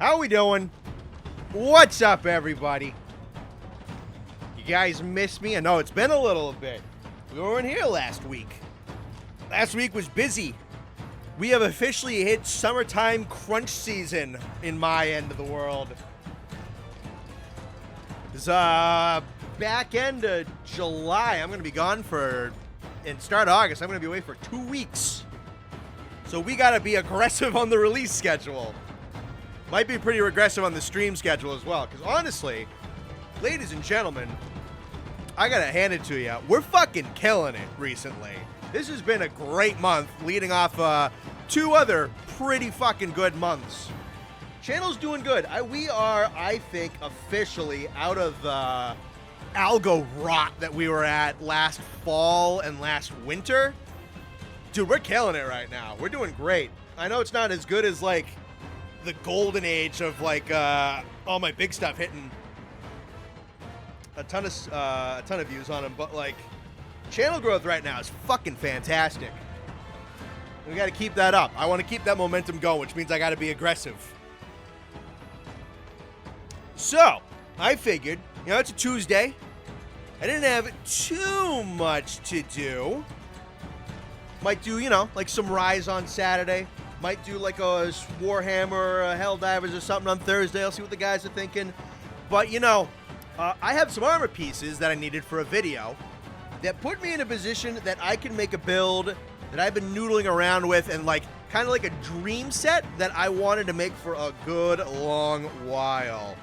How we doing? What's up, everybody? You guys miss me? I know it's been a little bit. We weren't here last week. Last week was busy. We have officially hit summertime crunch season in my end of the world. It's back end of July. I'm going to be gone and start August. I'm going to be away for 2 weeks. So we got to be aggressive on the release schedule. Might be pretty aggressive on the stream schedule as well. Because honestly, ladies and gentlemen, I got to hand it to you. We're fucking killing it recently. This has been a great month, leading off 2 other pretty fucking good months. Channel's doing good. We are, I think, officially out of the algo rot that we were at last fall and last winter. Dude, we're killing it right now. We're doing great. I know it's not as good as, like, the golden age of, like, all my big stuff hitting a ton of views on them, but, like, channel growth right now is fucking fantastic. We got to keep that up. I want to keep that momentum going, which means I got to be aggressive. So, I figured, it's a Tuesday. I didn't have too much to do. Might do, like some Rise on Saturday. Might do like a Warhammer or a Helldivers or something on Thursday. I'll see what the guys are thinking. But, I have some armor pieces that I needed for a video that put me in a position that I can make a build that I've been noodling around with and, like, kind of like a dream set that I wanted to make for a good long while.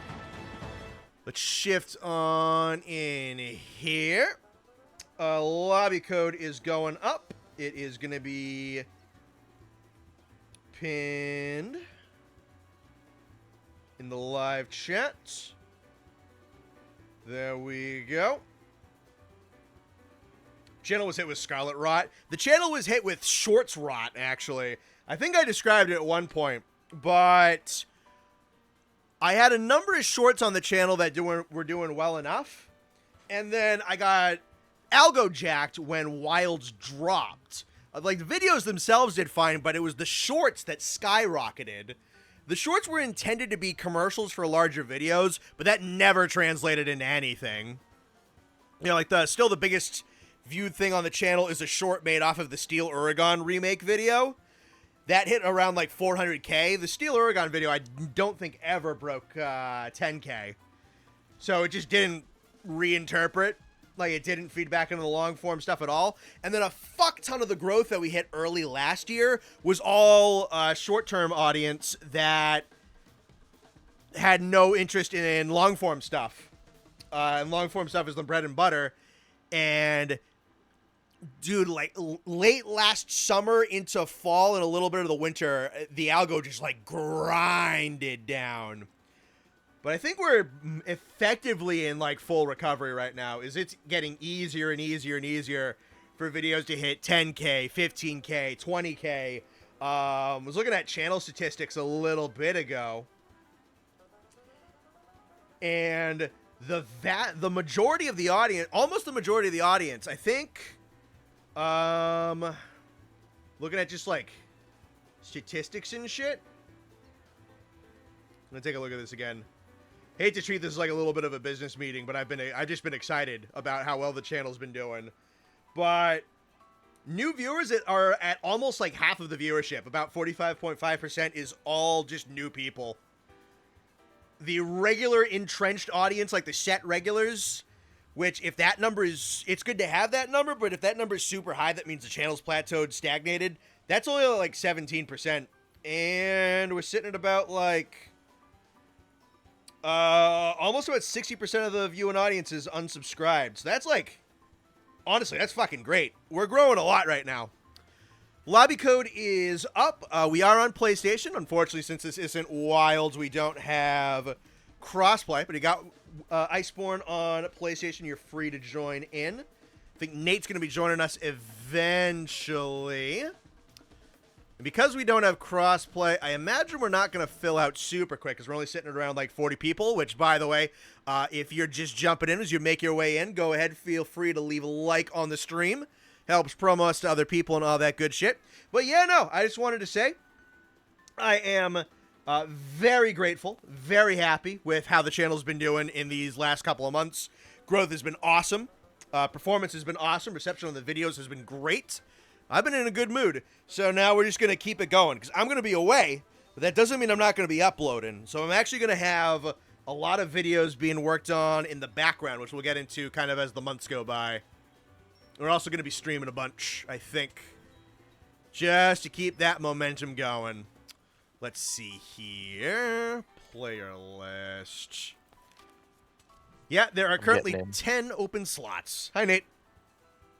Let's shift on in here. Lobby code is going up. It is going to be pinned in the live chat. There we go. Channel was hit with Scarlet Rot. The channel was hit with Shorts Rot, actually. I think I described it at one point, but I had a number of shorts on the channel that were doing well enough, and then I got algo jacked when Wilds dropped. Like, the videos themselves did fine, but it was the shorts that skyrocketed. The shorts were intended to be commercials for larger videos, but that never translated into anything. Like, still the biggest viewed thing on the channel is a short made off of the Steel Uragon remake video. That hit around, like, 400K. The Steel Uragon video, I don't think ever broke 10K. So it just didn't reinterpret. Like, it didn't feed back into the long-form stuff at all. And then a fuck ton of the growth that we hit early last year was all short-term audience that had no interest in long-form stuff. And long-form stuff is the bread and butter. And, dude, like, late last summer into fall and a little bit of the winter, the algo just, like, grinded down. But I think we're effectively in, like, full recovery right now. It's getting easier and easier and easier for videos to hit 10K, 15K, 20K. I was looking at channel statistics a little bit ago. And the majority of the audience, almost the majority of the audience, I think, looking at just, like, statistics and shit. I'm going to take a look at this again. Hate to treat this like a little bit of a business meeting, but I've just been excited about how well the channel's been doing. But new viewers are at almost like half of the viewership. About 45.5% is all just new people. The regular entrenched audience, like the set regulars, which if that number is, it's good to have that number, but if that number is super high, that means the channel's plateaued, stagnated. That's only like 17%. And we're sitting at about like almost about 60% of the viewing audience is unsubscribed. So that's like, honestly, that's fucking great. We're growing a lot right now. Lobby code is up. We are on PlayStation. Unfortunately, since this isn't Wilds, we don't have crossplay. But you got Iceborne on PlayStation. You're free to join in. I think Nate's going to be joining us eventually. And because we don't have crossplay, I imagine we're not going to fill out super quick because we're only sitting at around like 40 people, which, by the way, if you're just jumping in as you make your way in, go ahead, feel free to leave a like on the stream. Helps promo us to other people and all that good shit. But yeah, no, I just wanted to say I am Very grateful, very happy with how the channel's been doing in these last couple of months. Growth has been awesome. Performance has been awesome. Reception on the videos has been great. I've been in a good mood. So now we're just going to keep it going because I'm going to be away, but that doesn't mean I'm not going to be uploading. So I'm actually going to have a lot of videos being worked on in the background, which we'll get into kind of as the months go by. We're also going to be streaming a bunch, I think, just to keep that momentum going. Let's see here. Player list. Yeah, there are currently 10 open slots. Hi, Nate.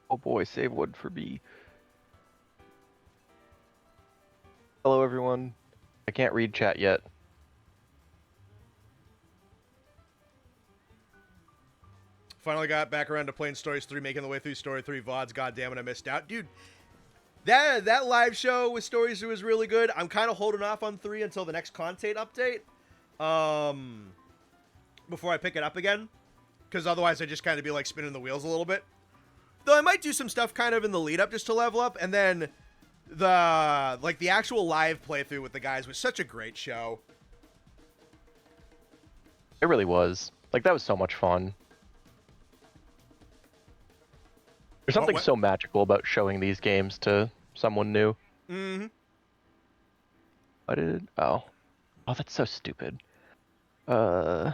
Oh boy, save wood for B. Hello, everyone. I can't read chat yet. Finally got back around to playing Stories 3, making the way through Story 3 VODs. God damn it, I missed out. Dude, that live show with Stories 2 was really good. I'm kind of holding off on 3 until the next content update. Before I pick it up again. Because otherwise I just kind of be like spinning the wheels a little bit. Though I might do some stuff kind of in the lead up just to level up. And then the actual live playthrough with the guys was such a great show. It really was. Like, that was so much fun. There's something so magical about showing these games to someone new. Mm-hmm. What did... Oh, that's so stupid. I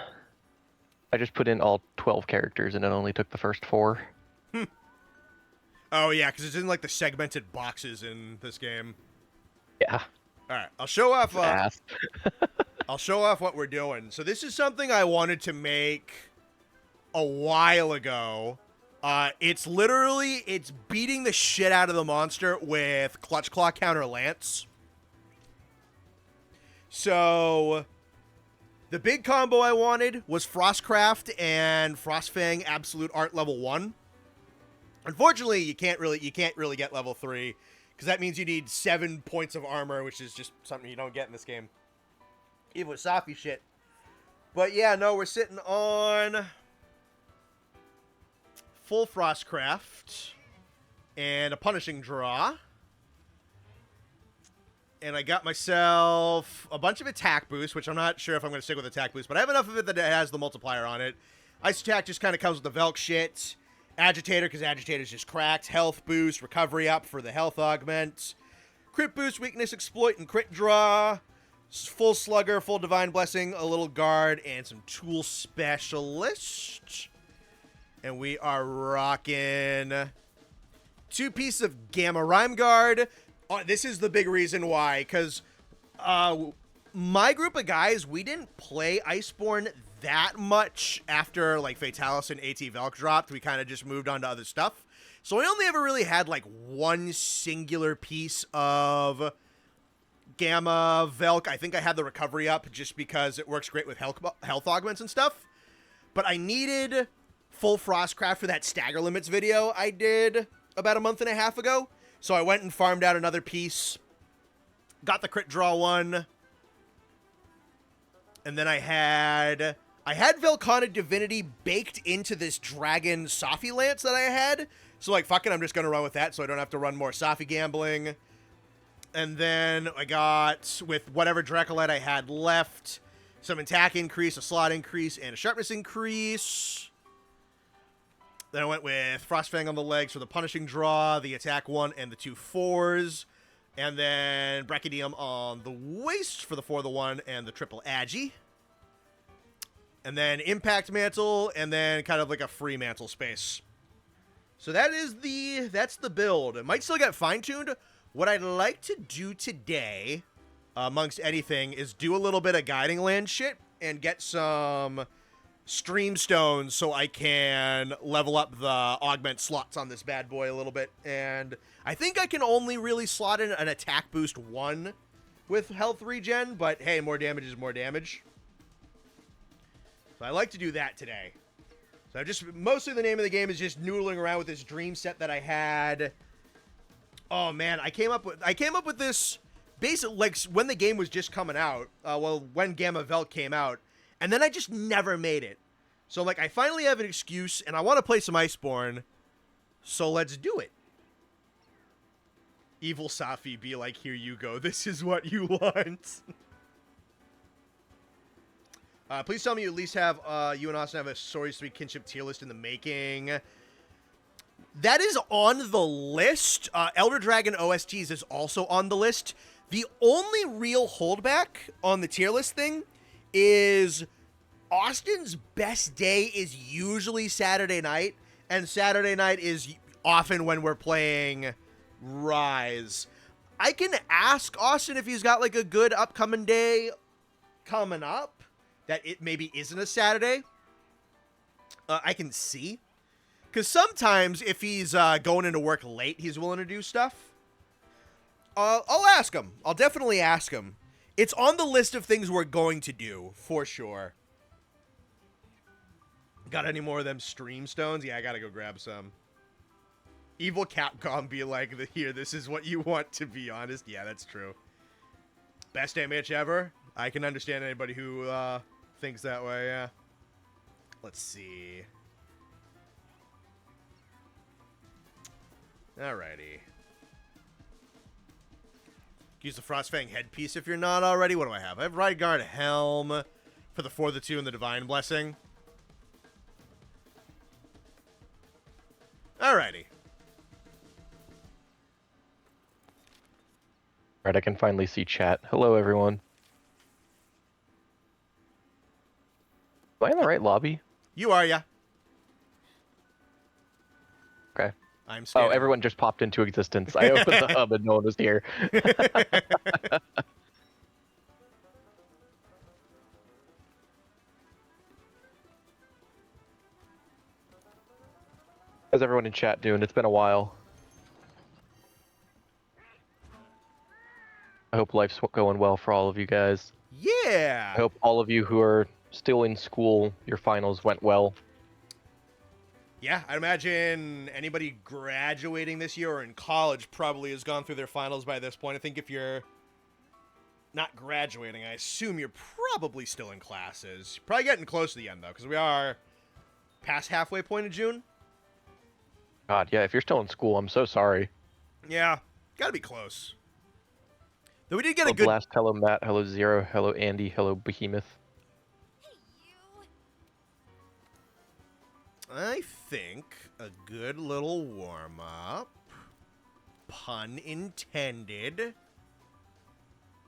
just put in all 12 characters and it only took the first 4. Oh, yeah, because it's in, like, the segmented boxes in this game. Yeah. All right, I'll show off... I'll show off what we're doing. So this is something I wanted to make a while ago. It's beating the shit out of the monster with Clutch Claw counter Lance. So the big combo I wanted was Frostcraft and Frostfang Absolute Art level 1. Unfortunately, you can't really get level 3 because that means you need 7 points of armor, which is just something you don't get in this game. Even with Safi shit. But yeah, no, we're sitting on full Frostcraft and a Punishing Draw. And I got myself a bunch of attack boosts, which I'm not sure if I'm going to stick with attack boosts, but I have enough of it that it has the multiplier on it. Ice Attack just kind of comes with the Velk shit. Agitator, because Agitator's just cracked. Health boost, recovery up for the health augment. Crit boost, weakness exploit, and crit draw. Full Slugger, full Divine Blessing, a little guard, and some Tool Specialist. And we are rocking 2 pieces of Gamma Rhyme Guard. This is the big reason why, because my group of guys, we didn't play Iceborne that much after, like, Fatalis and AT Velk dropped. We kind of just moved on to other stuff. So I only ever really had, like, one singular piece of Gamma Velk. I think I had the recovery up just because it works great with health augments and stuff. But I needed full Frostcraft for that Stagger Limits video I did about a month and a half ago. So I went and farmed out another piece. Got the crit draw one. And then I had Velcana Divinity baked into this Dragon Safi Lance that I had. So, like, fuck it, I'm just going to run with that so I don't have to run more Safi gambling. And then I got, with whatever Dracolite I had left, some attack increase, a slot increase, and a sharpness increase. Then I went with Frostfang on the legs for the Punishing Draw, the attack 1, and the 2 4s. And then Brachydium on the waist for the 4, the 1, and the triple Agi. And then Impact Mantle, and then kind of like a free Mantle space. So that's the build. It might still get fine-tuned. What I'd like to do today, amongst anything, is do a little bit of Guiding Land shit and get some Stream Stones so I can level up the augment slots on this bad boy a little bit. And I think I can only really slot in an attack boost 1 with health regen, but hey, more damage is more damage. So I like to do that today. So mostly the name of the game is just noodling around with this dream set that I had. Oh man, I came up with this basically like when the game was just coming out. When Gamma Velk came out, and then I just never made it. So like I finally have an excuse, and I want to play some Iceborne. So let's do it. Evil Safi be like, here you go. This is what you want. Please tell me you at least have you and Austin have a Stories 3 kinship tier list in the making. That is on the list. Elder Dragon OSTs is also on the list. The only real holdback on the tier list thing is Austin's best day is usually Saturday night, and Saturday night is often when we're playing Rise. I can ask Austin if he's got like a good upcoming day coming up that it maybe isn't a Saturday. I can see. Because sometimes if he's going into work late, he's willing to do stuff. I'll ask him. I'll definitely ask him. It's on the list of things we're going to do, for sure. Got any more of them stream stones? Yeah, I gotta go grab some. Evil Capcom be like, here, this is what you want, to be honest. Yeah, that's true. Best damage ever? I can understand anybody who thinks that way, yeah. Let's see. Alrighty. Use the Frostfang headpiece if you're not already. What do I have? I have Right Guard Helm for the 4-2 and the Divine Blessing. Alrighty. Alright, I can finally see chat. Hello, everyone. Am I in the right lobby? You are, yeah. Okay. I'm scared. Oh, everyone just popped into existence. I opened the hub and no one was here. How's everyone in chat doing? It's been a while. I hope life's going well for all of you guys. Yeah. I hope all of you who are still in school, your finals went well. Yeah, I'd imagine anybody graduating this year or in college probably has gone through their finals by this point. I think if you're not graduating, I assume you're probably still in classes. Probably getting close to the end, though, because we are past halfway point of June. God, yeah, if you're still in school, I'm so sorry. Yeah, gotta be close. Though we did get Hello a good... Blast, hello Matt, hello Zero, hello Andy, hello Behemoth. I think a good little warm-up, pun intended,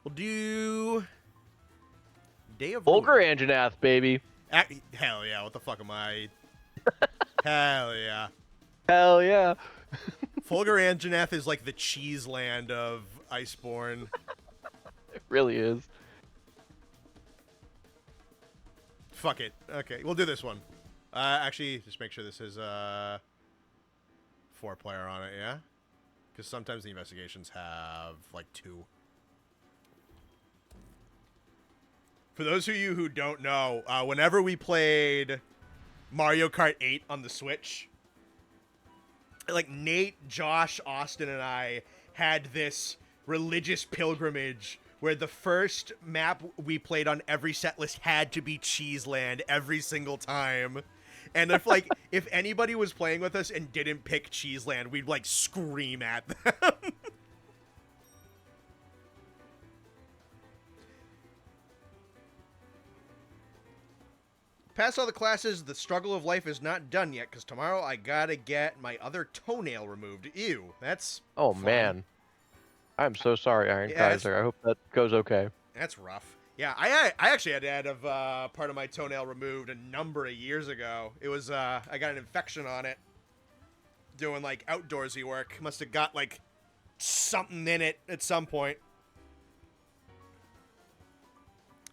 we'll do Day of... Vulgar Anjanath, baby. Hell yeah, what the fuck am I? Hell yeah. Hell yeah. Fulgur Anjanath is like the cheese land of Iceborne. It really is. Fuck it. Okay, we'll do this one. Actually, just make sure this is 4-player on it, yeah? Because sometimes the investigations have, like, 2. For those of you who don't know, whenever we played Mario Kart 8 on the Switch, like, Nate, Josh, Austin, and I had this religious pilgrimage where the first map we played on every set list had to be Cheeseland every single time. And if, like, if anybody was playing with us and didn't pick Cheeseland, we'd, like, scream at them. Past all the classes, the struggle of life is not done yet, because tomorrow I gotta get my other toenail removed. Ew, that's Oh, fun. man. I'm so sorry, Iron Kaiser. I hope that goes okay. That's rough. Yeah, I actually had to have part of my toenail removed a number of years ago. It was, I got an infection on it doing, like, outdoorsy work. Must have got, like, something in it at some point.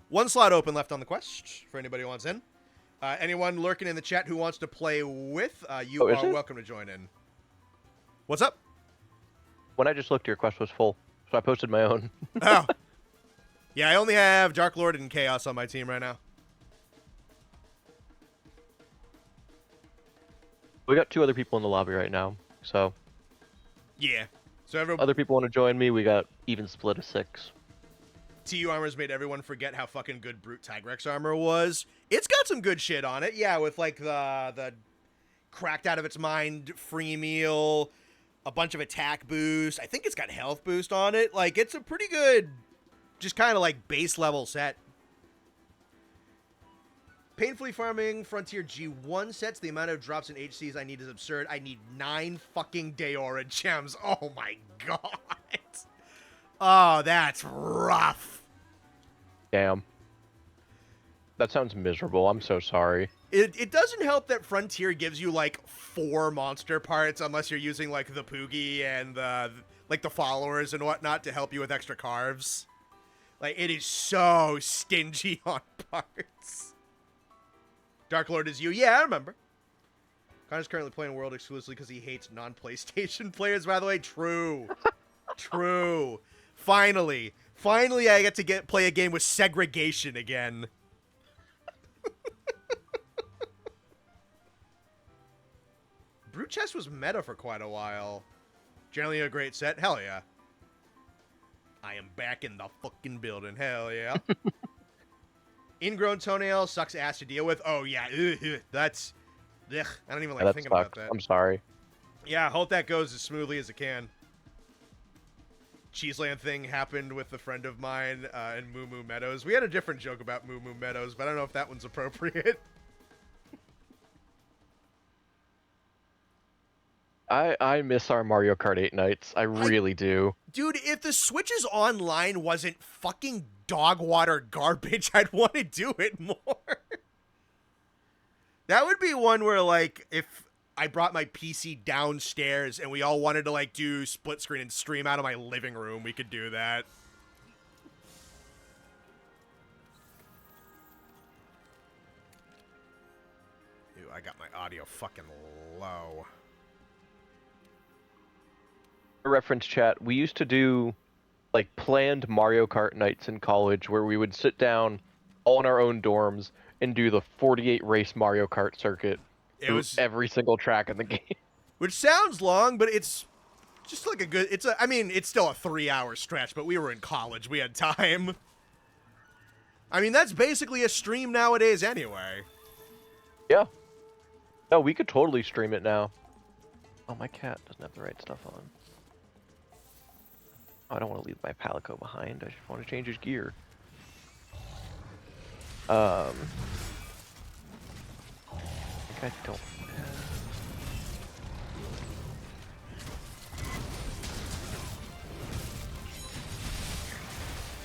One slot open left on the quest for anybody who wants in. Anyone lurking in the chat who wants to play with, you are welcome to join in. What's up? When I just looked, your quest was full, so I posted my own. Oh. Yeah, I only have Dark Lord and Chaos on my team right now. We got 2 other people in the lobby right now, so... Yeah. So everyone... Other people want to join me, we got even split of 6. TU Armor's made everyone forget how fucking good Brute Tigrex armor was. It's got some good shit on it, yeah, with, like, the cracked out of its mind free meal, a bunch of attack boost. I think it's got health boost on it. Like, it's a pretty good, just kind of, like, base level set. Painfully farming Frontier G1 sets. The amount of drops in HCs I need is absurd. I need 9 fucking Daora gems. Oh my god. Oh, that's rough. Damn. That sounds miserable. I'm so sorry. It doesn't help that Frontier gives you like 4 monster parts unless you're using like the Poogie and like the followers and whatnot to help you with extra carves. Like, it is so stingy on parts. Dark Lord is you. Yeah, I remember. Connor's currently playing World exclusively because he hates non-PlayStation players, by the way. True. True. Finally, I get to play a game with segregation again. Brute Chest was meta for quite a while. Generally a great set. Hell yeah. I am back in the fucking building. Hell yeah. Ingrown toenail sucks ass to deal with. Oh yeah. Ugh, that's... Ugh, I don't even like thinking sucks. about that. I'm sorry. Yeah, I hope that goes as smoothly as it can. Cheeseland thing happened with a friend of mine in Moo Moo Meadows. We had a different joke about Moo Moo Meadows, but I don't know if that one's appropriate. I miss our Mario Kart 8 nights. I really do. Dude, if the Switch's online wasn't fucking dog water garbage, I'd want to do it more. That would be one where, like, if I brought my PC downstairs and we all wanted to, like, do split screen and stream out of my living room, we could do that. Ew, I got my audio fucking low. Reference chat, we used to do like planned Mario Kart nights in college where we would sit down all in our own dorms and do the 48 race Mario Kart circuit. It was every single track in the game. Which sounds long, but it's just like a good... I mean, it's still a 3-hour stretch, but we were in college. We had time. I mean, that's basically a stream nowadays anyway. Yeah. No, we could totally stream it now. Oh, my cat doesn't have the right stuff on. Oh, I don't want to leave my Palico behind. I just want to change his gear. I think I don't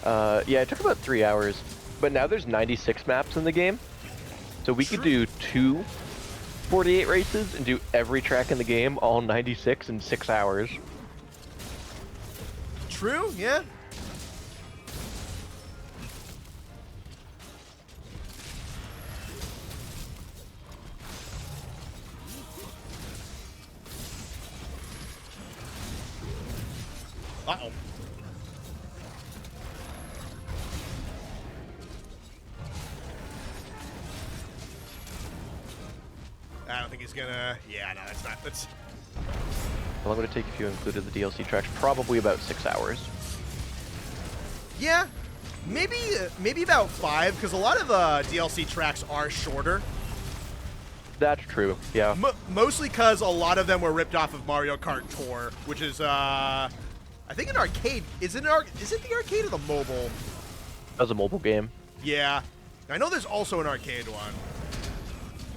have... yeah, it took about 3 hours, but now there's 96 maps in the game, so we could do 2 48 races and do every track in the game, all 96 in 6 hours. True, yeah. Uh-oh. I don't think he's gonna... Yeah, no, that's not... That's... How long would it take if you included the DLC tracks? Probably about 6 hours. Yeah, maybe about 5, because a lot of the DLC tracks are shorter. That's true, yeah. Mostly because a lot of them were ripped off of Mario Kart Tour, which is, I think an arcade. Is it the arcade or the mobile? That was a mobile game. Yeah. I know there's also an arcade one.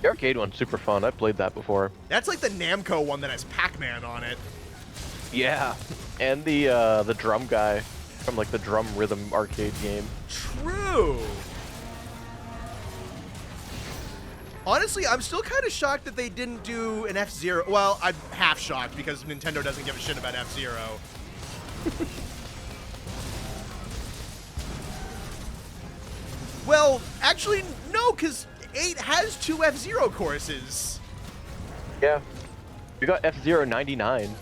The arcade one's super fun. I've played that before. That's like the Namco one that has Pac-Man on it. Yeah, and the drum guy from like the Drum Rhythm arcade game. True. Honestly, I'm still kind of shocked that they didn't do an F-Zero. Well, I'm half shocked because Nintendo doesn't give a shit about F-Zero. Well, actually, no, because 8 has 2 F-Zero courses. Yeah. We got F-Zero 99.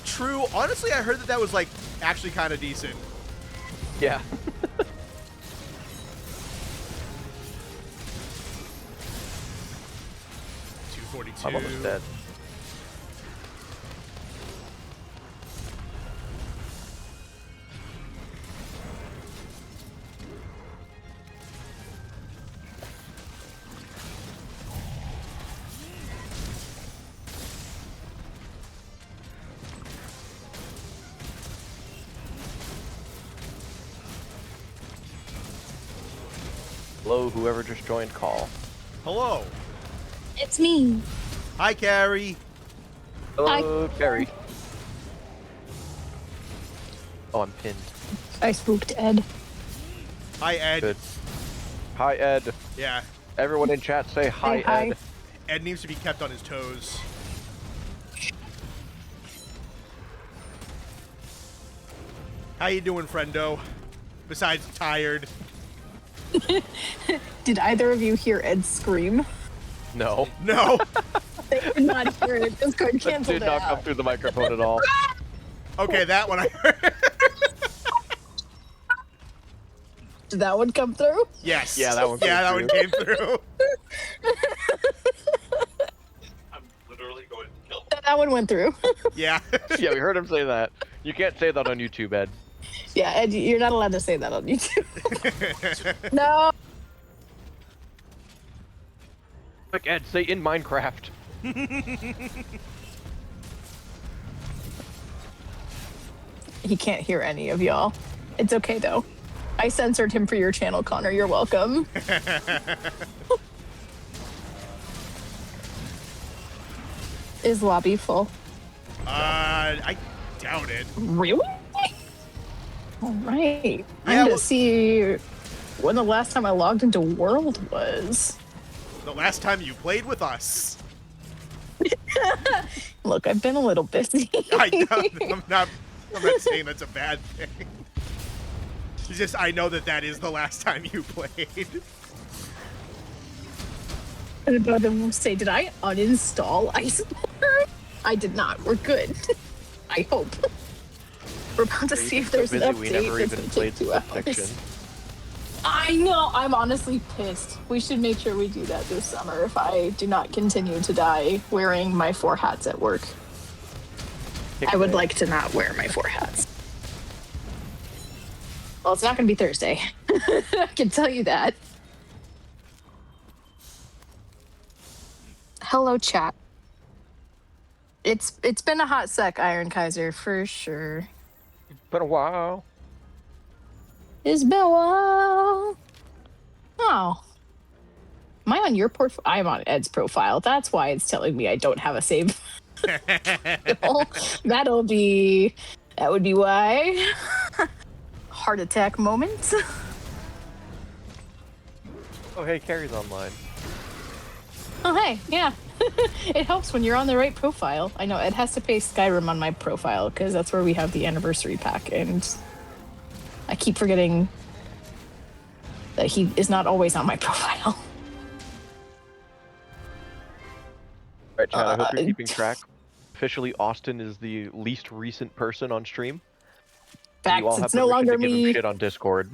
True. Honestly, I heard that was, like, actually kind of decent. Yeah. 242. I'm almost dead. Hello, whoever just joined call. Hello. It's me. Hi, Carrie. Hello, Carrie. Oh, I'm pinned. I spooked Ed. Hi, Ed. Good. Hi, Ed. Yeah. Everyone in chat say hi, hi. Ed. Ed needs to be kept on his toes. How you doing, friendo? Besides tired. Did either of you hear Ed scream? No. No. They did not hear it. Discord That canceled did it not come out. through the microphone at all. Okay, that one I heard. Did that one come through? Yes. Yeah, that one came Yeah, that one through. came through. I'm literally going to kill That one went through. Yeah. Yeah, we heard him say that. You can't say that on YouTube, Ed. Yeah, Ed, you're not allowed to say that on YouTube. No. Quick, Ed, say in Minecraft. He can't hear any of y'all. It's okay, though. I censored him for your channel, Connor. You're welcome. Is lobby full? I doubt it. Really? All right. Yeah, I'm well- to see when the last time I logged into World was. The last time you played with us. Look, I've been a little busy. I'm not saying that's a bad thing. It's just I know that is the last time you played. I'm about to say, did I uninstall Iceborne? I did not. We're good. I hope. We're about to see if there's an update. We never that's even gonna played take 2 Split hours. Fiction. I know. I'm honestly pissed. We should make sure we do that this summer if I do not continue to die wearing my 4 hats at work. I would like to not wear my 4 hats. Well, it's not going to be Thursday. I can tell you that. Hello, chat. It's been a hot sec, Iron Kaiser, for sure. Been a while. It's been a while. Oh. Am I on your profile? I'm on Ed's profile. That's why it's telling me I don't have a save. That would be why. Heart attack moment. Oh, hey, Carrie's online. Oh, hey, yeah. It helps when you're on the right profile. I know Ed has to pay Skyrim on my profile because that's where we have the anniversary pack, and I keep forgetting that he is not always on my profile. Alright, Chad, I hope you're keeping track. Officially, Austin is the least recent person on stream. Facts, You all have it's no permission longer to give him me. shit on Discord.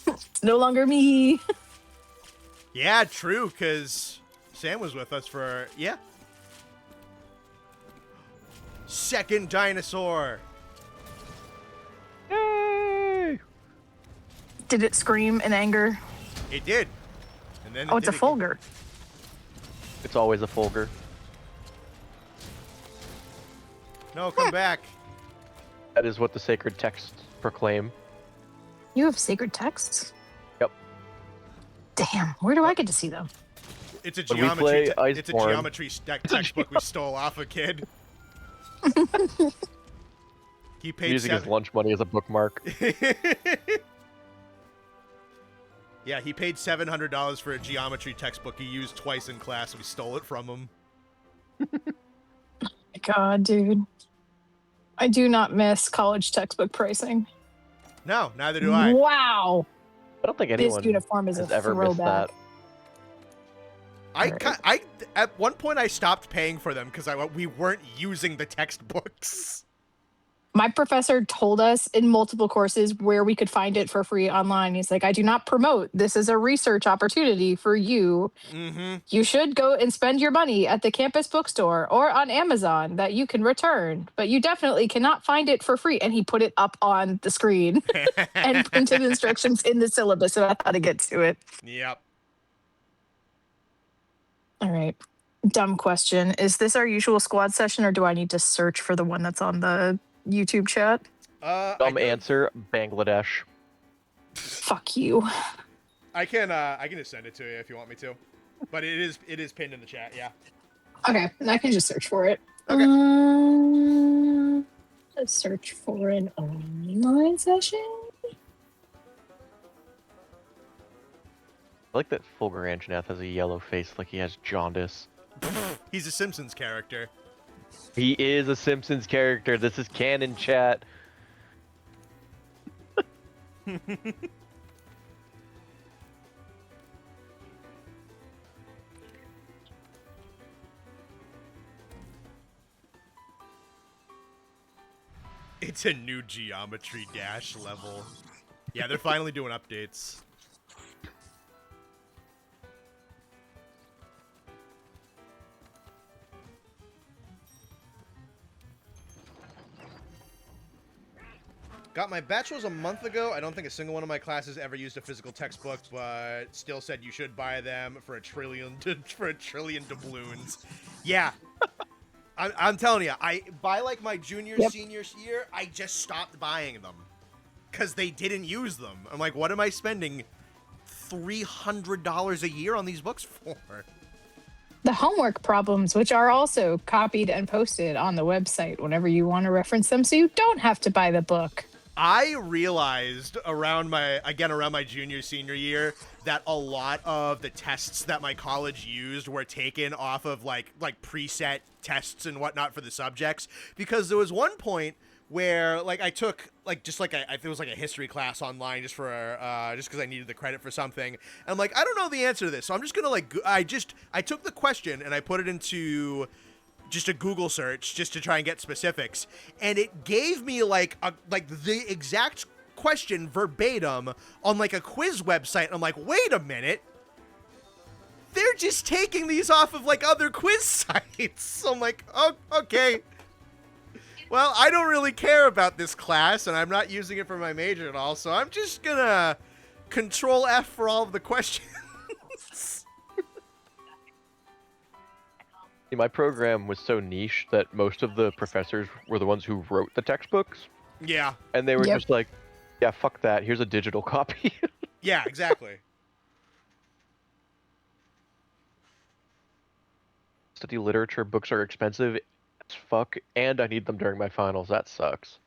It's no longer me. Yeah, true, because Sam was with us for, yeah. Second dinosaur. Yay! Did it scream in anger? It did. And then Oh, it it's a did again. Fulgur. It's always a Fulgur. No, come back. That is what the sacred texts proclaim. You have sacred texts? Yep. Damn, where do I get to see them? It's a When we play it's a Iceborne- geometry textbook we stole off a kid. He paid Using his lunch money as a bookmark. Yeah, he paid $700 for a geometry textbook he used twice in class. We stole it from him. God, dude. I do not miss college textbook pricing. No, neither do I. Wow. I don't think This anyone uniform is has a ever missed throwback. that. I at one point I stopped paying for them because we weren't using the textbooks. My professor told us in multiple courses where we could find it for free online. He's like, I do not promote. This is a research opportunity for you. Mm-hmm. You should go and spend your money at the campus bookstore or on Amazon that you can return, but you definitely cannot find it for free. And he put it up on the screen and printed instructions in the syllabus about how to get to it. Yep. All right. Dumb question. Is this our usual squad session or do I need to search for the one that's on the YouTube chat? Dumb answer, Bangladesh. Fuck you. I can just send it to you if you want me to. But it is pinned in the chat, yeah. Okay, I can just search for it. Okay. Let's search for an online session. I like that Fulgur Anjanath has a yellow face like he has jaundice. He's a Simpsons character. He is a Simpsons character. This is canon, chat. It's a new Geometry Dash level. Yeah, they're finally doing updates. Got my bachelor's a month ago. I don't think a single one of my classes ever used a physical textbook, but still said you should buy them for a trillion doubloons. Yeah. I'm telling you, by like my junior, senior year, I just stopped buying them because they didn't use them. I'm like, what am I spending $300 a year on these books for? The homework problems, which are also copied and posted on the website whenever you want to reference them, so you don't have to buy the book. I realized around my junior, senior year that a lot of the tests that my college used were taken off of like preset tests and whatnot for the subjects, because there was one point where like I took like just like it was like a history class online just for just because I needed the credit for something, and I'm like, I don't know the answer to this, so I'm just gonna like I took the question and I put it into just a Google search just to try and get specifics, and it gave me like the exact question verbatim on like a quiz website. I'm like, wait a minute, they're just taking these off of like other quiz sites. So I'm like, oh, okay. Well, I don't really care about this class, and I'm not using it for my major at all, so I'm just gonna Control F for all of the questions. My program was so niche that most of the professors were the ones who wrote the textbooks. Yeah. And they were just like, yeah, fuck that. Here's a digital copy. Yeah, exactly. Study literature, books are expensive as fuck, and I need them during my finals. That sucks.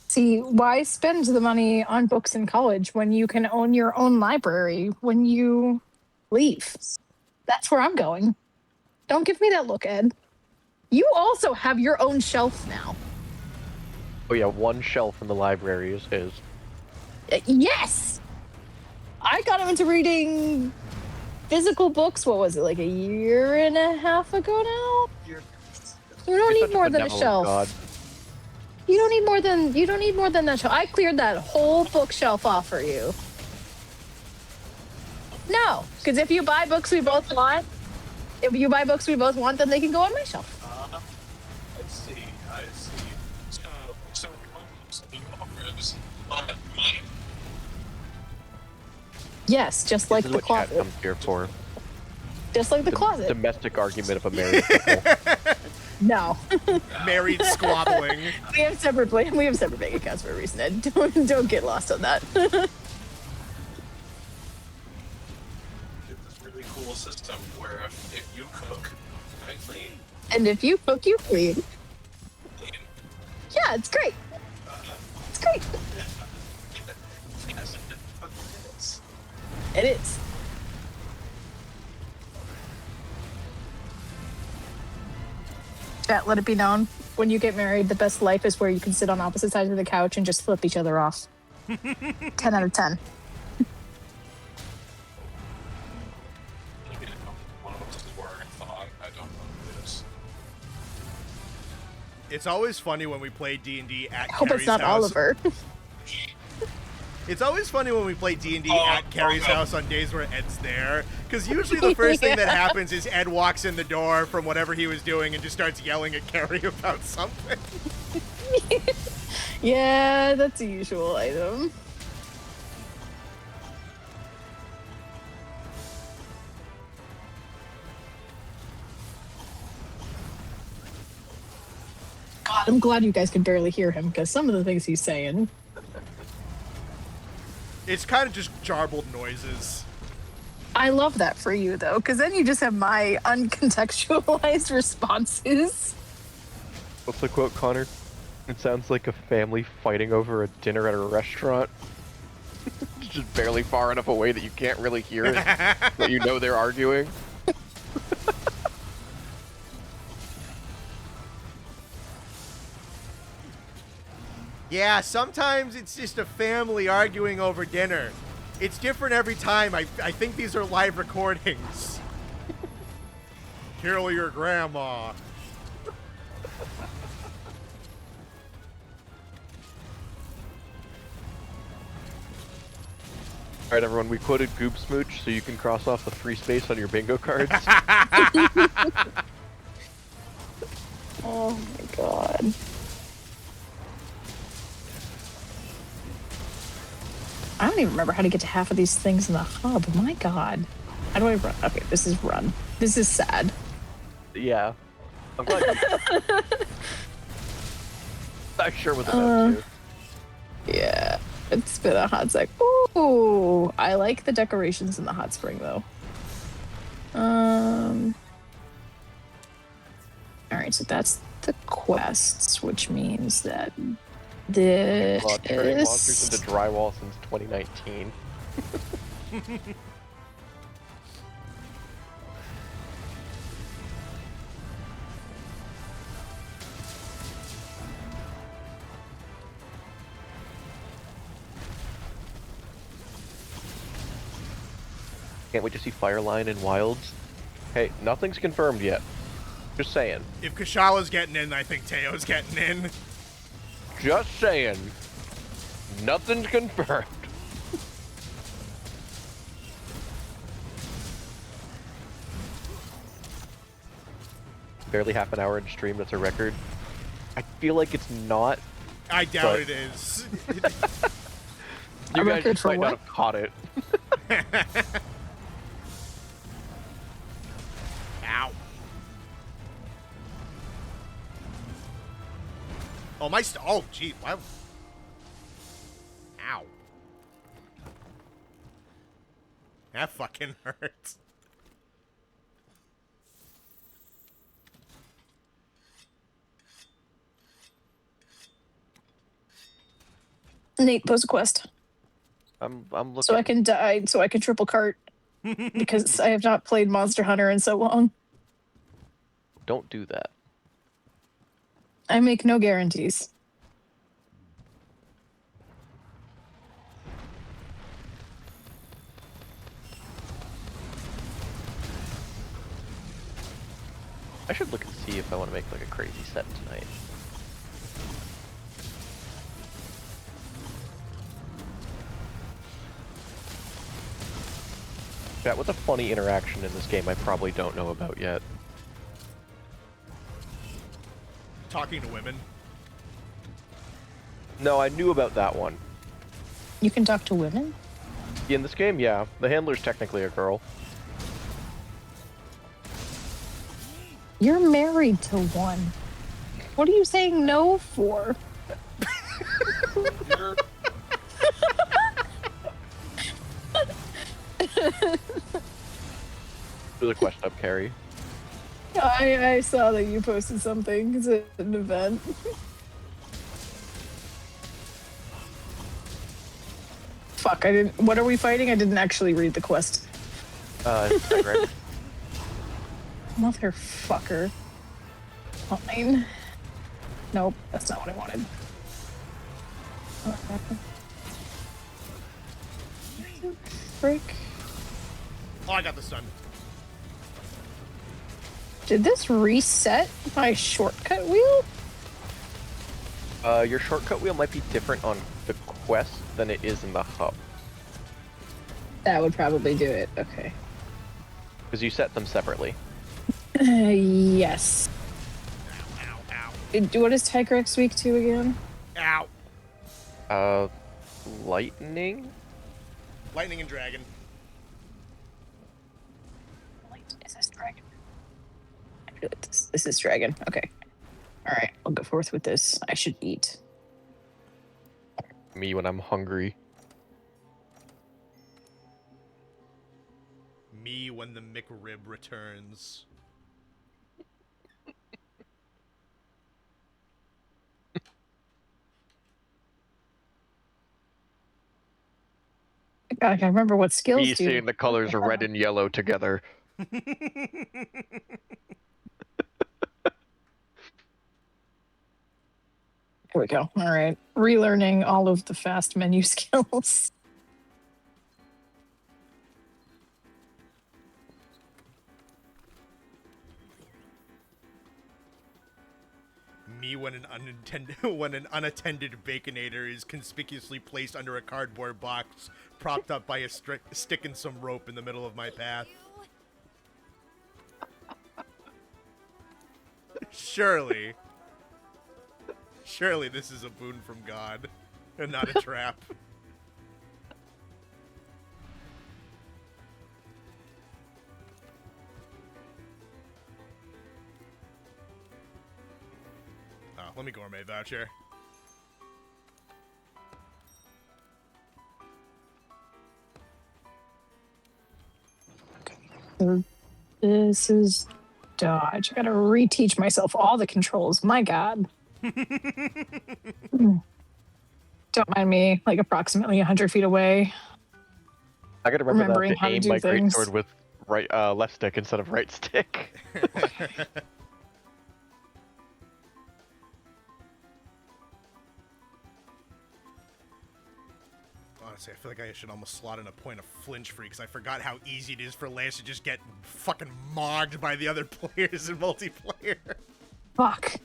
See, why spend the money on books in college when you can own your own library when you leave? That's where I'm going. Don't give me that look, Ed. You also have your own shelf now. Oh yeah, one shelf in the library is his. Yes! I got him into reading physical books, what was it, like a year and a half ago now? You don't need more than a shelf. God. You don't need more than that shelf. I cleared that whole bookshelf off for you. No, because if you buy books we both want, then they can go on my shelf. I see. So the offers on mine. Yes, just like This is the what chat closet. comes here for. Just like the closet. Domestic argument of a married couple. No. Married squabbling. We have separate bank accounts for a reason, Ed. Don't get lost on that. Get this really cool system where if you cook, I clean. And if you cook, you clean. Yeah, it's great. It's great. Yes, It is. Chat, let it be known, when you get married, the best life is where you can sit on opposite sides of the couch and just flip each other off. 10 out of 10. maybe one of us is wearing a thong. I don't know who it is. It's always funny when we play D&D at I hope Carrie's it's not house. Oliver. It's always funny when we play D&D at Carrie's no. house on days where Ed's there, because usually the first thing that happens is Ed walks in the door from whatever he was doing and just starts yelling at Carrie about something. Yeah, that's a usual item. God, I'm glad you guys can barely hear him, because some of the things he's saying. It's kind of just jarbled noises. I love that for you though, because then you just have my uncontextualized responses. What's the quote, Connor? It sounds like a family fighting over a dinner at a restaurant. It's just barely far enough away that you can't really hear it, but you know they're arguing. Yeah, sometimes it's just a family arguing over dinner. It's different every time. I think these are live recordings. Kill your grandma. Alright everyone, we quoted Goob Smooch so you can cross off the free space on your bingo cards. Oh my god. I don't even remember how to get to half of these things in the hub. My god. How do I run? Okay, this is run. This is sad. Yeah. I'm glad you... I sure was about to. Yeah. It's been a hot sec. Ooh, I like the decorations in the hot spring though. Alright, so that's the quests, which means that this Turning monsters into drywall since 2019. Can't wait to see Fireline in Wilds. Hey, nothing's confirmed yet. Just saying. If Kashala's getting in, I think Teo's getting in. Just saying. Nothing's confirmed. Barely half an hour in stream, that's a record. I feel like it's not. I doubt it is. You A guys record just for might what? not have caught it. Ow. Oh, oh, gee. Wow. Ow. That fucking hurts. Nate, pose a quest. I'm looking. So I can die, so I can triple cart. Because I have not played Monster Hunter in so long. Don't do that. I make no guarantees. I should look and see if I want to make like a crazy set tonight. Chat, what's a funny interaction in this game I probably don't know about yet? Talking to women. No, I knew about that one. You can talk to women? In this game, yeah. The handler's technically a girl. You're married to one. What are you saying no for? You're Do the quest up, Carrie. I saw that you posted something. It's an event. Fuck, I didn't. What are we fighting? I didn't actually read the quest. Right. Motherfucker. Fine. Nope, that's not what I wanted. What happened? Frick. Oh, I got the stun. Did this reset my shortcut wheel? Your shortcut wheel might be different on the quest than it is in the hub. That would probably do it. Okay. Because you set them separately. Yes. Ow, ow, What is Tigrex weak to again? ow. Ow. Lightning? Lightning and dragon. Is this dragon? This is dragon. Okay. All right. I'll go forth with this. I should eat. Me when I'm hungry. when the McRib returns. God, I can't remember what skills Me do. seeing the colors red and yellow together. Here we go. All right. Relearning all of the fast menu skills. Me when an unattended baconator is conspicuously placed under a cardboard box, propped up by a stick and some rope in the middle of my path. Surely this is a boon from God, and not a trap. Let me gourmet voucher. So this is dodge. I gotta reteach myself all the controls. My God. Don't mind me, like approximately 100 feet away. I gotta remember Remembering that how to to aim do my things. greatsword with left stick instead of right stick. Honestly, I feel like I should almost slot in a point of flinch free because I forgot how easy it is for Lance to just get fucking mogged by the other players in multiplayer. Fuck.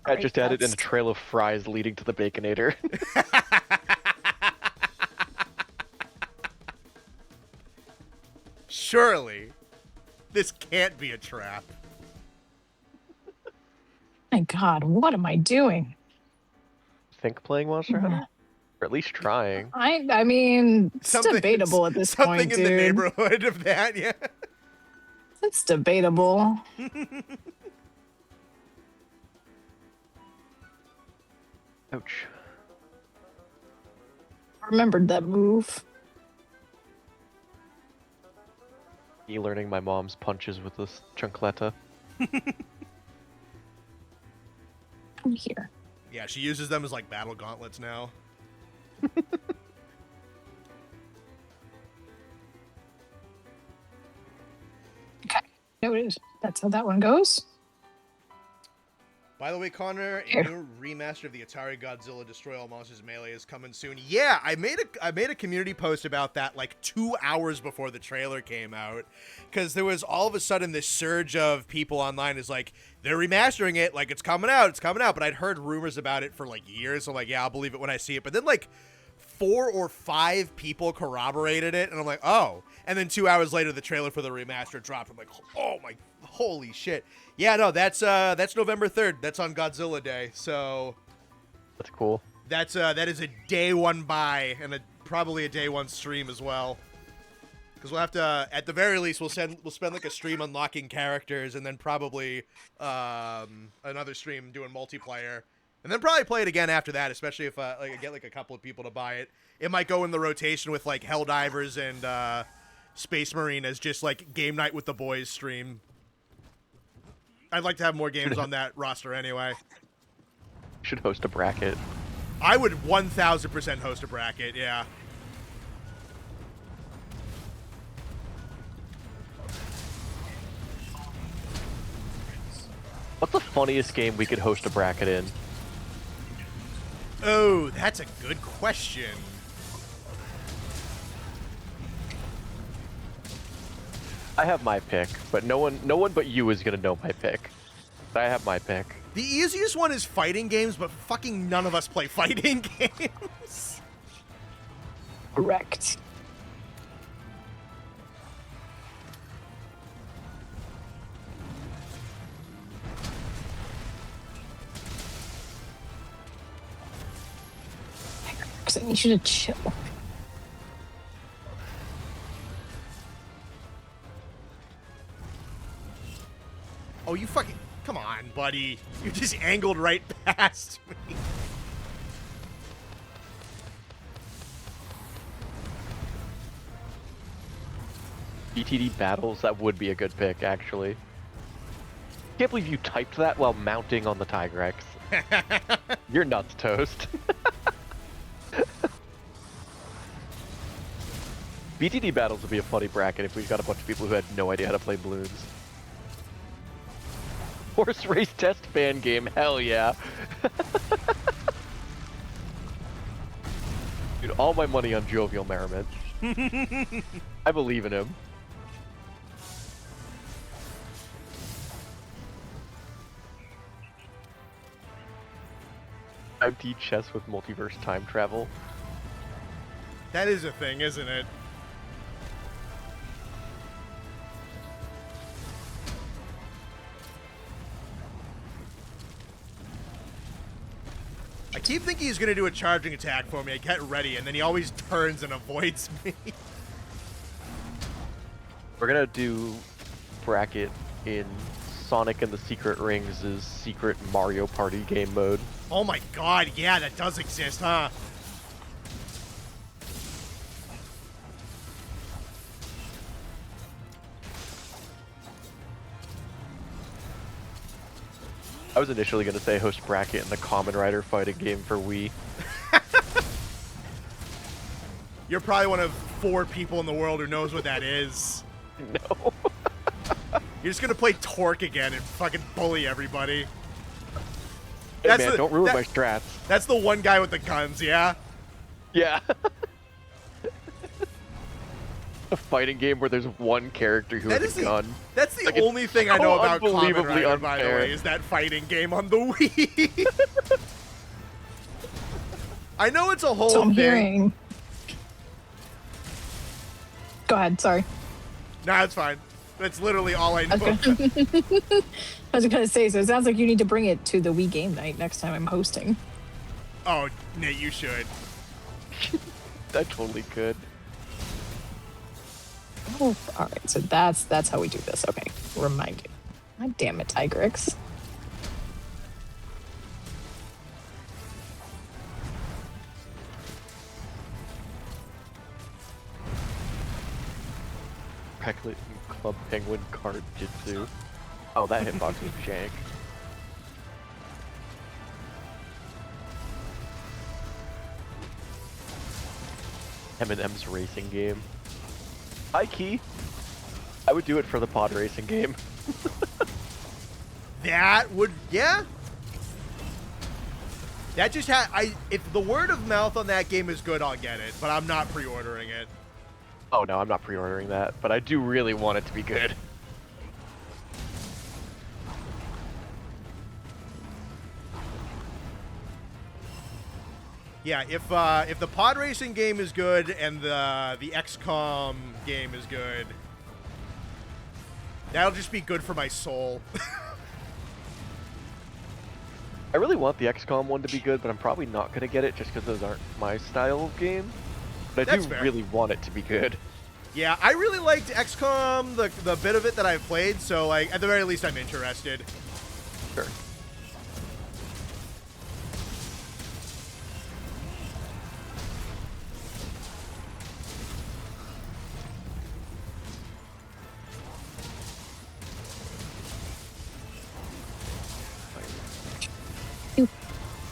I Right, just added in a that's- trail of fries leading to the Baconator. Surely, this can't be a trap. My God, what am I doing? Think playing Monster Hunter? Or at least trying. I mean, it's debatable at this something point, in dude. the neighborhood of that, yeah. It's debatable. Ouch. I remembered that move. Me learning my mom's punches with this chancleta. Come here. Yeah, she uses them as like battle gauntlets now. Okay. Noted. That's how that one goes. By the way, Connor, a Here. new remaster of the Atari Godzilla Destroy All Monsters Melee is coming soon. Yeah, I made a community post about that like 2 hours before the trailer came out, because there was all of a sudden this surge of people online is like, they're remastering it, like it's coming out. But I'd heard rumors about it for like years, so I'm like, yeah, I'll believe it when I see it. But then like 4 or 5 people corroborated it, and I'm like, oh. And then 2 hours later, the trailer for the remaster dropped. I'm like, oh my, holy shit. Yeah, no, that's November 3rd. That's on Godzilla Day. So That's cool. that is a day one buy and probably a day one stream as well. Because we'll have to, at the very least, we'll spend like a stream unlocking characters, and then probably another stream doing multiplayer, and then probably play it again after that. Especially if like I get like a couple of people to buy it, it might go in the rotation with like Helldivers and Space Marine as just like game night with the boys stream. I'd like to have more games on that roster anyway. Should host a bracket. I would 1000% host a bracket, yeah. What's the funniest game we could host a bracket in? Oh, that's a good question. I have my pick, but no one but you is gonna know my pick. I have my pick. The easiest one is fighting games, but fucking none of us play fighting games. Correct. I need you to chill. Oh, you fucking... Come on, buddy. You just angled right past me. BTD battles, that would be a good pick, actually. Can't believe you typed that while mounting on the Tigrex. You're nuts, Toast. BTD battles would be a funny bracket if we got a bunch of people who had no idea how to play balloons. Horse race test fan game, hell yeah. Dude, all my money on Jovial Merriment. I believe in him. 5D chess with multiverse time travel. That is a thing, isn't it? I keep thinking he's going to do a charging attack for me. I get ready, and then he always turns and avoids me. We're gonna do bracket in Sonic and the Secret Rings' secret Mario Party game mode. Oh my god, yeah, that does exist, huh? I was initially gonna say host bracket in the Kamen Rider fighting game for Wii. You're probably one of 4 people in the world who knows what that is. No. You're just gonna play Torque again and fucking bully everybody. Hey man, don't ruin my strats. That's the one guy with the guns, yeah? Yeah. A fighting game where there's one character who has a gun. That's the Like, only thing I know about Kamen unbelievably Rider, by the unfair. way, is that fighting game on the Wii. I know it's a whole So I'm thing. hearing. Go ahead. Sorry. Nah, it's fine. That's literally all I know. I was gonna say. So it sounds like you need to bring it to the Wii game night next time I'm hosting. Oh, Nate, you should. I totally could. Oh, all right. So that's how we do this. Okay. Remind you. God damn it, Tigrex. Pecklet and Club Penguin card Jitsu. Oh, that hitbox was jank. M&M's racing game. High key. I would do it for the pod racing game. That would, yeah. That just if the word of mouth on that game is good, I'll get it, but I'm not pre-ordering it. Oh no, I'm not pre-ordering that, but I do really want it to be good. Yeah, if the pod racing game is good and the XCOM game is good, that'll just be good for my soul. I really want the XCOM one to be good, but I'm probably not going to get it just because those aren't my style of game. But I That's do fair. really want it to be good. Yeah, I really liked XCOM, the bit of it that I've played, so like at the very least I'm interested. Sure.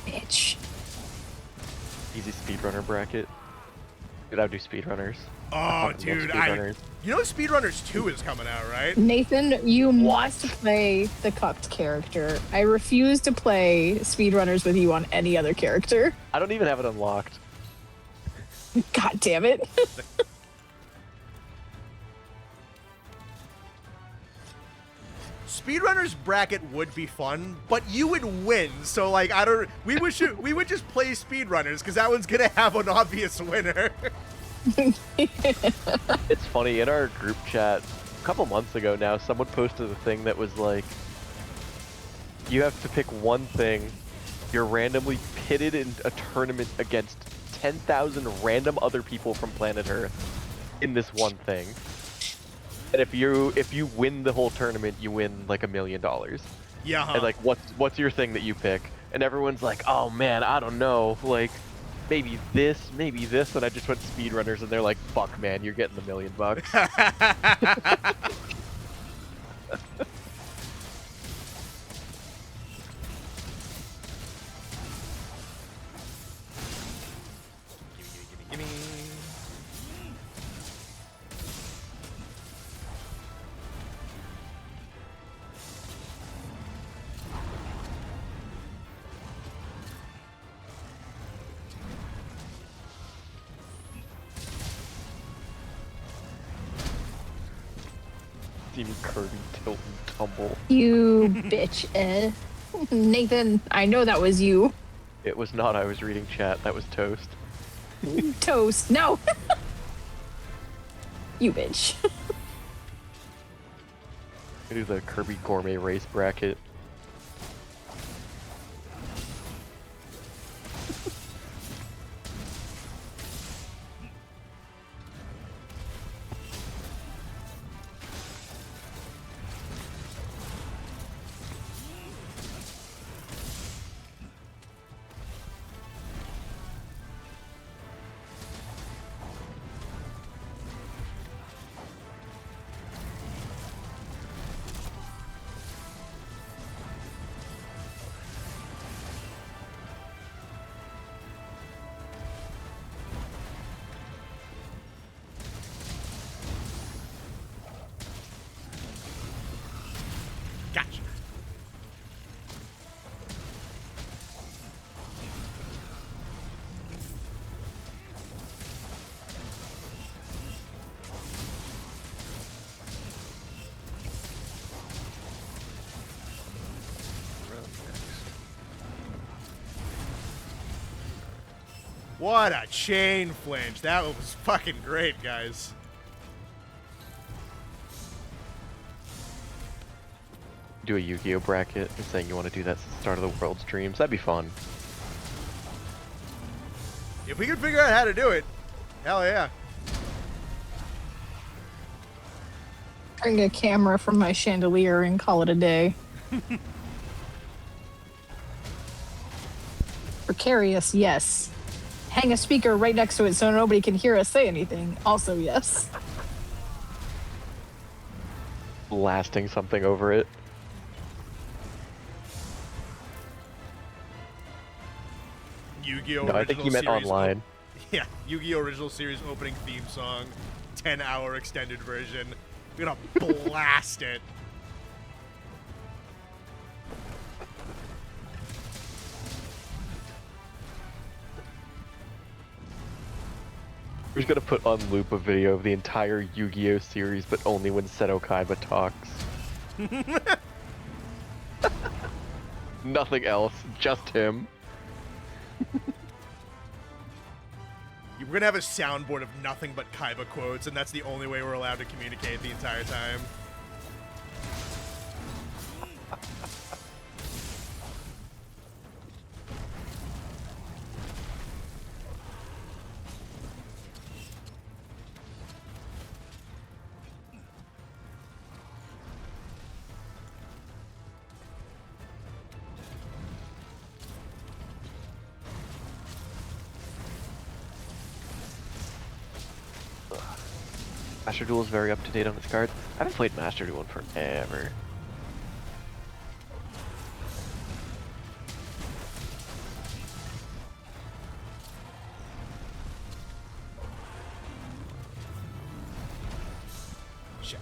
Bitch. Easy speedrunner bracket. Dude, I would do speedrunners. Oh, fucking dude, love speedrunners. you know Speedrunners 2 is coming out, right? Nathan, you must play the cucked character. I refuse to play speedrunners with you on any other character. I don't even have it unlocked. God damn it. Speedrunners bracket would be fun, but you would win. So like we would just play speedrunners because that one's gonna have an obvious winner. It's funny, in our group chat, a couple months ago now, someone posted a thing that was like, you have to pick one thing, you're randomly pitted in a tournament against 10,000 random other people from planet Earth in this one thing. And if you win the whole tournament, you win like $1 million. Yeah. And like, what's your thing that you pick? And everyone's like, oh man, I don't know. Like, maybe this, and I just went speedrunners, and they're like, fuck, man, you're getting the $1 million. Gimme. See me Kirby tilt and tumble. You bitch, Nathan, I know that was you. It was not. I was reading chat. That was Toast. Toast. No. You bitch. I do the Kirby Gourmet Race bracket. Gotcha. What a chain flinch. That was fucking great, guys. Do a Yu-Gi-Oh bracket and saying you want to do that since the start of the world's dreams. That'd be fun. If we could figure out how to do it, hell yeah. Bring a camera from my chandelier and call it a day. Precarious, yes. Hang a speaker right next to it so nobody can hear us say anything. Also, yes. Blasting something over it. Yu-Gi-Oh! No, I think you meant online. Yeah, Yu-Gi-Oh! Original Series opening theme song, 10-hour extended version. We're gonna blast it. We're just gonna put on loop a video of the entire Yu-Gi-Oh series, but only when Seto Kaiba talks. Nothing else, just him. We're gonna have a soundboard of nothing but Kaiba quotes, and that's the only way we're allowed to communicate the entire time. Master Duel is very up to date on its cards. I haven't played Master Duel in forever. Shit.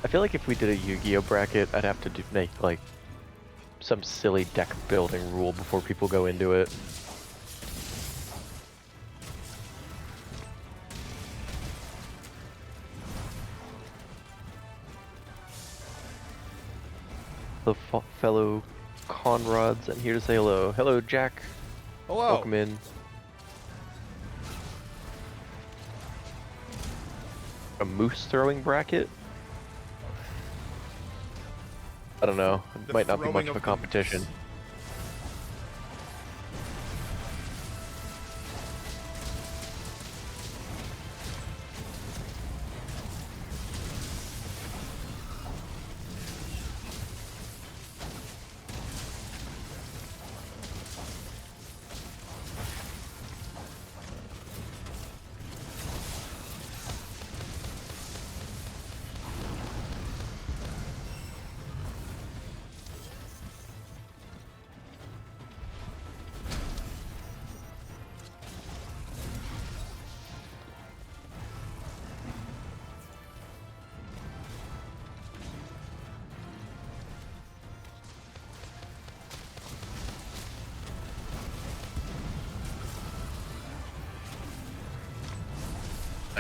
I feel like if we did a Yu-Gi-Oh bracket, I'd have to make like some silly deck building rule before people go into it. The fellow Conrads, I'm here to say hello. Hello, Jack. Hello. Welcome in. moose throwing bracket. I don't know. It The might not be throwing much of a the competition. moose.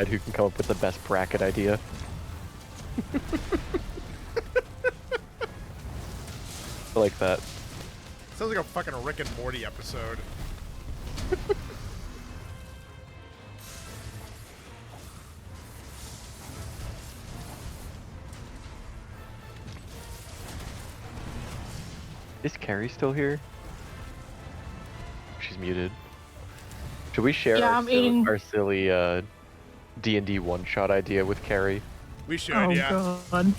Who can come up with the best bracket idea? I like that. Sounds like a fucking Rick and Morty episode. Is Carrie still here? She's muted. Should we share Yeah, our, I'm eating- our silly D&D one-shot idea with Carrie? We should, Oh yeah. god.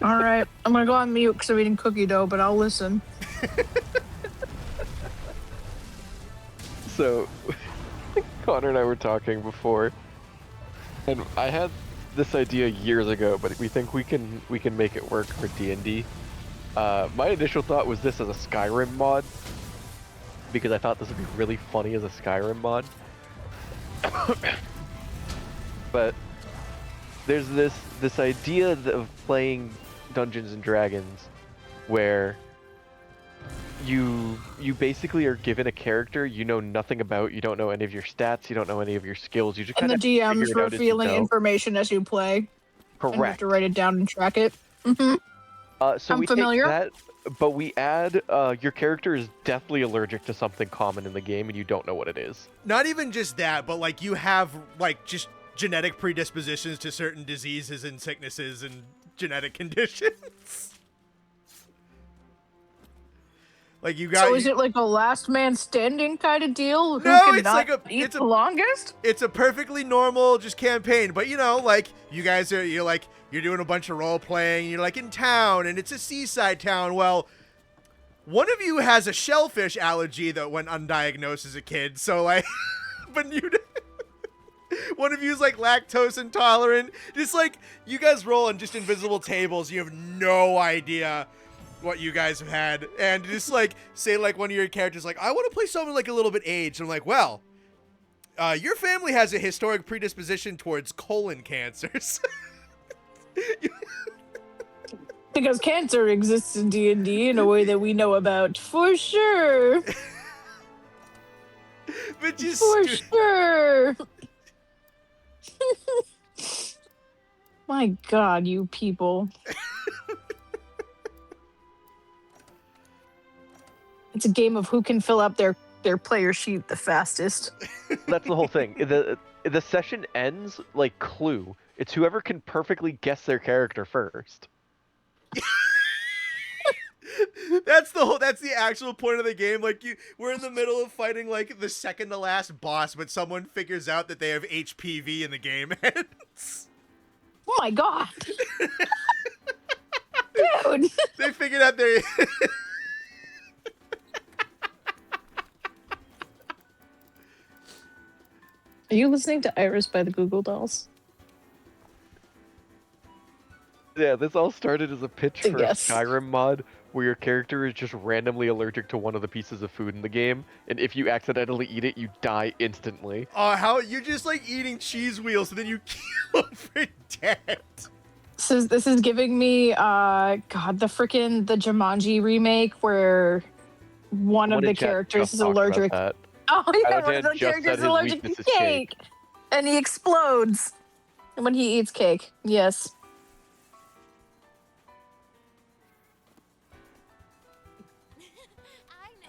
All right, I'm gonna go on mute because I'm eating cookie dough, but I'll listen. So, Connor and I were talking before, and I had this idea years ago, but we think we can make it work for D&D. My initial thought was this as a Skyrim mod, because I thought this would be really funny as a Skyrim mod. But there's this idea of playing Dungeons and Dragons where you basically are given a character you know nothing about, you don't know any of your stats, you don't know any of your skills, you just And kind the of DM's revealing information as you play. And you have Correct. to write it down and track it. Mm-hmm. So I'm we familiar. take that, but we add your character is deathly allergic to something common in the game, and you don't know what it is. Not even just that, but like you have like just genetic predispositions to certain diseases and sicknesses and genetic conditions. Like you got. So is it like a last man standing kind of deal? Who No, can it's not like eat the longest? It's a perfectly normal just campaign, but you know, like you guys are, you're doing a bunch of role playing, you're like in town, and it's a seaside town. Well, one of you has a shellfish allergy that went undiagnosed as a kid, so like, but one of you is like lactose intolerant. Just like you guys roll on just invisible tables, you have no idea what you guys have had, and just like say like one of your characters like, I want to play someone like a little bit aged. I'm like, well, your family has a historic predisposition towards colon cancers. Because cancer exists in D&D in a way that we know about for sure. But just For sure. My god, you people. It's a game of who can fill up their player sheet the fastest. That's the whole thing. The session ends like Clue. It's whoever can perfectly guess their character first. That's the actual point of the game. Like we're in the middle of fighting like the second to last boss, but someone figures out that they have HPV and the game ends. Oh my god. Dude. They figured out their Are you listening to Iris by the Google Dolls? Yeah, this all started as a pitch for Yes. a Skyrim mod where your character is just randomly allergic to one of the pieces of food in the game, and if you accidentally eat it, you die instantly. Oh, how you're just like eating cheese wheels and then you kill them for dead. This is giving me the Jumanji remake where one of Someone the in chat characters just is talked about allergic. that. Oh yeah, one Alexander of the just characters said is his allergic to weakness is cake. cake. And he explodes when he eats cake. Yes.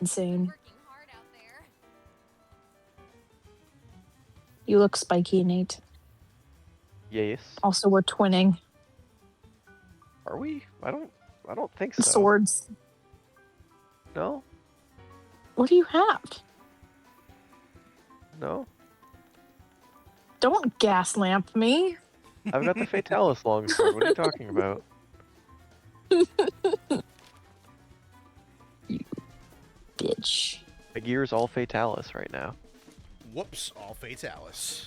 Insane. You look spiky, Nate. Yes. Also, we're twinning Are we? I don't think so. swords. No? What do you have? No? Don't gas lamp me. I've got the Fatalis longsword. What are you talking about? Bitch. My gear's all Fatalis right now. Whoops, all Fatalis.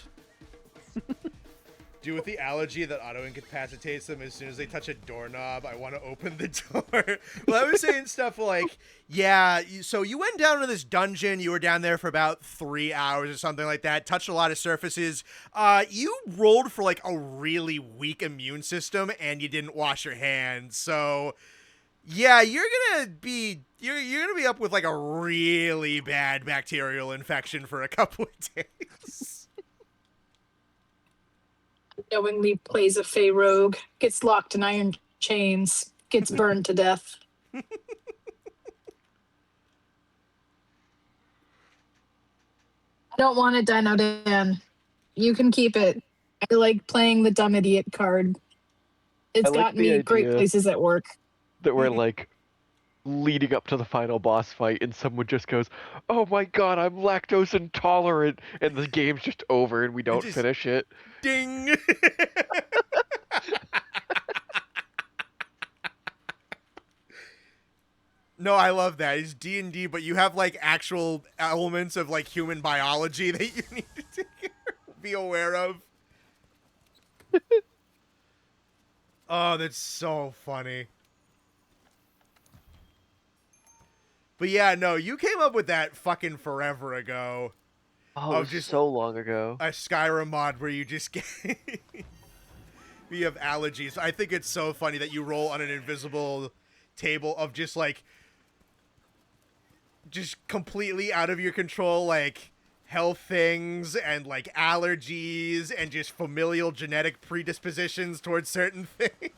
Dude, with the allergy that auto-incapacitates them as soon as they touch a doorknob, I want to open the door. Well, I was saying stuff like, yeah, so you went down to this dungeon, you were down there for about 3 hours or something like that, touched a lot of surfaces. You rolled for like a really weak immune system and you didn't wash your hands. So, yeah, you're gonna be up with like a really bad bacterial infection for a couple of days. Knowingly plays a Fey rogue, gets locked in iron chains, gets burned to death. I don't want it, Dino Dan. You can keep it. I like playing the dumb idiot card. It's I like gotten the me great idea places at work. that we're like leading up to the final boss fight and someone just goes, "Oh my god, I'm lactose intolerant," and the game's just over and we don't just- finish it. Ding! No, I love that. It's D&D, but you have like actual elements of like human biology that you need to be aware of. Oh, that's so funny. But yeah, no, you came up with that fucking forever ago. Oh, Of it was just- so long ago. A Skyrim mod where you just get... you have allergies. I think it's so funny that you roll on an invisible table of just like... just completely out of your control, like health things and like allergies and just familial genetic predispositions towards certain things.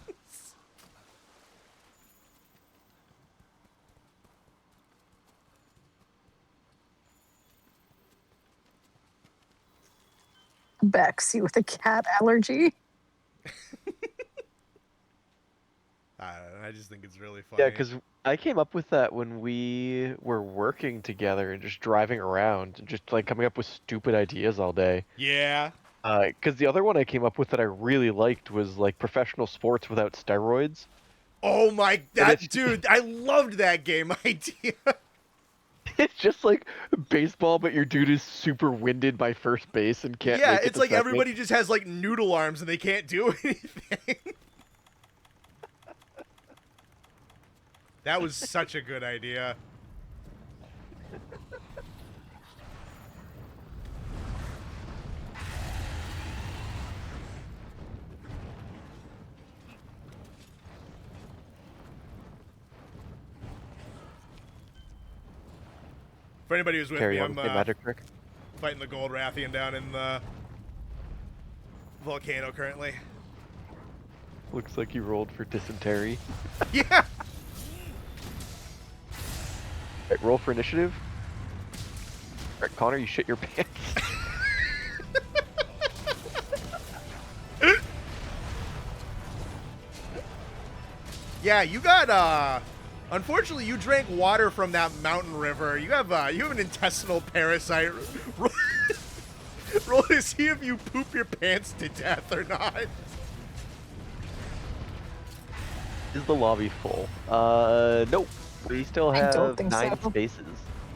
Bex, you with a cat allergy. I just think it's really funny. Yeah, because I came up with that when we were working together and just driving around and just like coming up with stupid ideas all day. Yeah. Because the other one I came up with that I really liked was like professional sports without steroids. Oh my, dude, I loved that game idea. It's just like baseball, but your dude is super winded by first base and can't. Yeah, make it it's to like second. everybody just has like noodle arms and they can't do anything. That was such a good idea. For anybody who's with Carry me, on I'm with the magic trick. fighting the Gold Rathian down in the volcano currently. Looks like you rolled for dysentery. Yeah. Right, roll for initiative. Alright, Connor, you shit your pants. Yeah, you got unfortunately you drank water from that mountain river. You have an intestinal parasite. Roll to see if you poop your pants to death or not. Is the lobby full? Nope. We still I don't have think 9 so. spaces.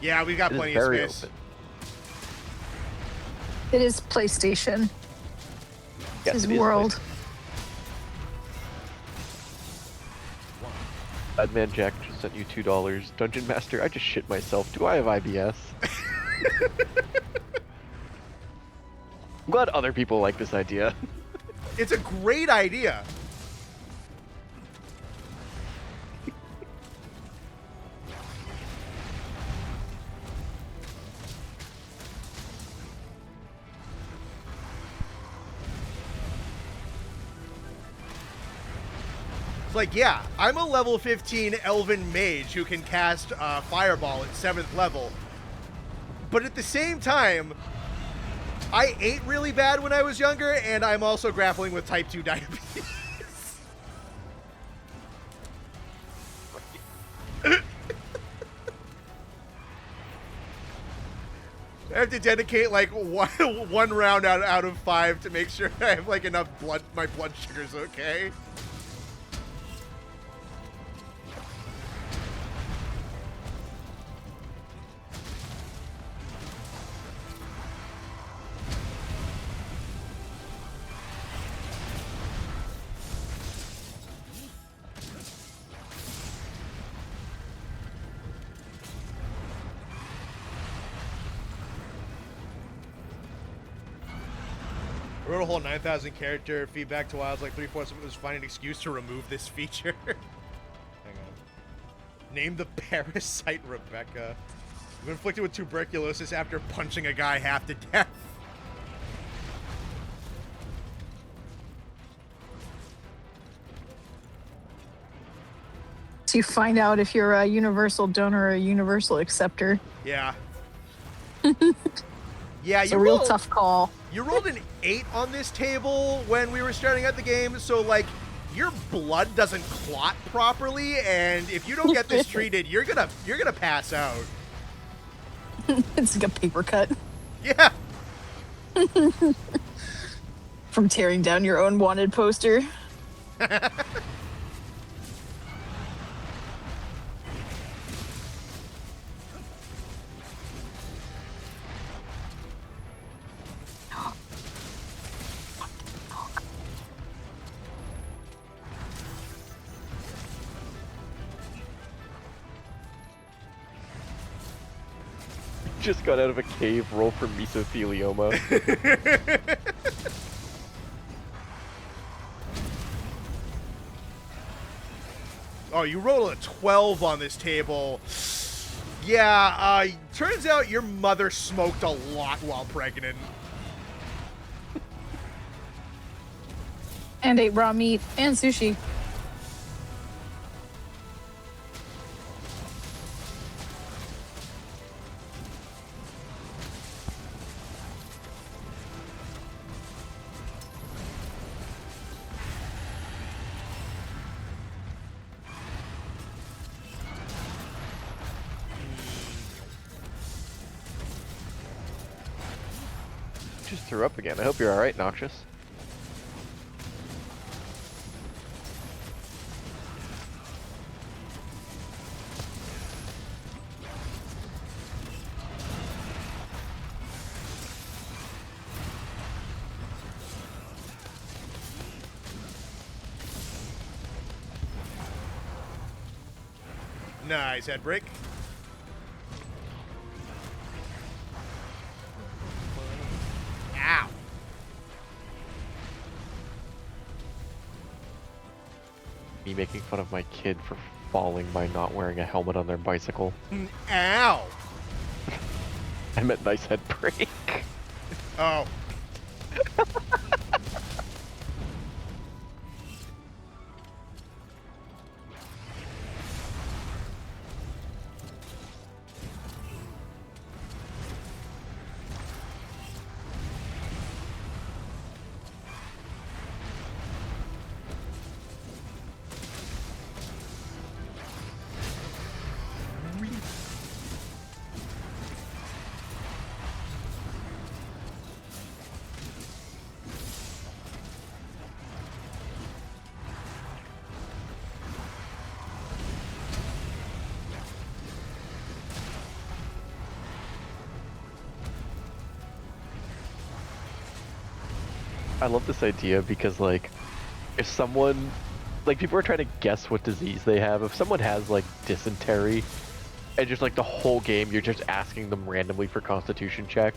Yeah, we've got It is plenty of very space. open. It is PlayStation. Yes, His it is world. Badman Jack just sent you $2. Dungeon Master, I just shit myself. Do I have IBS? I'm glad other people like this idea. It's a great idea. It's like, yeah, I'm a level 15 Elven Mage who can cast Fireball at 7th level. But at the same time, I ate really bad when I was younger, and I'm also grappling with type 2 diabetes. I have to dedicate like one round out of 5 to make sure I have like enough blood. My blood sugar's okay. I wrote a whole 9,000 character feedback to Wilds, like 3/4 of it was finding an excuse to remove this feature. Hang on. Name the parasite Rebecca. I'm inflicted with tuberculosis after punching a guy half to death. So you find out if you're a universal donor or a universal acceptor. Yeah. Yeah, It's a real tough call. You rolled an 8 on this table when we were starting out the game, so like your blood doesn't clot properly, and if you don't get this treated, you're gonna pass out. It's like a paper cut. Yeah. From tearing down your own wanted poster. Just got out of a cave, roll for mesothelioma. Oh, you rolled a 12 on this table. Yeah, turns out your mother smoked a lot while pregnant. And ate raw meat and sushi. Just threw up again. I hope you're alright, Noxious. Nice head break. Ow. Me making fun of my kid for falling by not wearing a helmet on their bicycle. Ow. I meant nice head break. Oh. I love this idea because, like, if someone, like, people are trying to guess what disease they have. If someone has, like, dysentery, and just, like, the whole game, you're just asking them randomly for constitution check.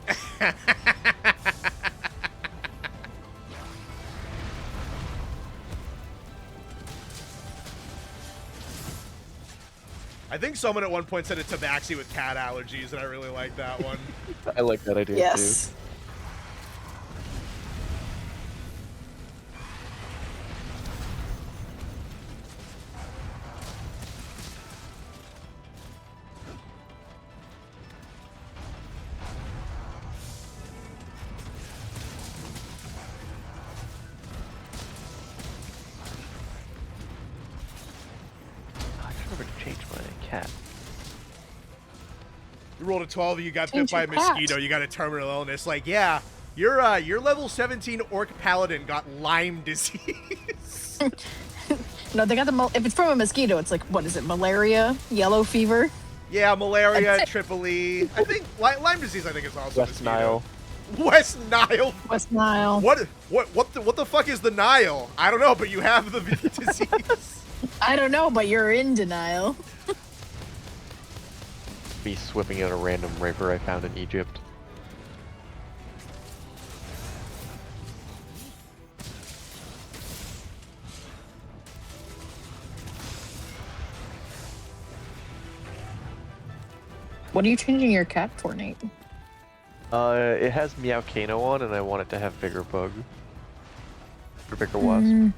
I think someone at one point said a tabaxi with cat allergies, and I really like that one. I like that idea, Yes. too. Never to change my cat. You rolled a 12, you got bit Change by a your cat. mosquito, you got a terminal illness. Like, yeah, your level 17 orc paladin got Lyme disease. No, they got if it's from a mosquito, it's like, what is it, malaria, yellow fever? Yeah, malaria, That's it. triple E. I think Lyme disease. I think is also West mosquito. Nile. West Nile. West Nile. What the fuck is the Nile? I don't know, but you have the disease. I don't know, but you're in denial. Me swimming in a random river I found in Egypt. What are you changing your cat for, Nate? It has Meowcano on, and I want it to have bigger bug. Or bigger wasp.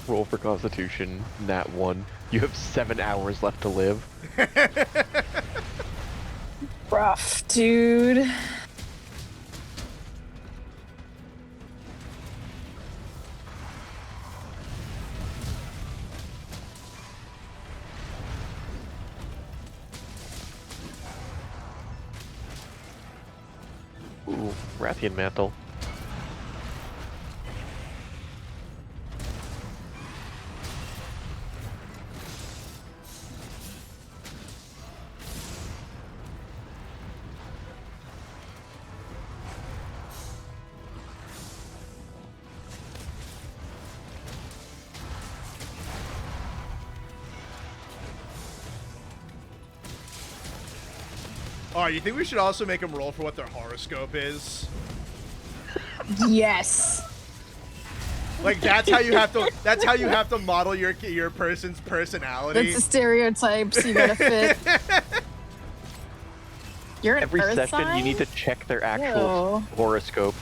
Roll for Constitution, nat 1. You have 7 hours left to live. Rough, dude. Ooh, Rathian Mantle. Oh, you think we should also make them roll for what their horoscope is? Yes. Like that's how you have to. That's how you have to model your person's personality. That's the stereotypes you gotta fit. You're an Every earth session, sign? you need to check their actual Ew. horoscope.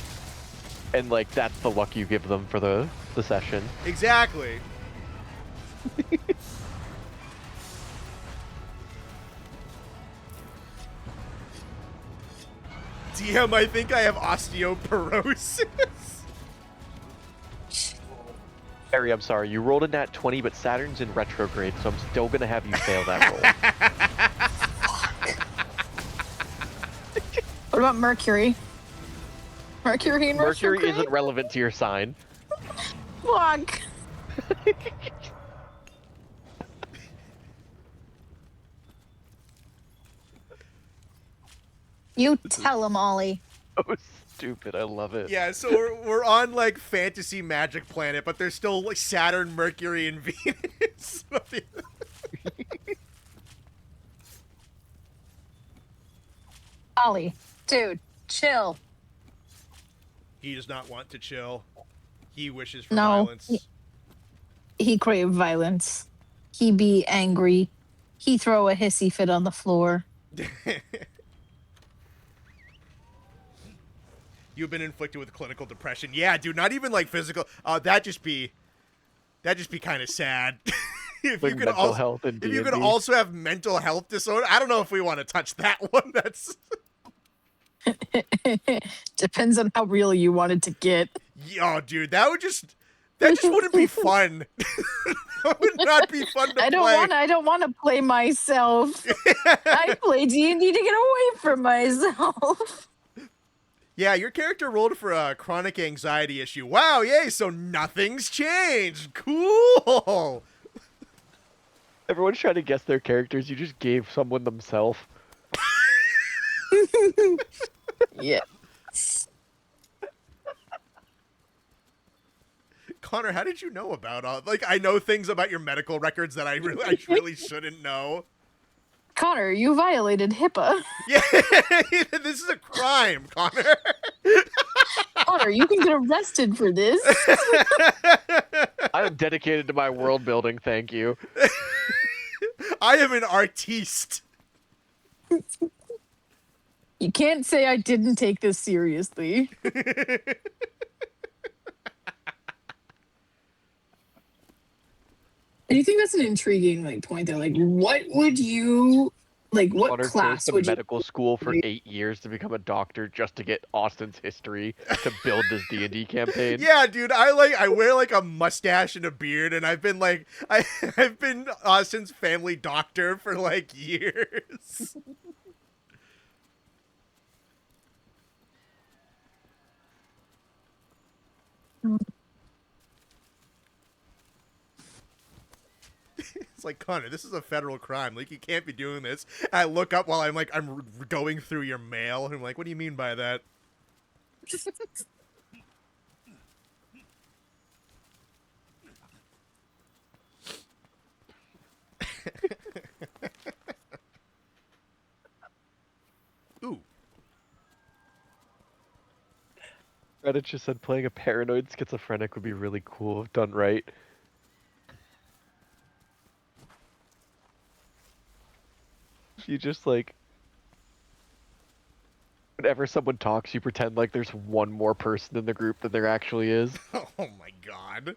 And, like, that's the luck you give them for the session. Exactly. DM, I think I have osteoporosis. Harry, I'm sorry. You rolled a nat 20, but Saturn's in retrograde, so I'm still gonna have you fail that roll. What about Mercury? Mercury in Mercury retrograde? isn't relevant to your sign. Fuck. You tell him, Ollie. Oh, stupid. I love it. Yeah, so we're on like fantasy magic planet, but there's still like Saturn, Mercury, and Venus. Ollie, dude, chill. He does not want to chill. He wishes for No, violence. He crave violence. He be angry. He throw a hissy fit on the floor. You've been inflicted with clinical depression. Yeah, dude, not even like physical. That'd just be kind of sad. If Like you could mental also, health in if you could D&D. also have mental health disorder, I don't know if we want to touch that one. That's Depends on how real you wanted to get. oh, dude, that just wouldn't be fun. That would not be fun to play. I don't want to play myself. I play D&D to get away from myself. Yeah, your character rolled for a chronic anxiety issue. Wow, yay! So nothing's changed. Cool. Everyone's trying to guess their characters. You just gave someone themselves. Yeah. Connor, how did you know about all? Like, I know things about your medical records that I really shouldn't know. Connor, you violated HIPAA. Yeah, this is a crime, Connor. Connor, you can get arrested for this. I am dedicated to my world building, thank you. I am an artiste. You can't say I didn't take this seriously. And you think that's an intriguing point though? What would you what Connor goes class to would you medical school for 8 years to become a doctor just to get Austin's history to build this D&D campaign. Yeah, dude, I wear like a mustache and a beard, and I've been I've been Austin's family doctor for like years. It's like, Connor, this is a federal crime. Like, you can't be doing this. And I look up while I'm going through your mail, and I'm like, what do you mean by that? Ooh. Reddit just said playing a paranoid schizophrenic would be really cool if done right. You just whenever someone talks, you pretend like there's one more person in the group than there actually is. Oh my god.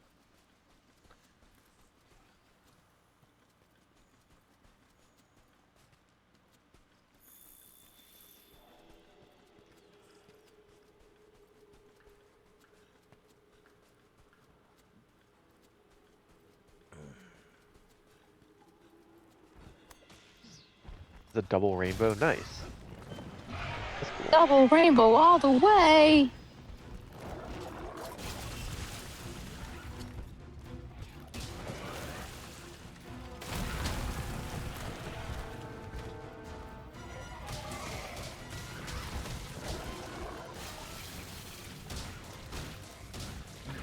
The double rainbow, nice. That's cool. Double rainbow all the way.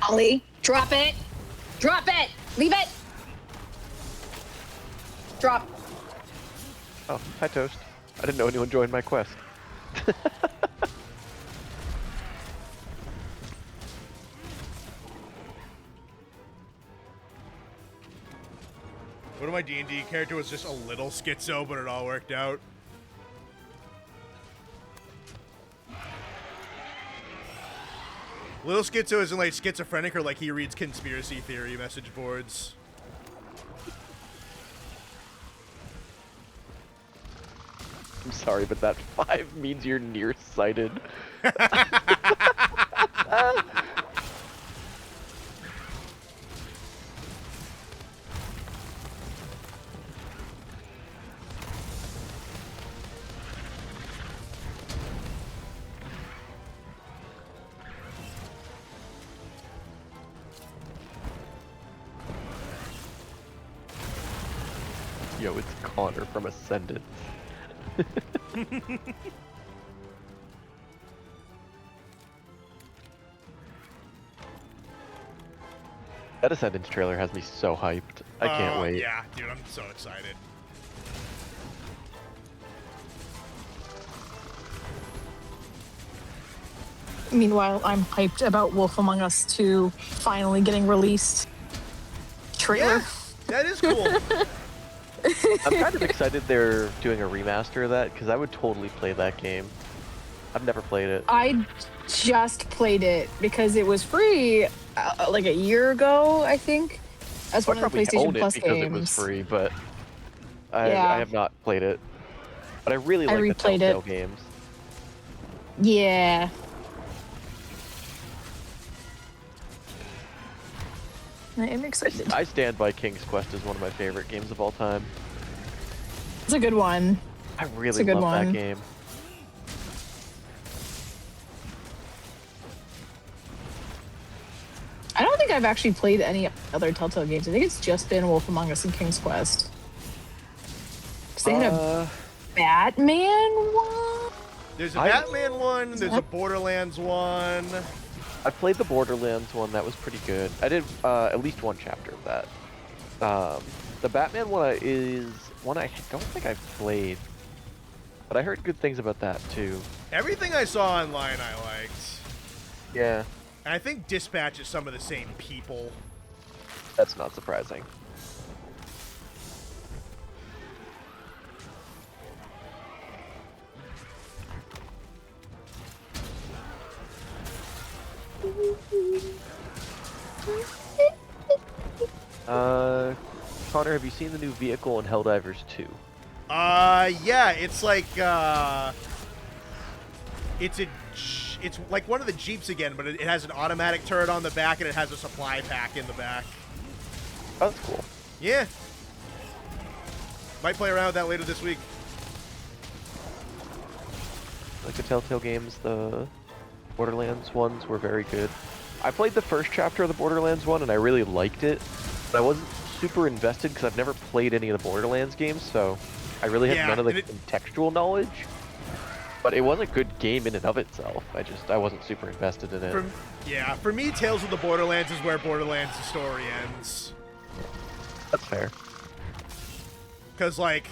Ollie, drop it. Drop it. Leave it. Drop. Oh, hi Toast. I didn't know anyone joined my quest. One of my D&D character was just a little schizo, but it all worked out. Little schizo isn't like schizophrenic or like he reads conspiracy theory message boards. I'm sorry, but that 5 means you're nearsighted. Yo, it's Connor from Ascendance. That Ascendance trailer has me so hyped. I can't wait. Yeah, dude, I'm so excited. Meanwhile, I'm hyped about Wolf Among Us 2 finally getting released. Trailer. Yeah, that is cool. I'm kind of excited they're doing a remaster of that, because I would totally play that game. I've never played it. I just played it because it was free like a year ago, I think. As one of the PlayStation Plus because games. it was free, but I Yeah. have not played it. But I really like the replayed Telltale it. games. Yeah. I am excited. I stand by King's Quest as one of my favorite games of all time. It's a good one. I It's really a good love one. that game. I don't think I've actually played any other Telltale games. I think it's just been Wolf Among Us and King's Quest. 'Cause they had a Batman one? There's a Batman one, there's a Borderlands one. I played the Borderlands one. That was pretty good. I did at least one chapter of that. The Batman one is one I don't think I've played, but I heard good things about that too. Everything I saw online I liked. Yeah, And I think Dispatch is some of the same people. that's not surprising. Connor, have you seen the new vehicle in Helldivers 2? Yeah, it's like, it's like one of the Jeeps again, but it has an automatic turret on the back and it has a supply pack in the back. Oh, that's cool. Yeah. Might play around with that later this week. Like the Telltale games, the Borderlands ones were very good. I played the first chapter of the Borderlands one and I really liked it, but I wasn't super invested because I've never played any of the Borderlands games, so I really had none of the contextual knowledge. But it was a good game in and of itself. I wasn't super invested in it. For me, Tales of the Borderlands is where Borderlands the story ends. That's fair. Because, like,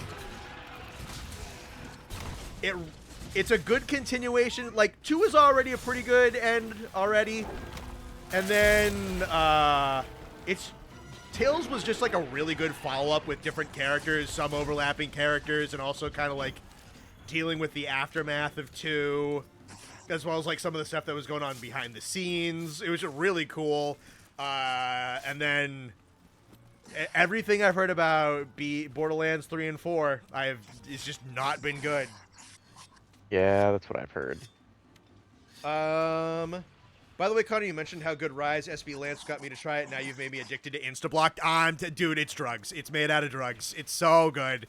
it's a good continuation. Like, 2 is already a pretty good end already. And then, Tales was just, like, a really good follow-up with different characters, some overlapping characters, and also kind of, like, dealing with the aftermath of 2, as well as, like, some of the stuff that was going on behind the scenes. It was really cool. And then everything I've heard about Borderlands 3 and 4, it's just not been good. Yeah, that's what I've heard. By the way, Connor, you mentioned how good Rise SB Lance got me to try it. Now you've made me addicted to Instablock. Dude, it's drugs. It's made out of drugs. It's so good.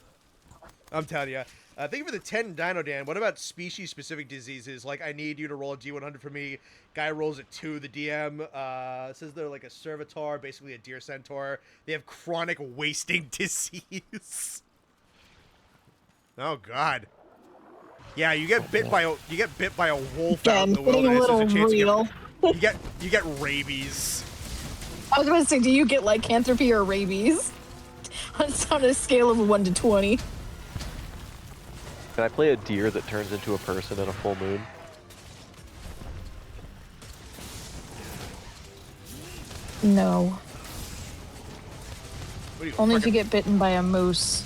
I'm telling you. Thank you for the 10 Dino Dan. What about species-specific diseases? Like, I need you to roll a D100 for me. Guy rolls a 2. The DM says they're like a servitor, basically a deer centaur. They have chronic wasting disease. Oh God. Yeah, you get bit by a wolf out in the wilderness. There's a chance you get rabies. I was going to say, do you get lycanthropy or rabies? On a scale of 1 to 20. Can I play a deer that turns into a person in a full moon? No. Only if you get bitten by a moose.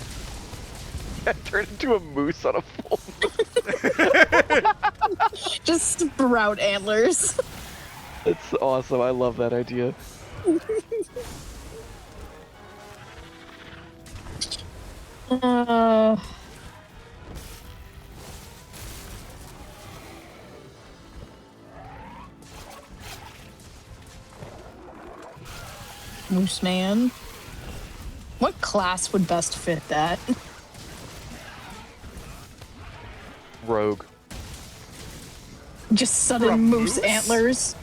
I turn into a moose on a full moon. Just sprout antlers. It's awesome. I love that idea. Moose man. What class would best fit that? Rogue. Just sudden moose antlers.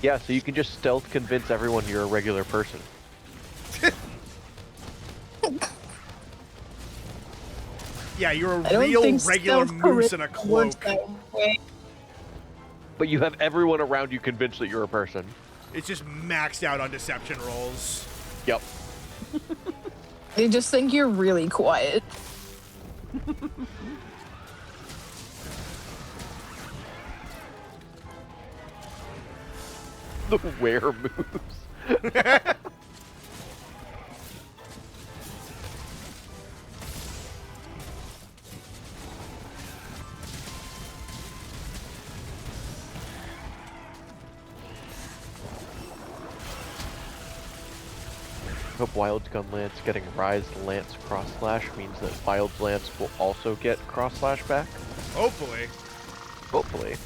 Yeah, so you can just stealth convince everyone you're a regular person. Yeah, you're a real regular moose in a cloak. But you have everyone around you convinced that you're a person. It's just maxed out on deception rolls. Yep. They just think you're really quiet. The were-moose. I hope Wild Gun Lance getting Rise Lance Cross Slash means that Wild Lance will also get Cross Slash back. Hopefully. Hopefully.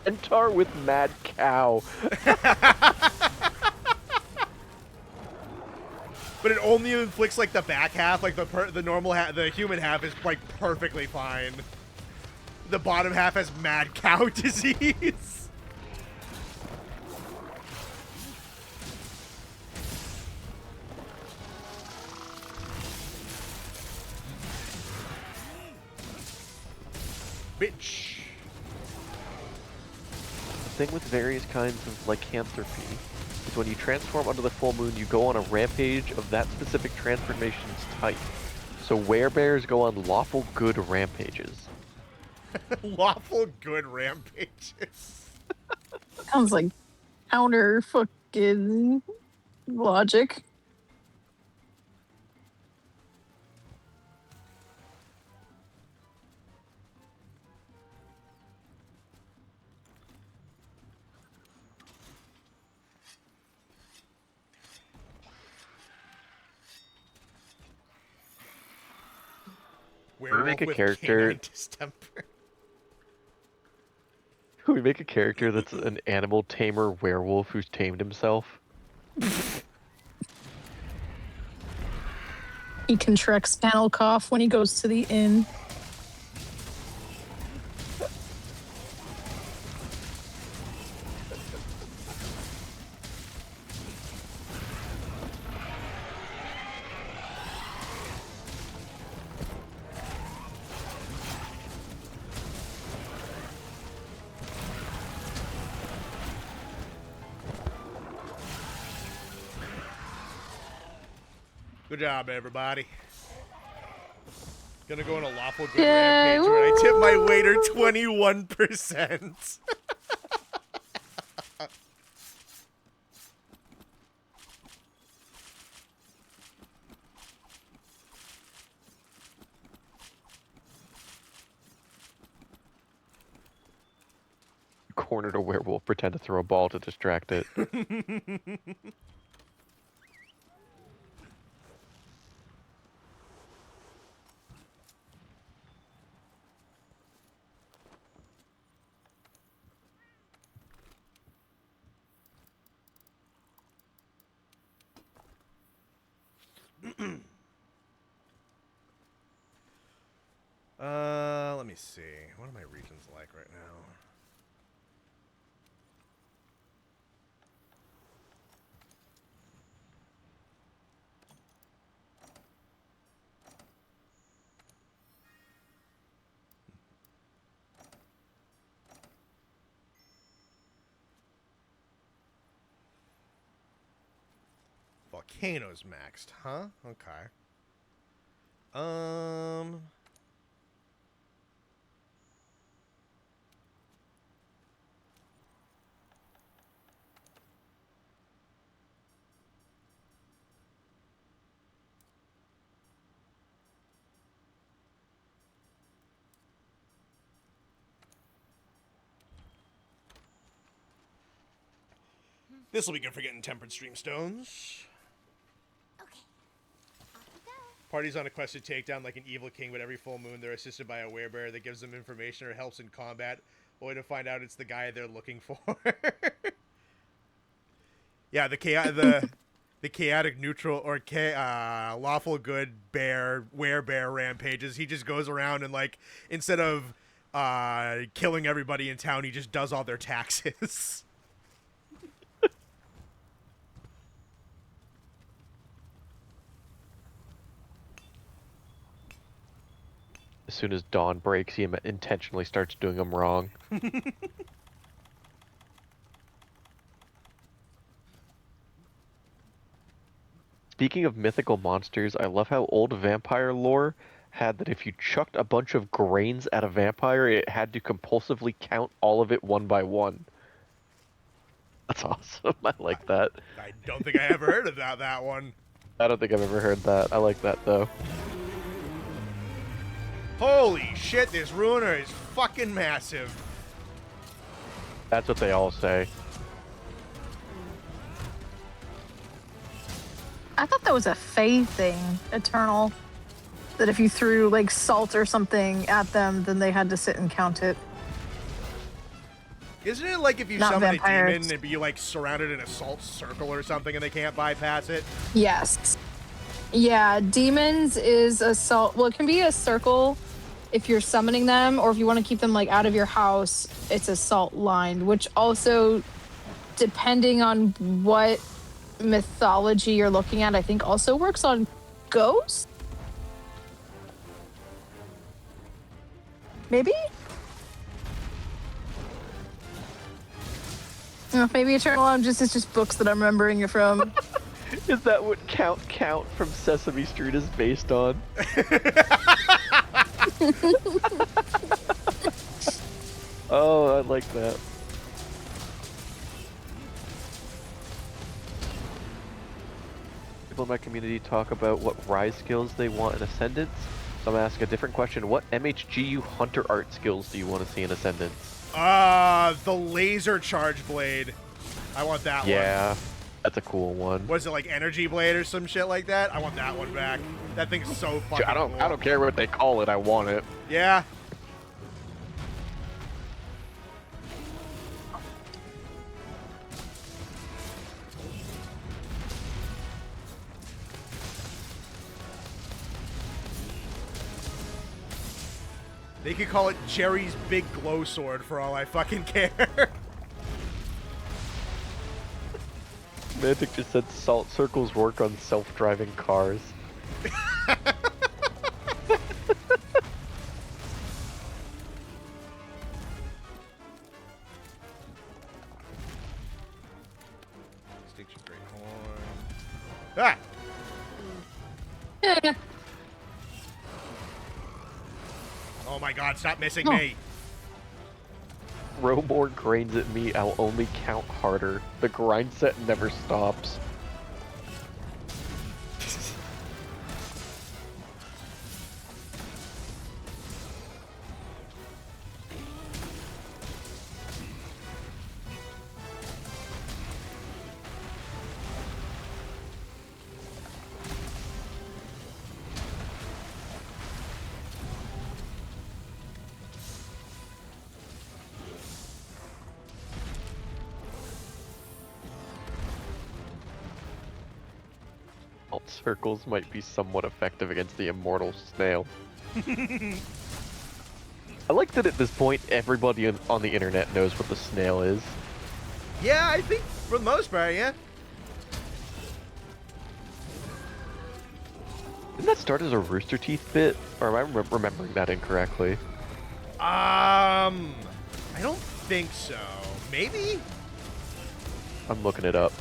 Centaur with Mad Cow. But it only inflicts like the back half, like the normal half, the human half is like perfectly fine. The bottom half has mad cow disease. thing with various kinds of lycanthropy is when you transform under the full moon, you go on a rampage of that specific transformation's type. So werebears go on lawful good rampages. Lawful good rampages. Sounds like counter fucking logic. Werewolf make a with character- canine distemper. We make a character that's an animal tamer werewolf who's tamed himself. He contracts panel cough when he goes to the inn. Good job, everybody. Gonna go on a lawful good Yay, rampage where I tip my woo! waiter 21%. Cornered a werewolf, pretend to throw a ball to distract it. Let me see. What are my regions like right now? Volcanoes maxed, huh? Okay. This will be good for getting tempered stream stones. Parties on a quest to take down like an evil king, but every full moon they're assisted by a werebear that gives them information or helps in combat. Only to find out it's the guy they're looking for. Yeah, the chaotic neutral or lawful good bear werebear rampages. He just goes around and like instead of killing everybody in town, he just does all their taxes. As soon as dawn breaks, he intentionally starts doing them wrong. Speaking of mythical monsters, I love how old vampire lore had that if you chucked a bunch of grains at a vampire, it had to compulsively count all of it one by one. That's awesome. I like that. I don't think I ever heard of that one. I don't think I've ever heard that. I like that, though. Holy shit, this ruiner is fucking massive. That's what they all say. I thought that was a Fae thing, Eternal. That if you threw like salt or something at them, then they had to sit and count it. Isn't it like if you Not summon vampires. a demon and be like surrounded in a salt circle or something and they can't bypass it? Yes. Yeah, demons is a salt. Well, it can be a circle if you're summoning them, or if you want to keep them like out of your house, it's a salt lined, which also, depending on what mythology you're looking at, I think also works on ghosts. Maybe? Maybe Eternal Lounges is just books that I'm remembering it from. Is that what Count from Sesame Street is based on? Oh, I like that. People in my community talk about what rise skills they want in Ascendance. So I'm gonna ask a different question. What MHGU Hunter Art skills do you want to see in Ascendance? The laser charge blade. I want that one. Yeah, that's a cool one. Was it like energy blade or some shit like that? I want that one back. That thing's so fucking cool. I don't care what they call it. I want it. Yeah. They could call it Jerry's Big Glow Sword for all I fucking care. Mantic just said salt circles work on self-driving cars. Extinction Great Horn. Ah! Yeah. Oh my god, stop missing Oh. me. Robor grinds at me, I'll only count harder. The grind set never stops. Alt circles might be somewhat effective against the immortal snail. I like that at this point everybody on the internet knows what the snail is. Yeah, I think for the most part, yeah. Didn't that start as a Rooster Teeth bit? Or am I remembering that incorrectly? I don't think so. Maybe? I'm looking it up.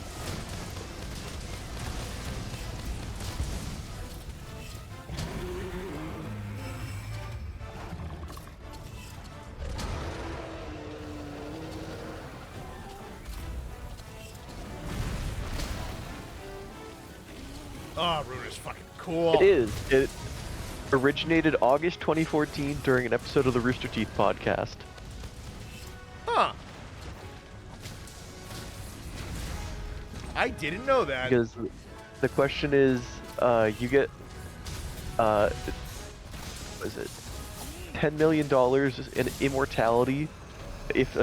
Oh, Rune is fucking cool. It is. It originated August 2014 during an episode of the Rooster Teeth podcast. Huh. I didn't know that. Because the question is, you get, what is it, $10 million in immortality. If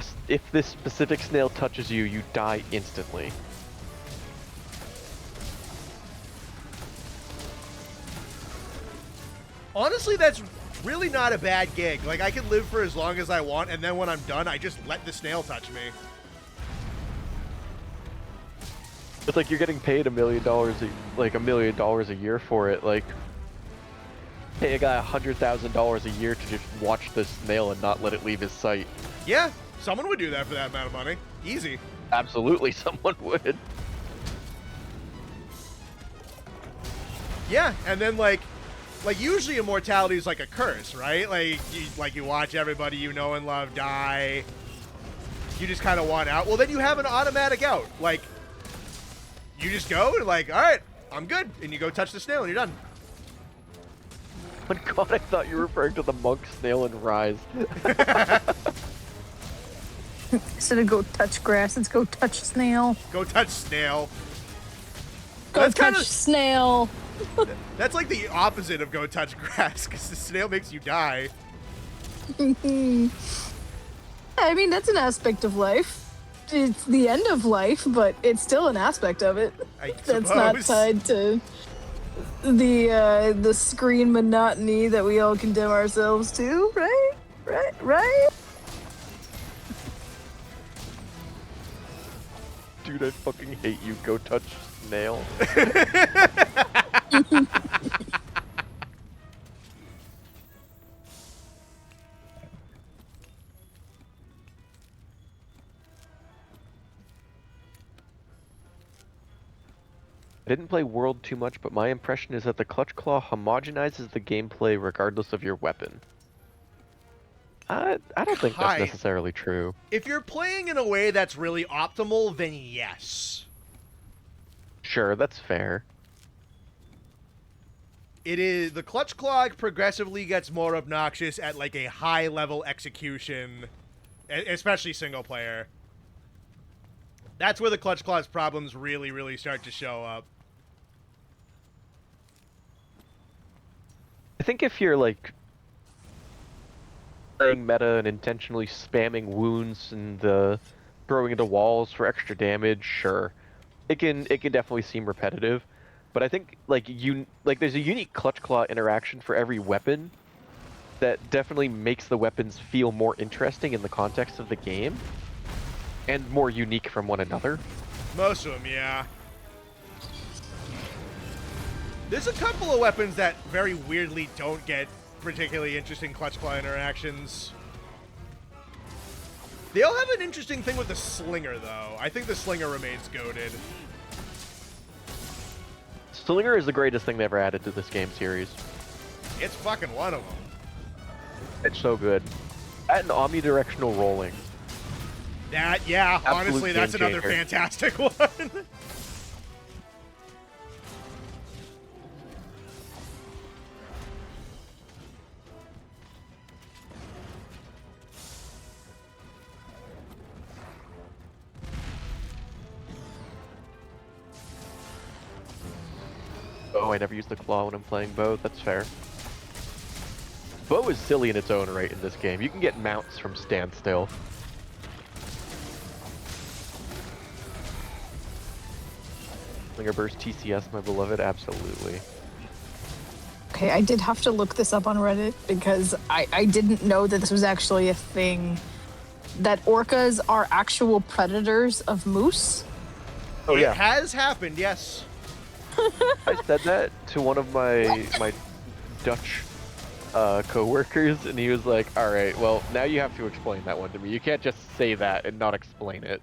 this specific snail touches you, you die instantly. Honestly, that's really not a bad gig. Like, I can live for as long as I want, and then when I'm done, I just let the snail touch me. It's like you're getting paid $1 million, like $1 million a year for it. Like, pay a guy $100,000 a year to just watch this snail and not let it leave his sight. Yeah, someone would do that for that amount of money. Easy. Absolutely, someone would. Yeah, and then like usually immortality is like a curse, right? Like you watch everybody you know and love die. You just kind of want out. Well, then you have an automatic out. Like, you just go and like, all right, I'm good, and you go touch the snail and you're done. Oh my god, I thought you were referring to the monk snail in Rise. Instead of go touch grass, let's go touch snail. Go touch snail. Go That's touch kinda- snail. That's like the opposite of go touch grass, because the snail makes you die. I mean, that's an aspect of life. It's the end of life, but it's still an aspect of it. I That's not suppose. tied to the screen monotony that we all condemn ourselves to, right? Right? Dude, I fucking hate you. Go touch snail. didn't play World too much, but my impression is that the Clutch Claw homogenizes the gameplay regardless of your weapon. I don't think that's necessarily true. If you're playing in a way that's really optimal, then yes. Sure, that's fair. It is the Clutch Claw progressively gets more obnoxious at like a high level execution, especially single player. That's where the Clutch Claw's problems really start to show up. I think if you're like playing meta and intentionally spamming wounds and throwing into walls for extra damage, sure, it can definitely seem repetitive. But I think there's a unique Clutch Claw interaction for every weapon that definitely makes the weapons feel more interesting in the context of the game and more unique from one another. Most of them, yeah. There's a couple of weapons that very weirdly don't get particularly interesting Clutch Claw interactions. They all have an interesting thing with the Slinger, though. I think the Slinger remains goated. Slinger is the greatest thing they ever added to this game series. It's fucking one of them. It's so good. That and omnidirectional rolling. That, yeah, Absolute honestly, that's game another changer. fantastic one. Oh, I never use the claw when I'm playing bow. That's fair. Bow is silly in its own right in this game. You can get mounts from standstill. Slinger Burst TCS, my beloved, absolutely. Okay, I did have to look this up on Reddit because I didn't know that this was actually a thing. That orcas are actual predators of moose. Oh It yeah, has happened, yes. I said that to one of my Dutch co-workers, and he was like, "All right, well now you have to explain that one to me. You can't just say that and not explain it."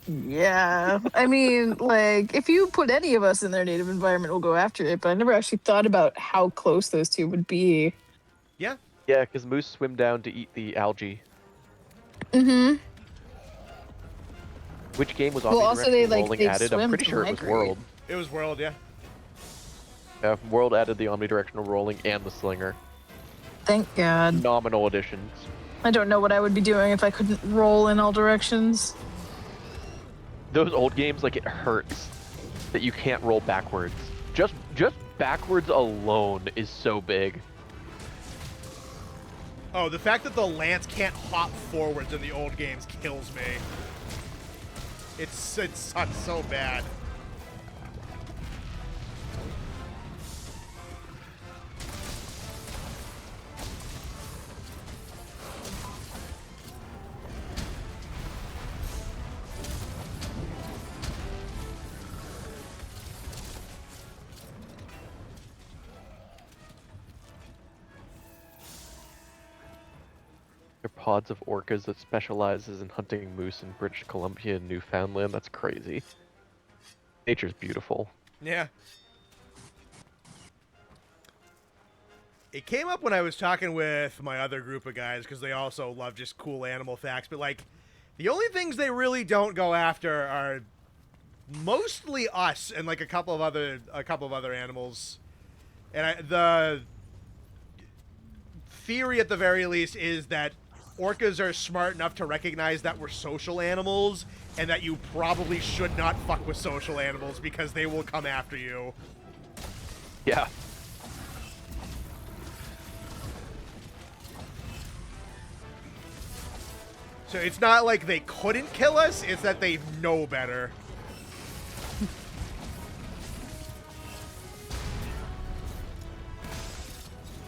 Yeah, I mean, like, if you put any of us in their native environment, we'll go after it, but I never actually thought about how close those two would be. Yeah. Yeah, because moose swim down to eat the algae. Mm-hmm. Which game was Well, also they, omnidirectional like, rolling they added? I'm swim pretty to sure it was migrate. World. It was World, yeah. Yeah, World added the omnidirectional rolling and the slinger. Thank God. Nominal additions. I don't know what I would be doing if I couldn't roll in all directions. Those old games, like, it hurts that you can't roll backwards. Just backwards alone is so big. Oh, the fact that the lance can't hop forwards in the old games kills me. It sucks so bad. They're pods of orcas that specializes in hunting moose in British Columbia and Newfoundland. That's crazy. Nature's beautiful. Yeah. It came up when I was talking with my other group of guys because they also love just cool animal facts, but like the only things they really don't go after are mostly us and like a couple of other animals. And the theory at the very least is that orcas are smart enough to recognize that we're social animals and that you probably should not fuck with social animals because they will come after you. Yeah. So it's not like they couldn't kill us, it's that they know better.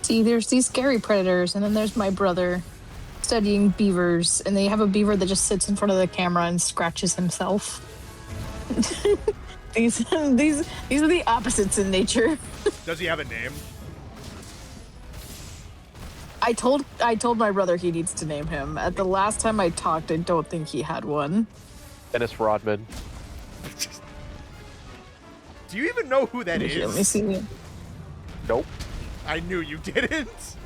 See, there's these scary predators, and then there's my brother studying beavers, and they have a beaver that just sits in front of the camera and scratches himself. these are the opposites in nature. Does he have a name? I told my brother he needs to name him. At the last time I talked, I don't think he had one. Dennis Rodman. Do you even know who that Let me is? see. Nope. I knew you didn't.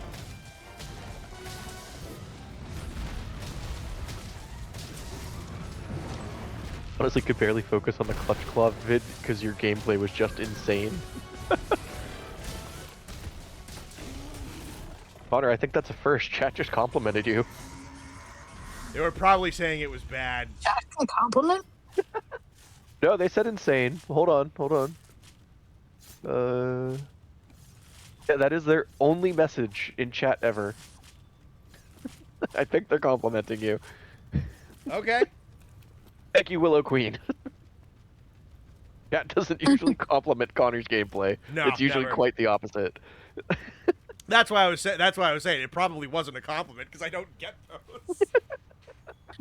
Honestly, could barely focus on the Clutch Claw vid because your gameplay was just insane. Connor, I think that's a first. Chat just complimented you. They were probably saying it was bad. That's a compliment. No, they said insane. Hold on, hold on. Yeah, that is their only message in chat ever. I think they're complimenting you. Okay. Thank you, Willow Queen. Chat doesn't usually compliment Connor's gameplay. No, It's usually never. quite the opposite. That's why I was saying. That's why I was saying it probably wasn't a compliment because I don't get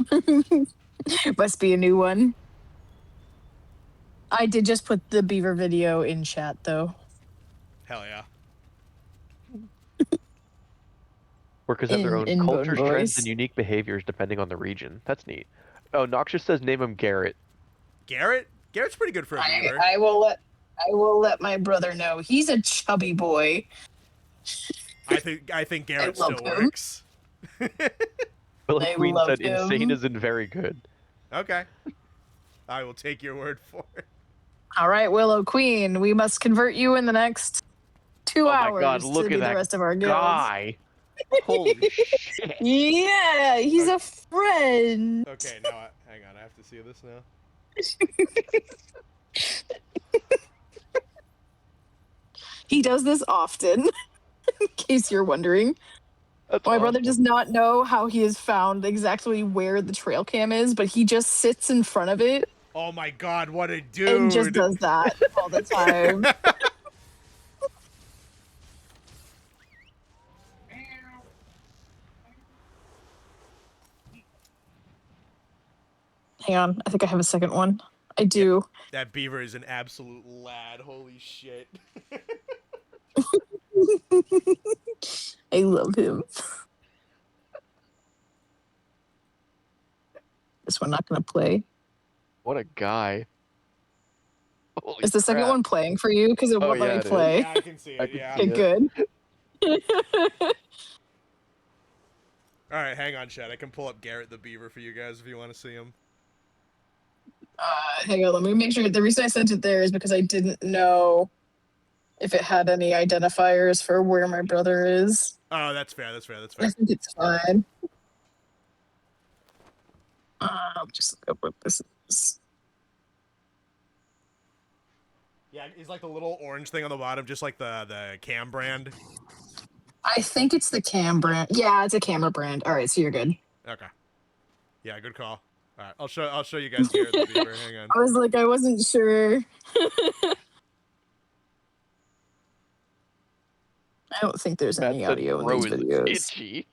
those. Must be a new one. I did just put the beaver video in chat, though. Hell yeah. Workers have their own In Bone cultures, trends, Boys. and unique behaviors depending on the region. That's neat. Oh, Noxious says name him Garrett. Garrett. Garrett's pretty good for a beaver. I will let my brother know. He's a chubby boy. I think Garrett love still him. works. Willow I Queen love said him. insane isn't very good. Okay. I will take your word for it. All right, Willow Queen, we must convert you in the next 2 Oh my hours god, to look be at the that rest of our guilds. guy! Holy shit! Yeah, he's a friend. Okay, now hang on. I have to see this now. He does this often, in case you're wondering. That's My brother awesome. does not know how he has found exactly where the trail cam is, but he just sits in front of it Oh my god, what a dude! and just does that all the time. Hang on, I think I have a second one. I do. That beaver is an absolute lad. Holy shit. I love him. This one not gonna play. What a guy. Holy Is the second crap. one playing for you? Because it Oh, won't yeah, let me it is. play. Yeah, I can see it. I can Yeah. see Okay, it. good. All right, hang on, Chad. I can pull up Garrett the beaver for you guys if you want to see him. Hang on, let me make sure. The reason I sent it there is because I didn't know if it had any identifiers for where my brother is. Oh, that's fair. That's fair. That's I fair. think it's fine. Just look up what this is. Yeah, he's like the little orange thing on the bottom, just like the cam brand. I think it's the cam brand. Yeah, it's a camera brand. All right, so you're good. Okay. Yeah, good call. All right, I'll show you guys Garrett the beaver. Hang on. I was like, I wasn't sure. I don't think there's Matt any said audio in bro these is videos. itchy.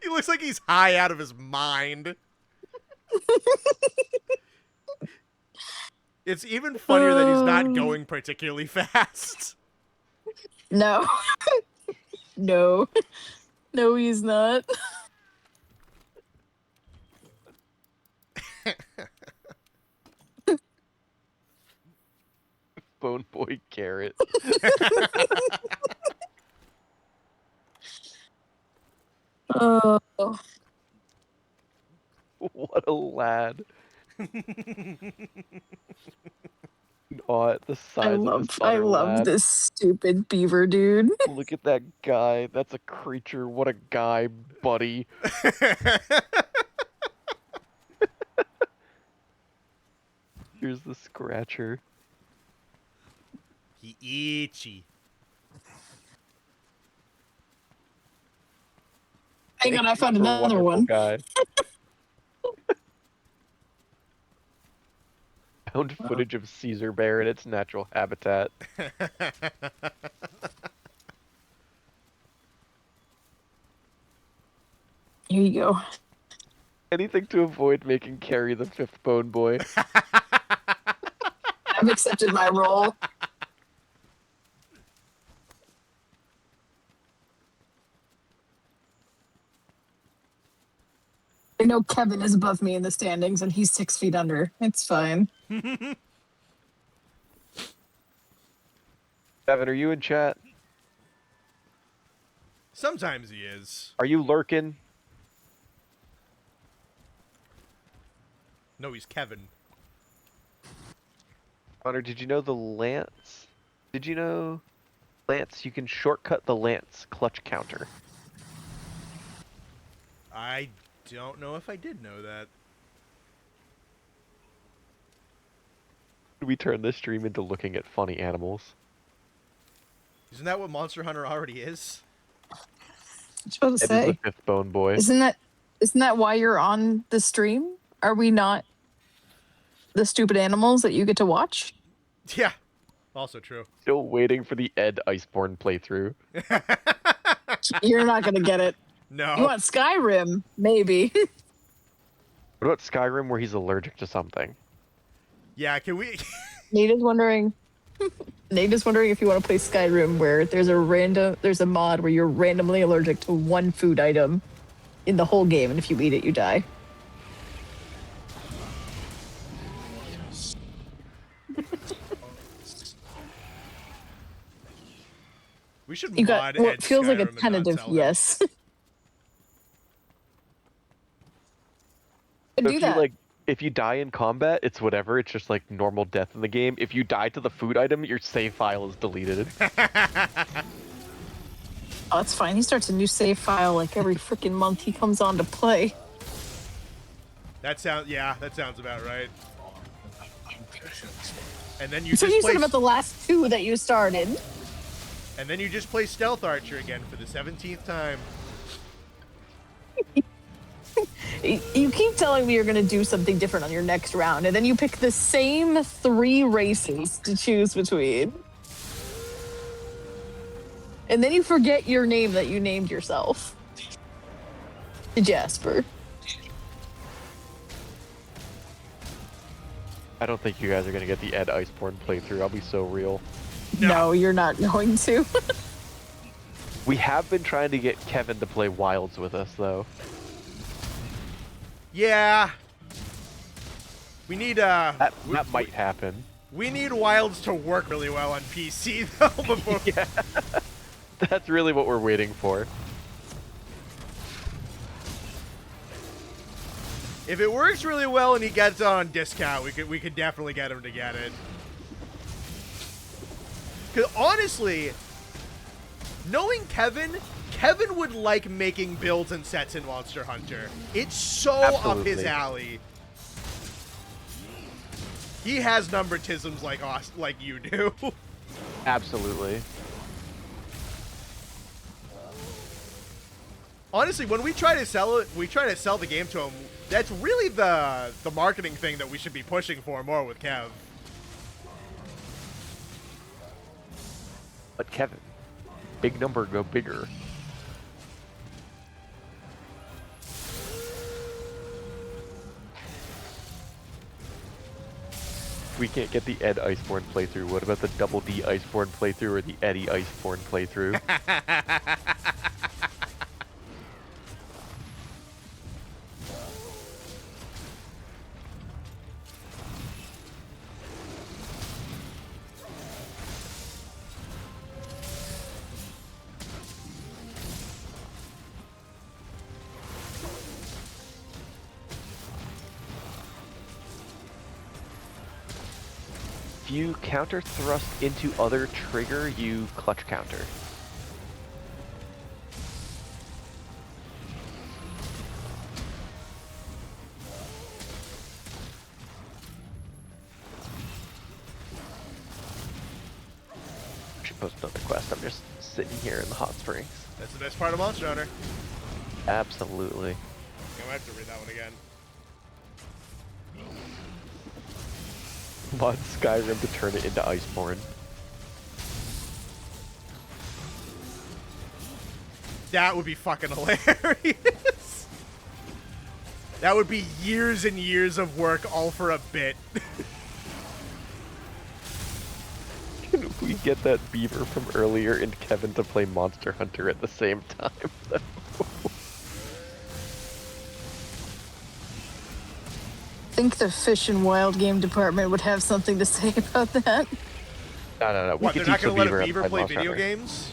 He looks like he's high out of his mind. It's even funnier that he's not going particularly fast. No. No. No, he's not. Bone boy Garrett. Oh. What a lad. Oh, the size of his I other love lad. this stupid beaver dude. Look at that guy. That's a creature. What a guy, buddy. Here's the scratcher. He itchy. Hang on, I found What a another wonderful one. Guy. Found footage of Caesar bear in its natural habitat. Here you go. Anything to avoid making Carrie the fifth bone boy. I've accepted my role. I know Kevin is above me in the standings, and he's 6 feet under. It's fine. Evan, are you in chat? Sometimes he is. Are you lurking? No, he's Kevin. Connor, did you know the Lance? Did you know, Lance, you can shortcut the Lance clutch counter? I don't know if I did know that. We turn this stream into looking at funny animals. Isn't that what Monster Hunter already is? I was about to Ed is the say, fifth bone boy. isn't that why you're on the stream? Are we not the stupid animals that you get to watch? Yeah. Also true. Still waiting for the Ed Iceborne playthrough. You're not gonna get it. No. You want Skyrim? Maybe. What about Skyrim where he's allergic to something? Yeah, can we... Nate is wondering. Nate is wondering if you want to play Skyrim, where there's a mod where you're randomly allergic to one food item in the whole game, and if you eat it, you die. We should You mod got what Ed feels like a Skyrim and not tentative tell him. yes. So Do that. if you die in combat, it's whatever. It's just like normal death in the game. If you die to the food item, your save file is deleted. Oh, that's fine. He starts a new save file like every freaking month he comes on to play. That sounds about right. And then you So just you play said about the last two that you started. and then you just play Stealth Archer again for the 17th time. You keep telling me you're going to do something different on your next round, and then you pick the same 3 races to choose between. And then you forget your name that you named yourself. Jasper. I don't think you guys are gonna get the Ed Iceborne playthrough. I'll be so real. No, you're not going to. We have been trying to get Kevin to play Wilds with us, though. Yeah. We need That might happen. we need Wilds to work really well on PC though before Yeah. That's really what we're waiting for. If it works really well and he gets it on discount, we could definitely get him to get it. Cause honestly, knowing Kevin would like making builds and sets in Monster Hunter. It's so up his Absolutely. alley. He has numbertisms like us, like you do. Absolutely. Honestly, when we try to sell the game to him. That's really the marketing thing that we should be pushing for more with Kev. But Kevin, big number go bigger. We can't get the Ed Iceborne playthrough. What about the Double D Iceborne playthrough or the Eddie Iceborne playthrough? If you counter thrust into other trigger, you clutch counter. I should post another quest. I'm just sitting here in the hot springs. That's the best part of Monster Hunter. Absolutely. I'm gonna have to read that one again. Mod Skyrim to turn it into Iceborne. That would be fucking hilarious. That would be years and years of work all for a bit. Can we get that beaver from earlier and Kevin to play Monster Hunter at the same time? think the Fish and Wild Game department would have something to say about that. No. What, they're can not teach going to the let a beaver beaver outside play Monster video Hunter. games?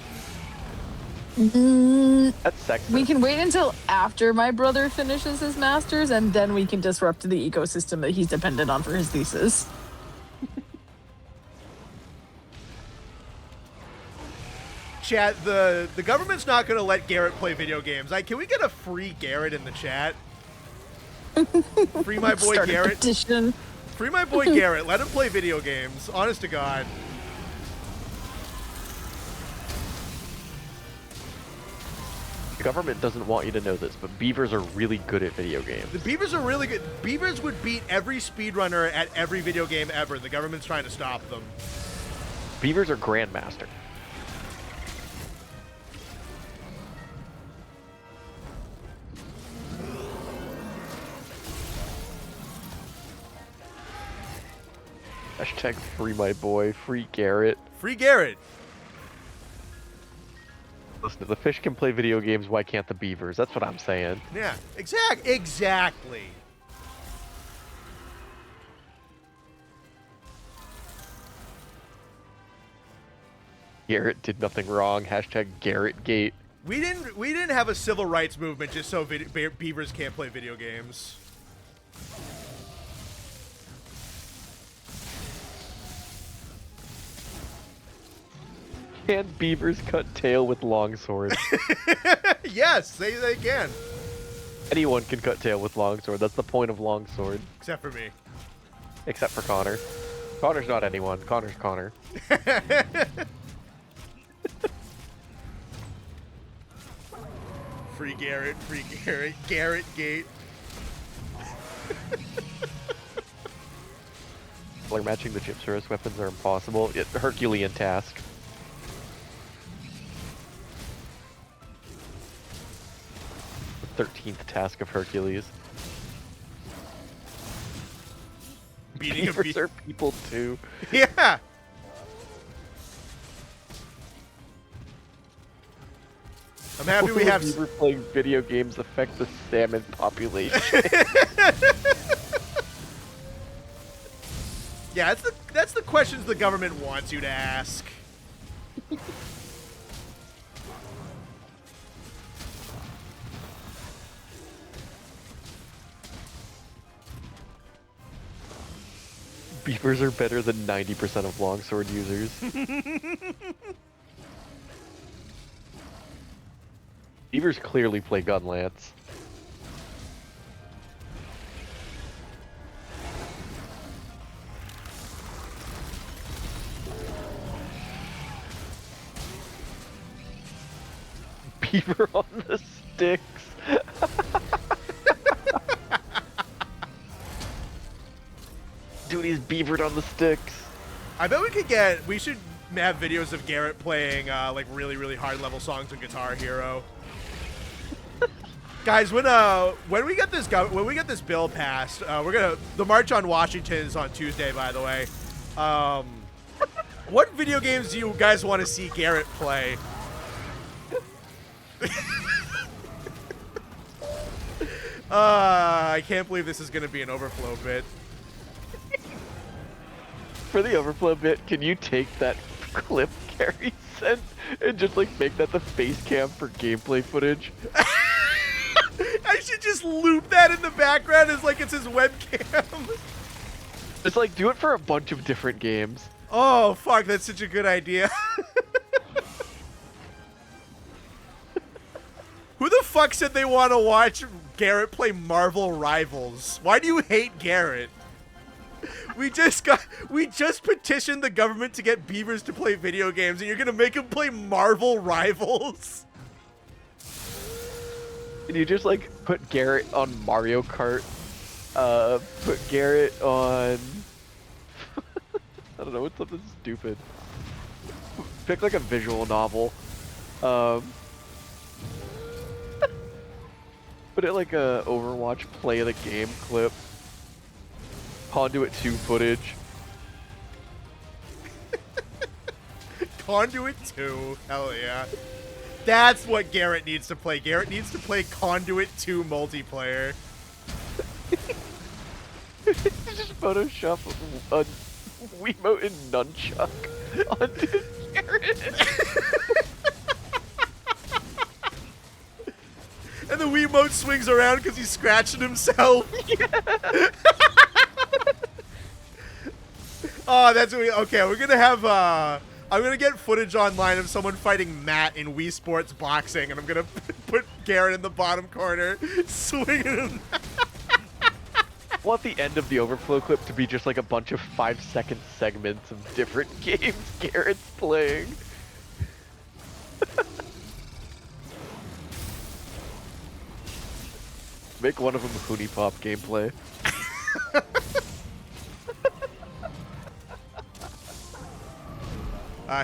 That's sexist. We can wait until after my brother finishes his master's, and then we can disrupt the ecosystem that he's dependent on for his thesis. Chat, the government's not going to let Garrett play video games. Can we get a free Garrett in the chat? Free my boy Start a Garrett. petition. Free my boy Garrett. Let him play video games. Honest to God. The government doesn't want you to know this, but beavers are really good at video games. The beavers are really good. Beavers would beat every speedrunner at every video game ever. The government's trying to stop them. Beavers are grandmaster. Hashtag free my boy, free Garrett. Free Garrett. Listen, if the fish can play video games, why can't the beavers? That's what I'm saying. Yeah, exactly. Garrett did nothing wrong. Hashtag Garrett Gate. We didn't have a civil rights movement just so beavers can't play video games. Can beavers cut tail with longsword? Yes, they can. Anyone can cut tail with longsword. That's the point of longsword. Except for me. Except for Connor. Connor's not anyone. Connor's Connor. Free Garrett, Garrett Gate. Color matching the chip service weapons are impossible. It's a Herculean task. The 13th task of Hercules. Beating a Beavers are people too. Yeah. I'm happy we have. Beaver playing video games affect the salmon population. Yeah, that's the questions the government wants you to ask. Beavers are better than 90% of longsword users. Beavers clearly play Gunlance. Beaver on the sticks. Dude, he's beavered on the sticks. I bet we should have videos of Garrett playing like really hard level songs on Guitar Hero. Guys, when we get this bill passed, the March on Washington is on Tuesday, by the way. What video games do you guys want to see Garrett play? I can't believe this is going to be an overflow bit. For the overflow bit, can you take that clip Gary sent and just like make that the face cam for gameplay footage? I should just loop that in the background as like it's his webcam. Just like do it for a bunch of different games. Oh, fuck, that's such a good idea. Who the fuck said they want to watch Garrett play Marvel Rivals? Why do you hate Garrett? We just petitioned the government to get beavers to play video games, and you're gonna make him play Marvel Rivals? Can you just like put Garrett on Mario Kart? Put Garrett on I don't know, what's something stupid. Pick like a visual novel. Put it like a Overwatch play of the game clip. Conduit 2 footage. Conduit 2, hell yeah. That's what Garrett needs to play. Garrett needs to play Conduit 2 multiplayer. just Photoshop a Wiimote and nunchuck onto Garrett. And the Wiimote swings around because he's scratching himself. Yeah. Oh, that's what okay. We're gonna have. I'm gonna get footage online of someone fighting Matt in Wii Sports boxing, and I'm gonna put Garrett in the bottom corner, swinging him. I want the end of the overflow clip to be just like a bunch of 5-second segments of different games Garrett's playing. Make one of them Hoonie Pop gameplay.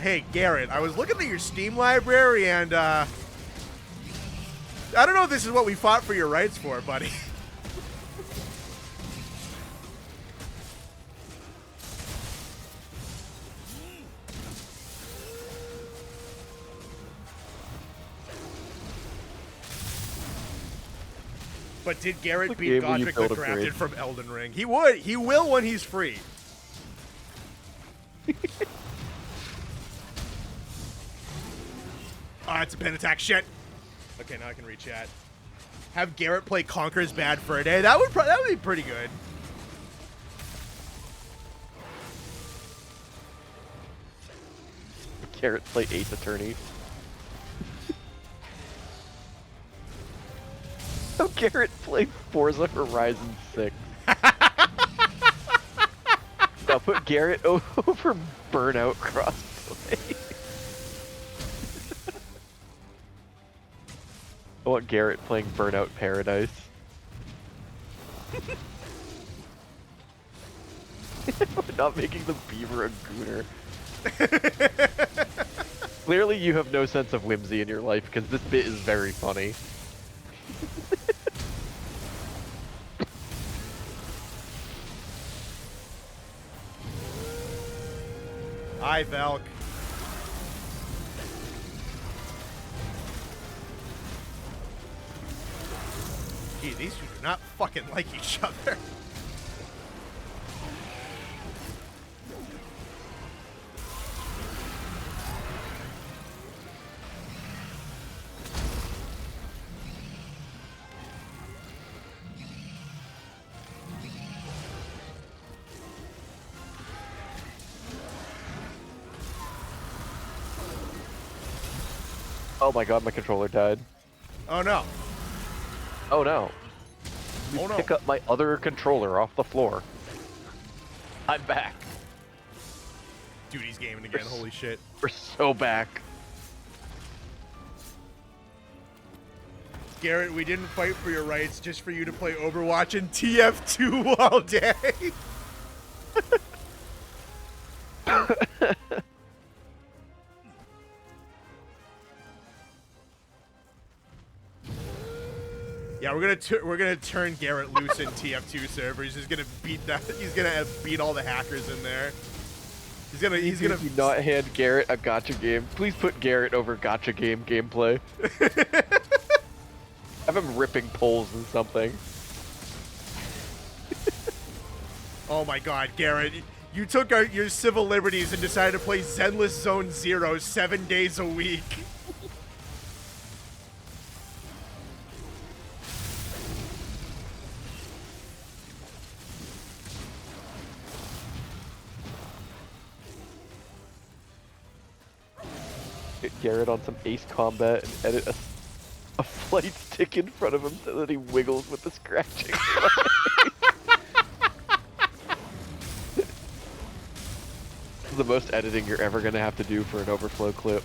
Hey, Garrett, I was looking at your Steam library, and I don't know if this is what we fought for your rights for, buddy. But did Garrett beat Godric the Grafted from Elden Ring? He would. He will when he's free. Oh, it's a pen attack. Shit. Okay, now I can re-chat. Have Garrett play Conker's Bad Fur Day. That would be pretty good. Garrett play Ace Attorney. Oh, Garrett play Forza Horizon 6. Now put Garrett over Burnout Crossplay. I want Garrett playing Burnout Paradise. Not making the beaver a gooner. Clearly you have no sense of whimsy in your life, because this bit is very funny. Hi, Velk. Gee, these two do not fucking like each other. Oh my god, my controller died. Oh no. Oh no. Oh no. Pick up my other controller off the floor. I'm back. Dude, he's gaming again. Holy shit. We're so back. Garrett, we didn't fight for your rights just for you to play Overwatch and TF2 all day. Yeah, we're gonna turn Garrett loose in TF2 servers. He's gonna beat that. He's gonna beat all the hackers in there. He's gonna. Do not hand Garrett a gotcha game. Please put Garrett over gotcha game gameplay. Have him ripping poles and something. Oh my God, Garrett! You took your civil liberties and decided to play Zenless Zone Zero 7 days a week. Get Garrett on some Ace Combat and edit a flight stick in front of him so that he wiggles with the scratching. This is the most editing you're ever gonna have to do for an overflow clip.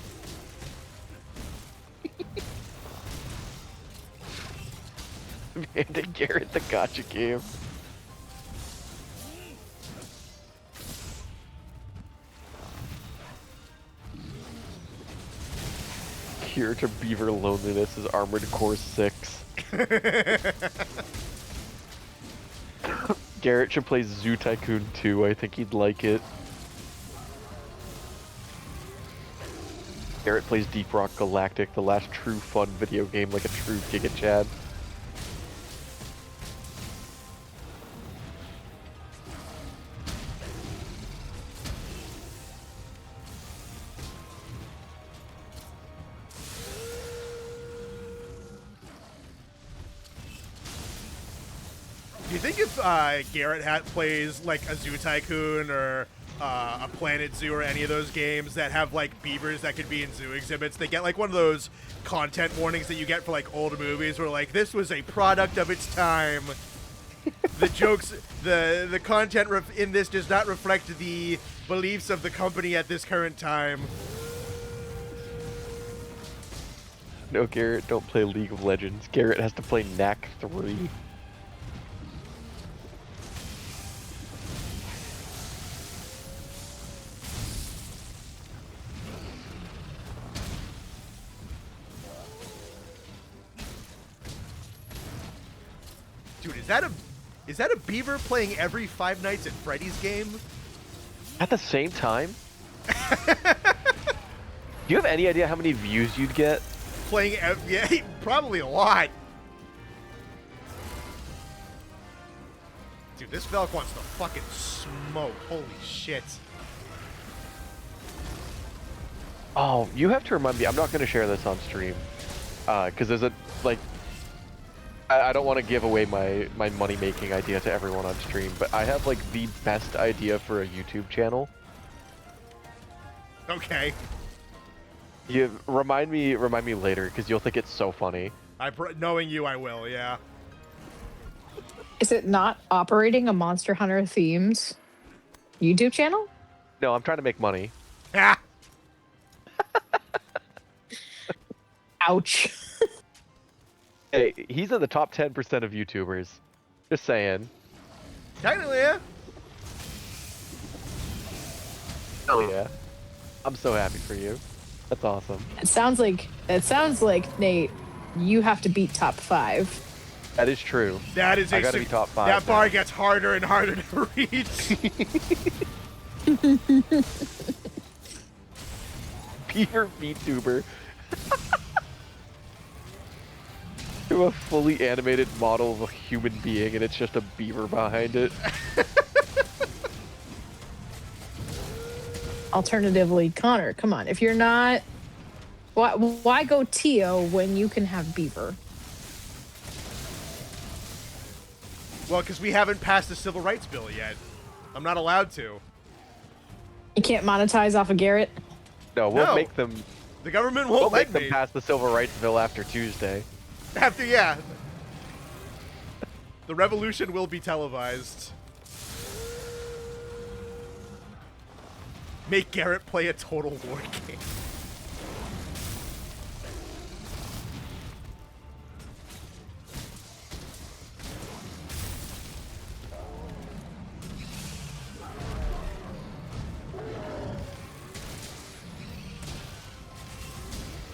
Handing Garrett the gotcha game. Cure to beaver loneliness is Armored Core 6. Garrett should play Zoo Tycoon 2. I think he'd like it. Garrett plays Deep Rock Galactic, the last true fun video game like a true Giga Chad. Do you think if Garrett plays like a Zoo Tycoon or a Planet Zoo or any of those games that have like beavers that could be in zoo exhibits, they get like one of those content warnings that you get for like old movies where like this was a product of its time. The jokes, the content in this does not reflect the beliefs of the company at this current time. No, Garrett, don't play League of Legends. Garrett has to play Knack 3. Dude, is that a beaver playing every Five Nights at Freddy's game? At the same time? Do you have any idea how many views you'd get? Playing, yeah, probably a lot. Dude, this Velk wants to fucking smoke. Holy shit. Oh, you have to remind me. I'm not going to share this on stream. Because there's a, like... I don't want to give away my money-making idea to everyone on stream, but I have, like, the best idea for a YouTube channel. Okay. You remind me later, because you'll think it's so funny. Knowing you, I will, yeah. Is it not operating a Monster Hunter themed YouTube channel? No, I'm trying to make money. Ah! Ouch. Hey, he's in the top 10% of YouTubers. Just saying. Technically, yeah. Oh yeah. I'm so happy for you. That's awesome. It sounds like Nate, you have to beat top 5. That is true. That is I gotta be top 5. That bar gets harder and harder to reach. Peter VTuber. To a fully animated model of a human being, and it's just a beaver behind it. Alternatively, Connor, come on. If you're not... Why go Tio when you can have Beaver? Well, because we haven't passed the civil rights bill yet. I'm not allowed to. You can't monetize off of Garrett? No, we'll No. make them. The government We'll won't make let me. them pass the civil rights bill after Tuesday. After, yeah. The revolution will be televised. Make Garrett play a Total War game.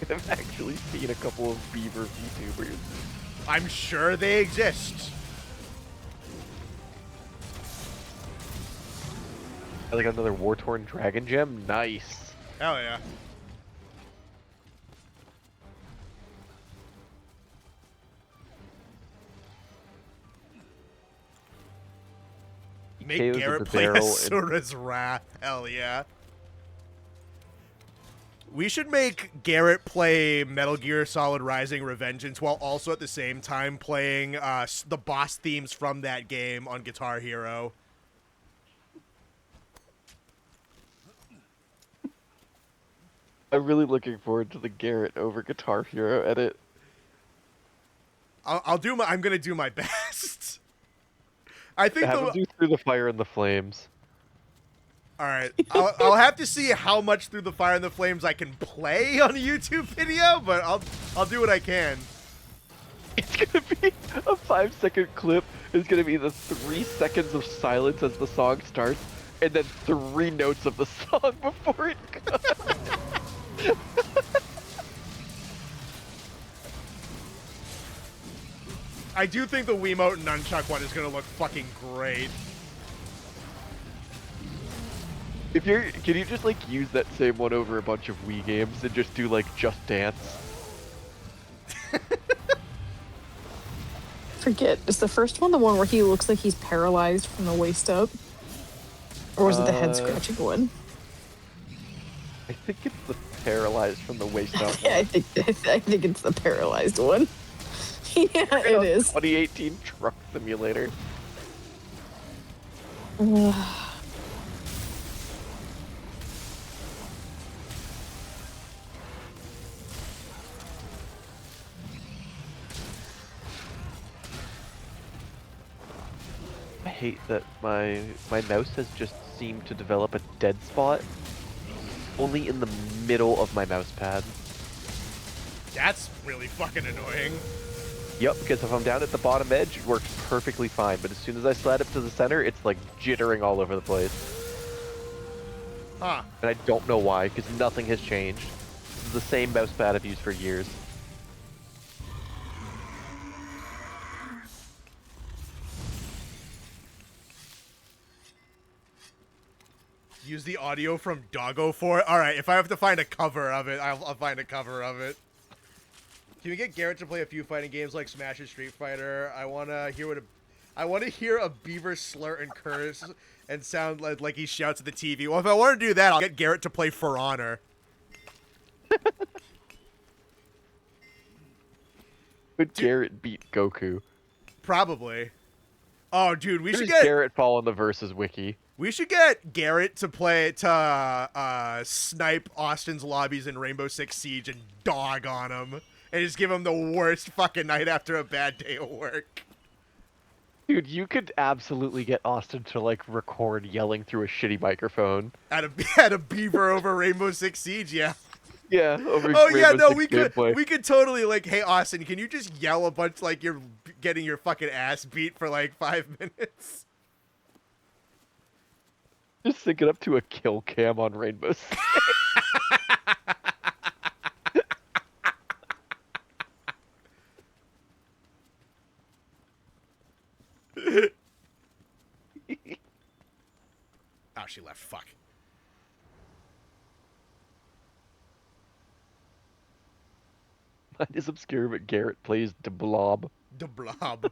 I've actually seen a couple of beaver VTubers. I'm sure they exist. I like another war-torn dragon gem. Nice. Hell yeah. Make Chaos of Garrett the play Barrel and- Asura's Wrath. Hell yeah. We should make Garrett play Metal Gear Solid Rising Revengeance while also at the same time playing the boss themes from that game on Guitar Hero. I'm really looking forward to the Garrett over Guitar Hero edit. I'm gonna do my best. I think Have him do Through the Fire and the Flames. All right, I'll have to see how much Through the Fire and the Flames I can play on a YouTube video, but I'll do what I can. It's gonna be a 5-second clip. It's gonna be the 3 seconds of silence as the song starts, and then 3 notes of the song before it goes. I do think the Wiimote and Nunchuck one is gonna look fucking great. Can you just like use that same one over a bunch of Wii games and just do like Just Dance? Forget. Is the first one the one where he looks like he's paralyzed from the waist up? Or was it the head scratching one? I think it's the paralyzed from the waist up. Yeah, I think it's the paralyzed one. Yeah, it is. 2018 Truck Simulator. Ugh. I hate that my mouse has just seemed to develop a dead spot only in the middle of my mouse pad. That's really fucking annoying. Yep, because if I'm down at the bottom edge, it works perfectly fine, but as soon as I slide up to the center, it's like jittering all over the place. Huh. And I don't know why, because nothing has changed. This is the same mouse pad I've used for years. Use the audio from Doggo for it. All right, if I have to find a cover of it, I'll find a cover of it. Can we get Garrett to play a few fighting games like Smash and Street Fighter? I want to hear a beaver slur and curse and sound like he shouts at the TV. Well, if I want to do that, I'll get Garrett to play For Honor. Would Garrett beat Goku? Probably. Oh, dude, we should Where's get Garrett fall on the versus wiki. We should get Garrett to snipe Austin's lobbies in Rainbow Six Siege and dog on him. And just give him the worst fucking night after a bad day of work. Dude, you could absolutely get Austin to, like, record yelling through a shitty microphone. At a beaver over Rainbow Six Siege, yeah. Yeah, over Oh yeah, Rainbow no, Six gameplay. we could totally, like, hey Austin, can you just yell a bunch like you're getting your fucking ass beat for like 5 minutes? Just sync it up to a kill cam on Rainbow Six. Oh, she left. Fuck. Mine is obscure, but Garrett plays the Blob. The Blob.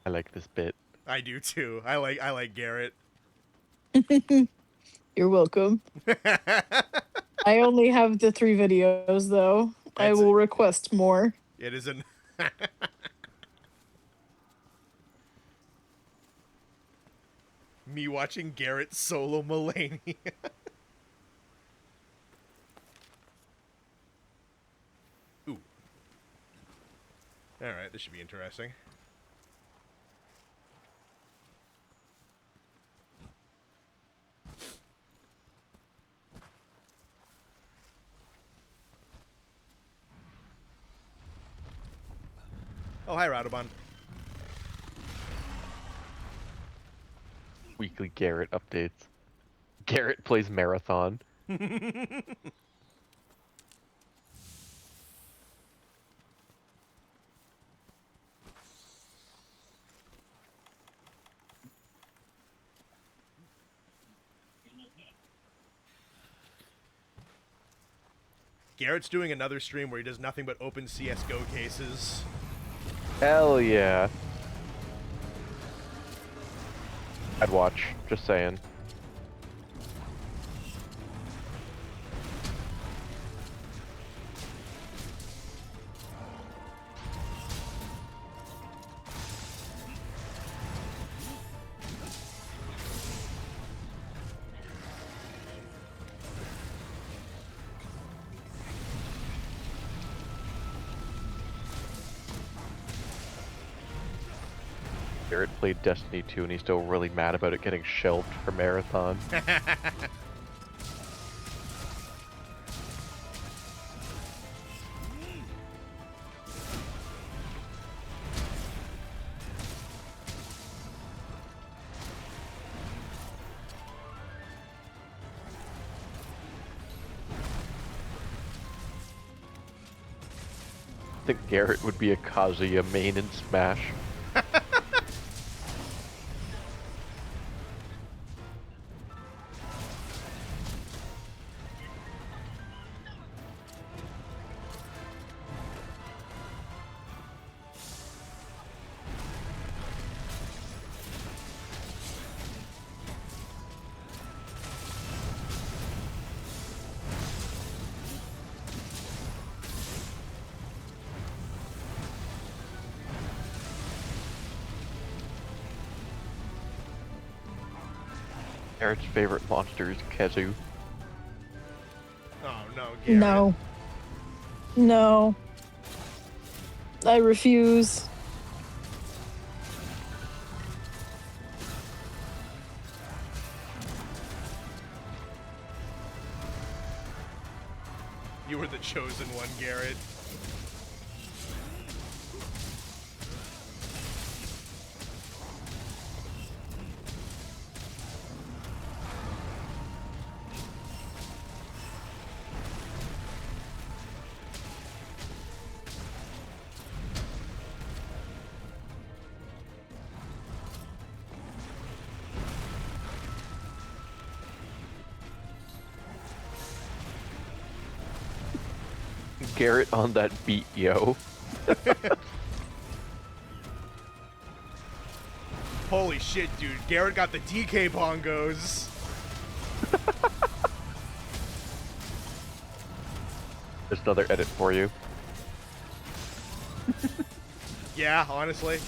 I like this bit. I do too. I like Garrett. You're welcome. I only have the 3 videos, though. I That's will request more. It is an. Me watching Garrett solo Mulaney. Ooh. Alright, this should be interesting. Oh, hi, Radoban. Weekly Garrett updates. Garrett plays Marathon. Garrett's doing another stream where he does nothing but open CSGO cases. Hell yeah. I'd watch, just saying. Garrett played Destiny 2 and he's still really mad about it getting shelved for Marathon. I think Garrett would be a Kazuya main in Smash. Eric's favorite monster is Kezu. Oh no, Garrett. No. No. I refuse. You were the chosen one, Garrett. Garrett on that beat, yo. Holy shit, dude. Garrett got the DK bongos. There's another edit for you. Yeah, honestly.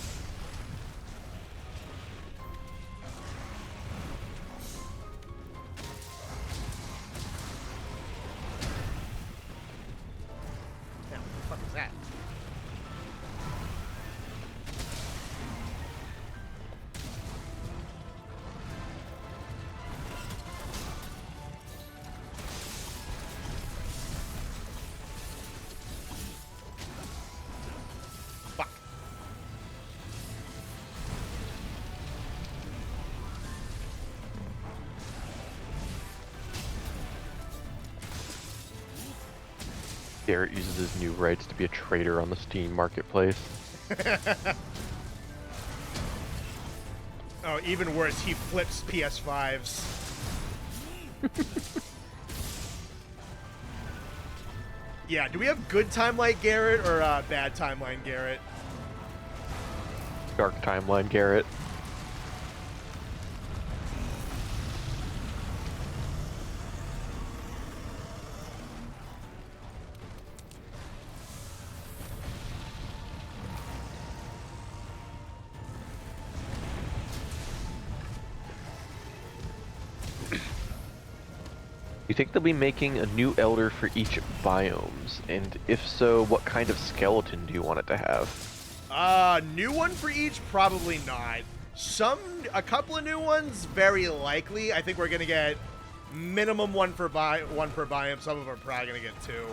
Yeah, what the fuck is that? Fuck. Garrett uses his new rights to be a trader on the Steam marketplace. Oh, even worse, he flips PS5s. Yeah, do we have good timeline Garrett or bad timeline Garrett? Dark timeline, Garrett. You think they'll be making a new elder for each biomes? And if so, what kind of skeleton do you want it to have? New one for each? Probably not. A couple of new ones, very likely. I think we're gonna get minimum one per biome. Some of them are probably gonna get two.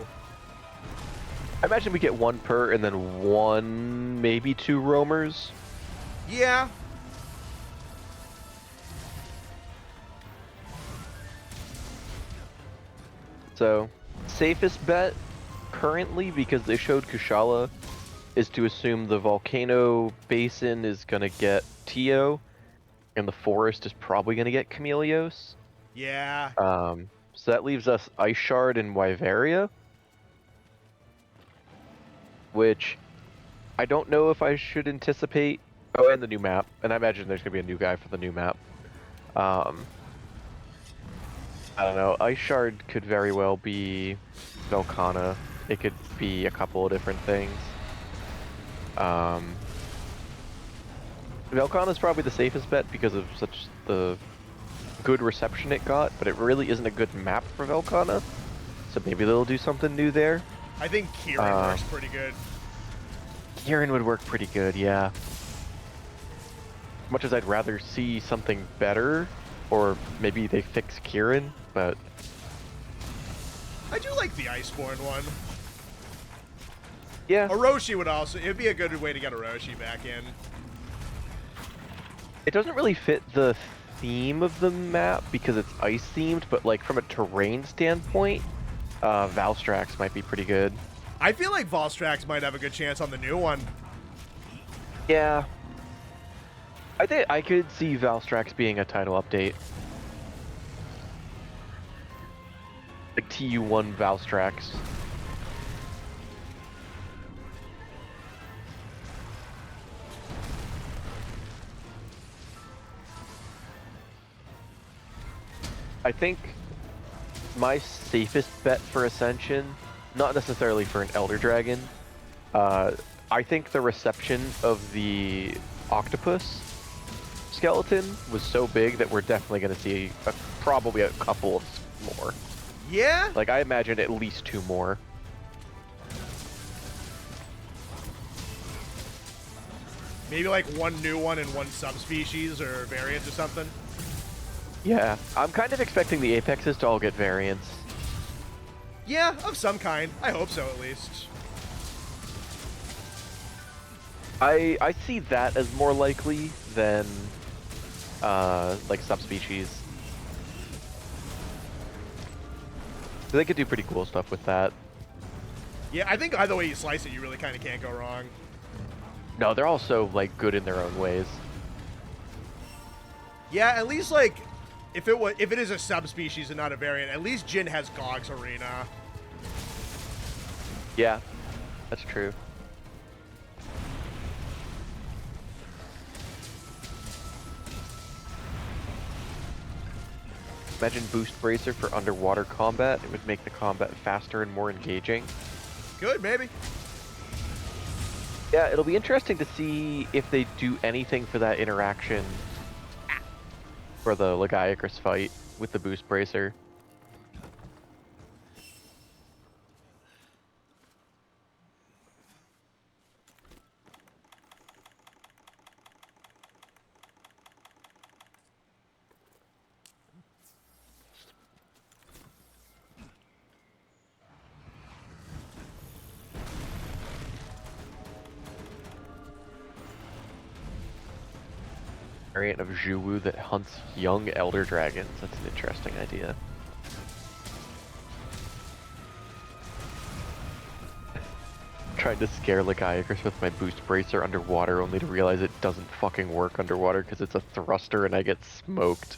I imagine we get one per and then one, maybe two roamers. Yeah. So, safest bet currently, because they showed Kushala, is to assume the volcano basin is gonna get Tio, and the forest is probably gonna get Chameleos. Yeah. So that leaves us Ice Shard and Wyveria, which I don't know if I should anticipate. Oh, and the new map, and I imagine there's gonna be a new guy for the new map. I don't know. Ice Shard could very well be Velkhana. It could be a couple of different things. Velkhana's probably the safest bet because of such the good reception it got, but it really isn't a good map for Velkhana. So maybe they'll do something new there. I think Kieran works pretty good. Kieran would work pretty good, yeah. As much as I'd rather see something better, or maybe they fix Kieran, but I do like the Iceborne one. yeah. Orochi would also, it'd be a good way to get Orochi back in. It doesn't really fit the theme of the map because it's ice themed, but like from a terrain standpoint, Valstrax might be pretty good. I feel like Valstrax might have a good chance on the new one. Yeah. I think I could see Valstrax being a title update. Like TU1 Valstrax. I think my safest bet for Ascension, not necessarily for an Elder Dragon, I think the reception of the Octopus skeleton was so big that we're definitely going to see probably a couple of more. Yeah? Like, I imagine at least 2 more. Maybe like 1 new one and 1 subspecies or variant or something. Yeah, I'm kind of expecting the apexes to all get variants. Yeah, of some kind. I hope so, at least. I see that as more likely than, like, subspecies. They could do pretty cool stuff with that. Yeah, I think either way you slice it, you really kind of can't go wrong. No, they're also, like, good in their own ways. Yeah, at least, like, if it is a subspecies and not a variant, at least Jin has Gog's Arena. Yeah, that's true. Imagine Boost Bracer for underwater combat. It would make the combat faster and more engaging. Good, maybe. Yeah, it'll be interesting to see if they do anything for that interaction for the Legiacris fight with the Boost Bracer. Variant of Zhuwu that hunts young elder dragons. That's an interesting idea. Trying to scare Legiacris with my Boost Bracer underwater only to realize it doesn't fucking work underwater because it's a thruster and I get smoked.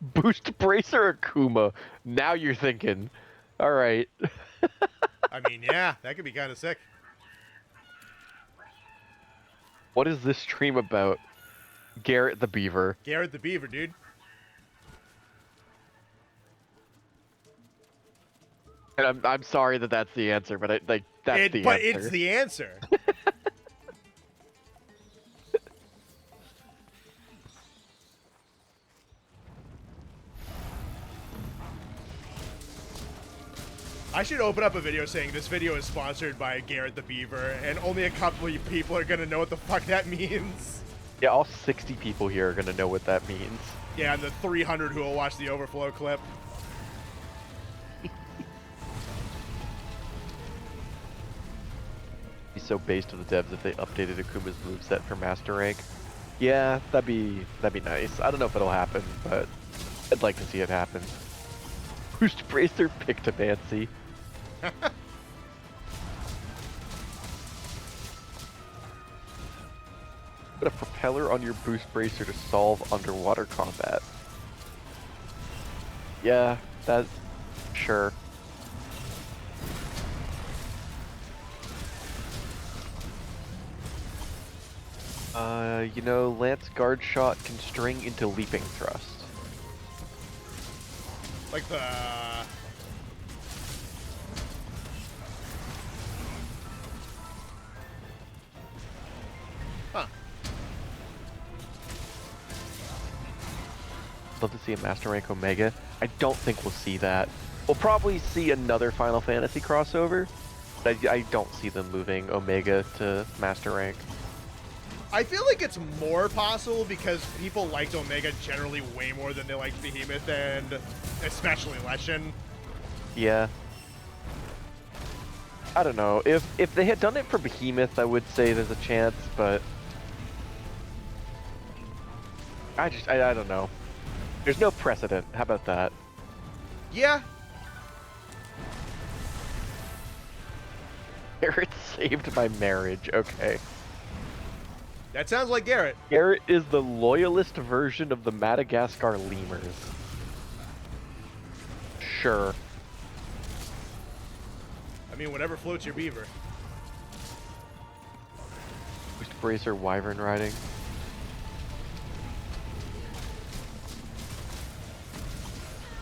Boost Bracer Akuma. Now you're thinking. Alright. I mean, yeah, that could be kind of sick. What is this stream about? Garrett the Beaver. Garrett the Beaver, dude. And I'm sorry that that's the answer, but that's the answer. But it's the answer. I should open up a video saying this video is sponsored by Garrett the Beaver, and only a couple of people are gonna know what the fuck that means. Yeah, all 60 people here are gonna know what that means. Yeah, and the 300 who will watch the overflow clip. Be so based on the devs if they updated Akuma's moveset for Master Rank. Yeah, that'd be nice. I don't know if it'll happen, but I'd like to see it happen. Boost Bracer Pictomancy. Put a propeller on your Boost Bracer to solve underwater combat. Yeah, that... sure. You know, Lance Guard Shot can string into Leaping Thrust. Like the... Huh. Love to see a Master Rank Omega. I don't think we'll see that. We'll probably see another Final Fantasy crossover, but I don't see them moving Omega to Master Rank. I feel like it's more possible because people liked Omega generally way more than they liked Behemoth and especially Leshen. Yeah. I don't know. If they had done it for Behemoth, I would say there's a chance, but I don't know. There's no precedent. How about that? Yeah. Garrett saved my marriage. Okay. That sounds like Garrett. Garrett is the loyalist version of the Madagascar lemurs. Sure. I mean, whatever floats your beaver. Boost Bracer Wyvern riding.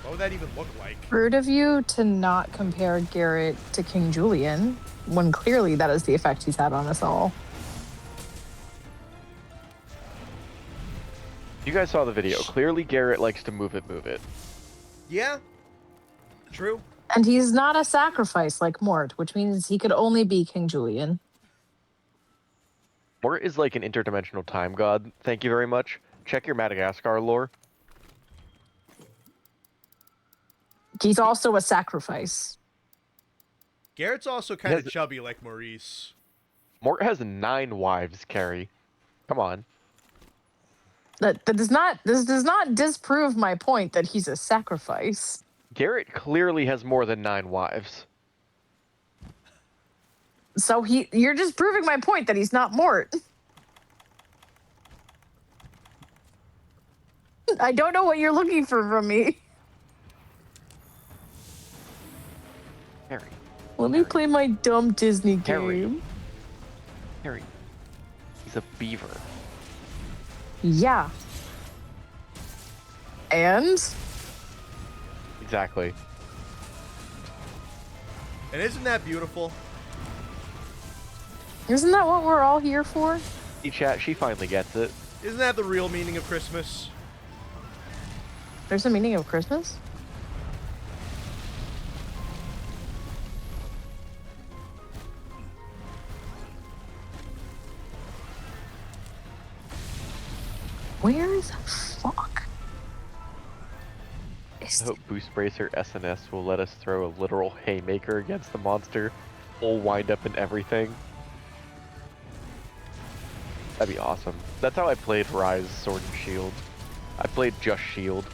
What would that even look like? Rude of you to not compare Garrett to King Julian, when clearly that is the effect he's had on us all. You guys saw the video. Clearly, Garrett likes to move it. Yeah. True. And he's not a sacrifice like Mort, which means he could only be King Julian. Mort is like an interdimensional time god. Thank you very much. Check your Madagascar lore. He's also a sacrifice. Garrett's also kind of chubby like Maurice. Mort has 9 wives, Carrie. Come on. That does not disprove my point that he's a sacrifice. Garrett clearly has more than 9 wives. So you're just proving my point that he's not Mort. I don't know what you're looking for from me. Carrie. Let me play my dumb Disney Harry. game. Carrie. He's a beaver. Yeah. And? Exactly. And isn't that beautiful? Isn't that what we're all here for? See, chat, she finally gets it. Isn't that the real meaning of Christmas? There's a meaning of Christmas? Where is that fuck? I hope Boost Bracer SNS will let us throw a literal haymaker against the monster. Full wind up and everything. That'd be awesome. That's how I played Rise, Sword and Shield. I played just Shield.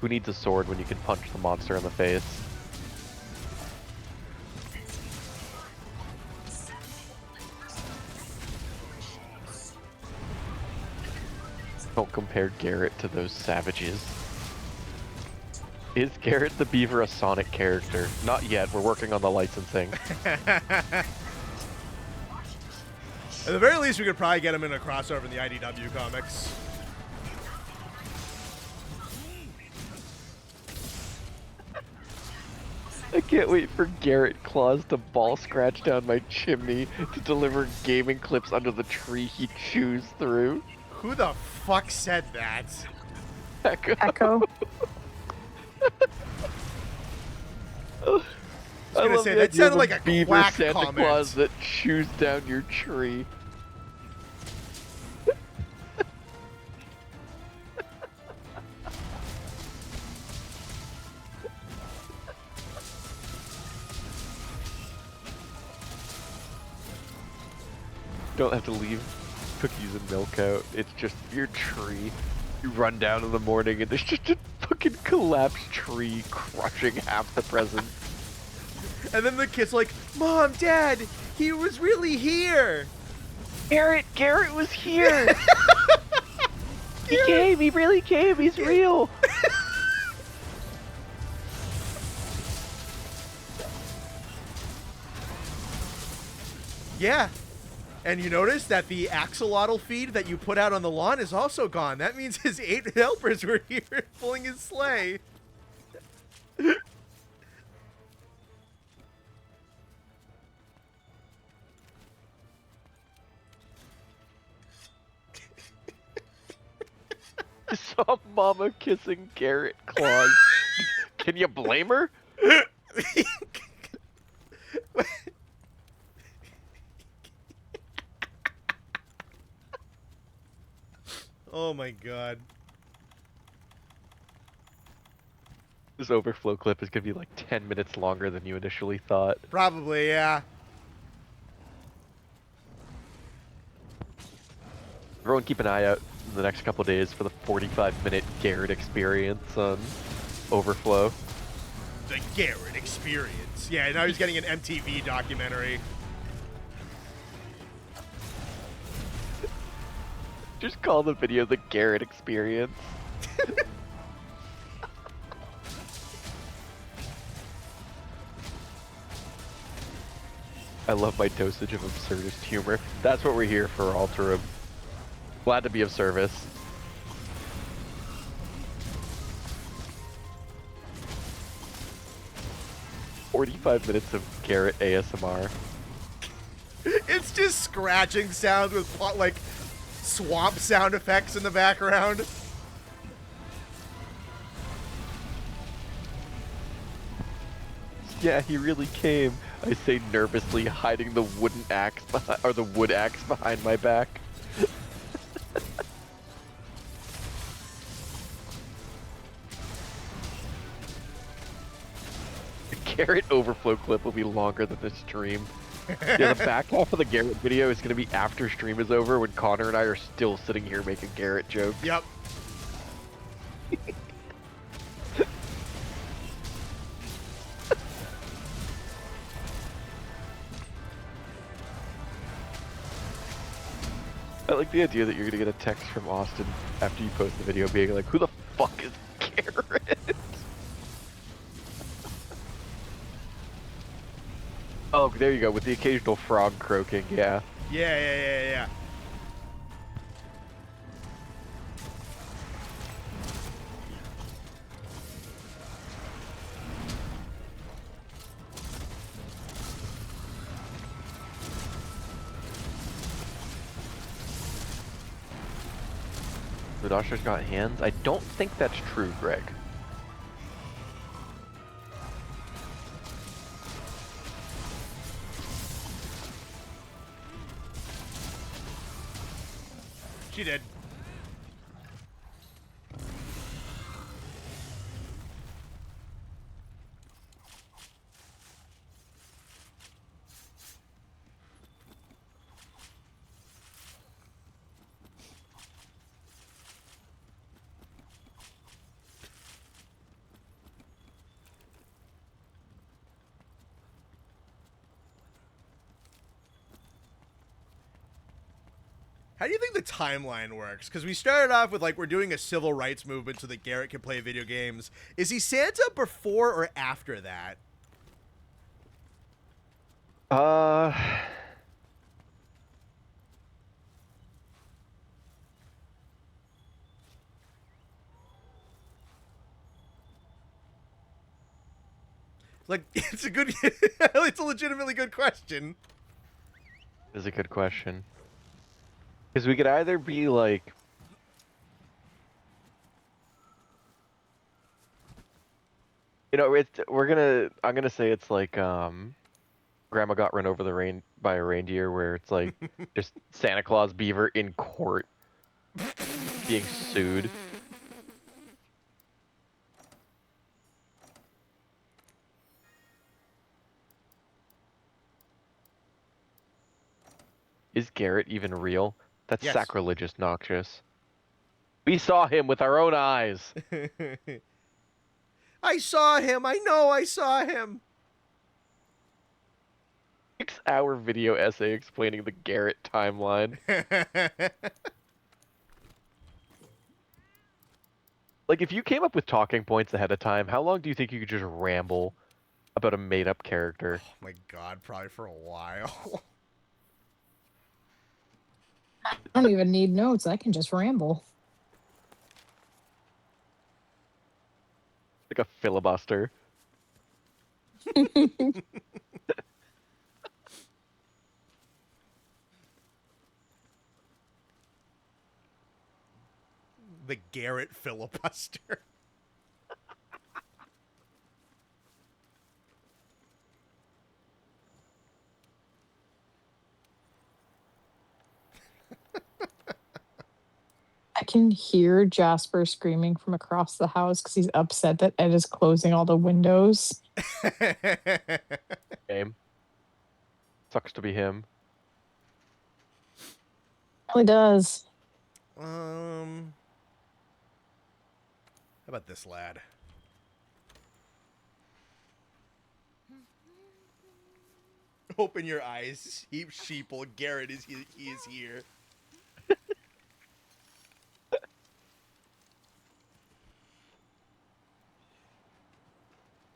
Who needs a sword when you can punch the monster in the face? Don't compare Garrett to those savages. Is Garrett the Beaver a Sonic character? Not yet, we're working on the licensing. At the very least, we could probably get him in a crossover in the IDW comics. I can't wait for Garrett Claus to ball scratch down my chimney to deliver gaming clips under the tree he chews through. Who the fuck said that? Echo. I was gonna say, that sounded like a beaver quack Santa comment. Claus that chews down your tree. Don't have to leave cookies and milk out. It's just your tree. You run down in the morning and there's just a fucking collapsed tree crushing half the presents. And then the kid's like, Mom, Dad, he was really here. Garrett was here. He came. He really came. He's real. Yeah. And you notice that the axolotl feed that you put out on the lawn is also gone. That means his 8 helpers were here pulling his sleigh. I saw Mama kissing Garrett Claus. Can you blame her? Oh my god. This overflow clip is gonna be like 10 minutes longer than you initially thought. Probably, yeah. Everyone keep an eye out in the next couple days for the 45-minute Garrett experience on Overflow. The Garrett experience. Yeah, now he's getting an MTV documentary. Just call the video the Garrett experience. I love my dosage of absurdist humor. That's what we're here for, Alterum. Glad to be of service. "45 minutes of Garrett ASMR. It's just scratching sounds with like swamp sound effects in the background. Yeah, he really came. I say nervously, hiding the wooden axe behind, or the wood axe behind my back. The Garrett overflow clip will be longer than the stream. Yeah, the back half of the Garrett video is going to be after stream is over when Connor and I are still sitting here making Garrett jokes. Yep. I like the idea that you're going to get a text from Austin after you post the video being like, who the fuck is Garrett? Oh, there you go, with the occasional frog croaking, yeah. Yeah. The Dodger's got hands? I don't think that's true, Greg. She did. How do you think the timeline works? Because we started off with, like, we're doing a civil rights movement so that Garrett can play video games. Is he Santa before or after that? Like, it's a good... it's a legitimately good question. Is a good question. Because we could either be like... You know, I'm gonna say it's like, Grandma got run over by a reindeer, where it's like, just Santa Claus Beaver in court, being sued. Is Garrett even real? That's Yes. sacrilegious noxious. We saw him with our own eyes. I saw him. I know I saw him. 6-hour video essay explaining the Garrett timeline. Like, if you came up with talking points ahead of time, how long do you think you could just ramble about a made-up character? Oh my god, probably for a while. I don't even need notes. I can just ramble. Like a filibuster. The Garrett filibuster. I can hear Jasper screaming from across the house because he's upset that Ed is closing all the windows. Game. Sucks to be him. Really does. How about this lad? Open your eyes, sheeple. Garrett is he is here.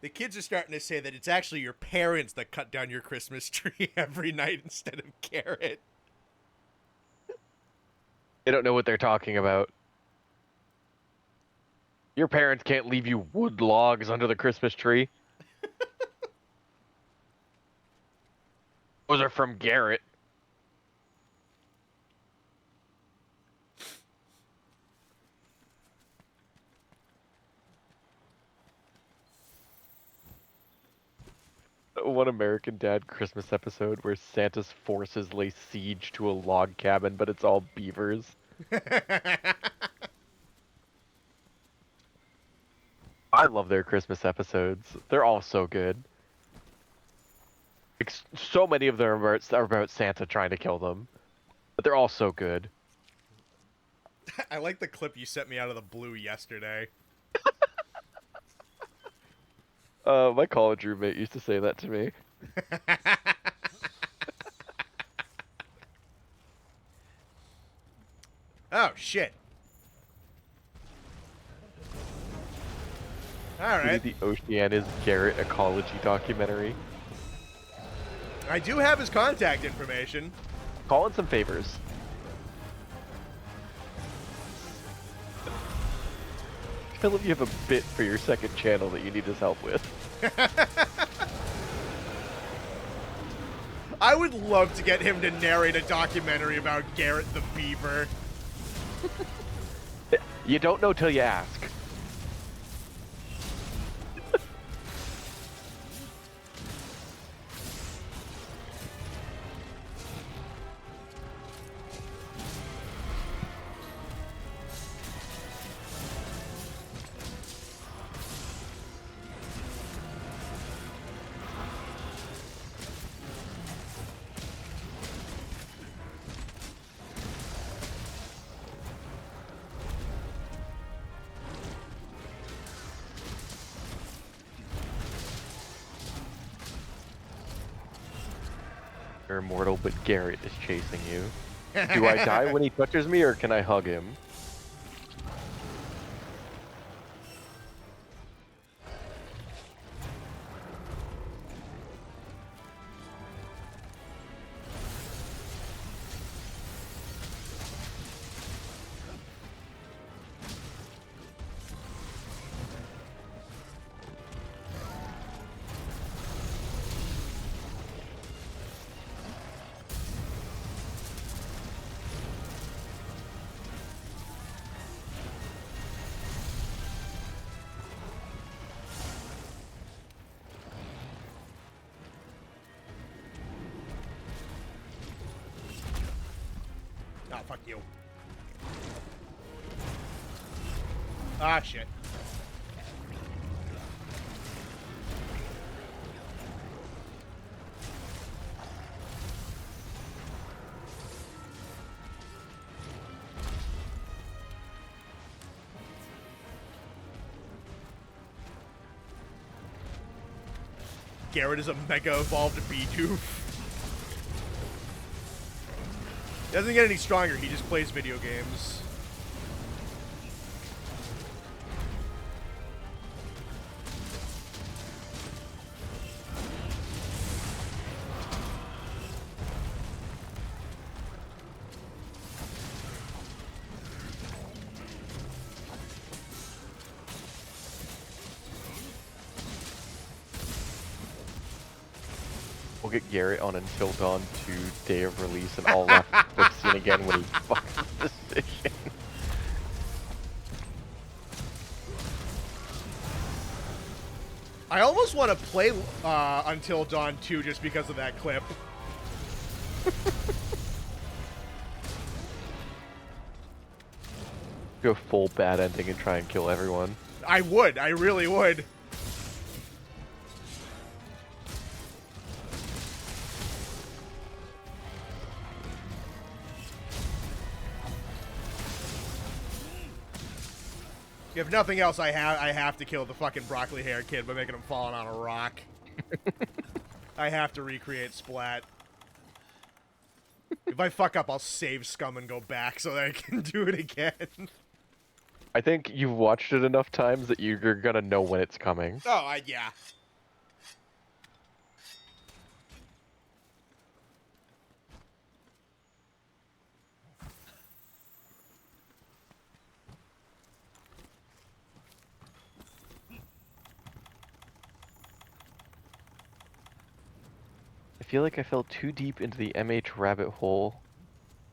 The kids are starting to say that it's actually your parents that cut down your Christmas tree every night instead of Garrett. They don't know what they're talking about. Your parents can't leave you wood logs under the Christmas tree. Those are from Garrett. One American Dad Christmas episode where Santa's forces lay siege to a log cabin, but it's all beavers. I love their Christmas episodes. They're all so good. Like, so many of them are about Santa trying to kill them, but they're all so good. I like the clip you sent me out of the blue yesterday. My college roommate used to say that to me. Oh, shit. We Alright. did the Oceanus Garrett ecology documentary. I do have his contact information. Call in some favors. Philip, you have a bit for your second channel that you need his help with. I would love to get him to narrate a documentary about Garrett the Beaver. You don't know till you ask. You're immortal, but Garrett is chasing you. Do I die when he touches me, or can I hug him? Oh, fuck you. Ah, shit. Garrett is a mega evolved B2. Doesn't get any stronger, he just plays video games. We'll get Garrett on Until Dawn 2 day of release, and I'll laugh at the scene again when he fucks this decision. I almost want to play Until Dawn 2 just because of that clip. Go full bad ending and try and kill everyone. I would. I really would. If nothing else, I have to kill the fucking broccoli hair kid by making him fall on a rock. I have to recreate Splat. If I fuck up, I'll save Scum and go back so that I can do it again. I think you've watched it enough times that you're gonna know when it's coming. Oh, yeah. I feel like I fell too deep into the MH rabbit hole.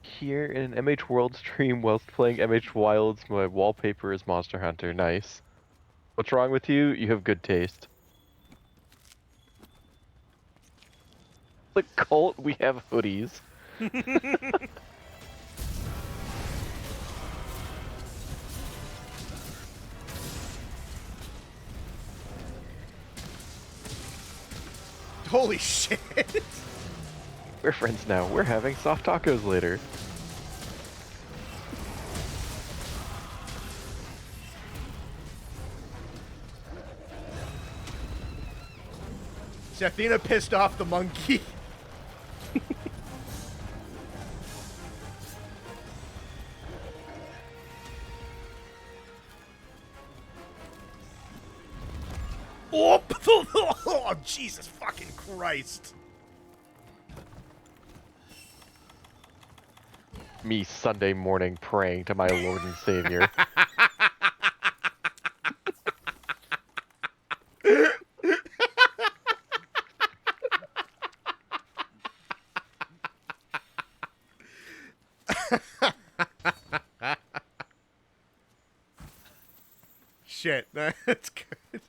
Here in an MH World stream whilst playing MH Wilds, my wallpaper is Monster Hunter. Nice. What's wrong with you? You have good taste. The cult, we have hoodies. Holy shit. We're friends now. We're having soft tacos later. See, Athena pissed off the monkey. Oh, oh, Jesus fucking Christ. Me Sunday morning praying to my Lord and Savior. Shit, that's good.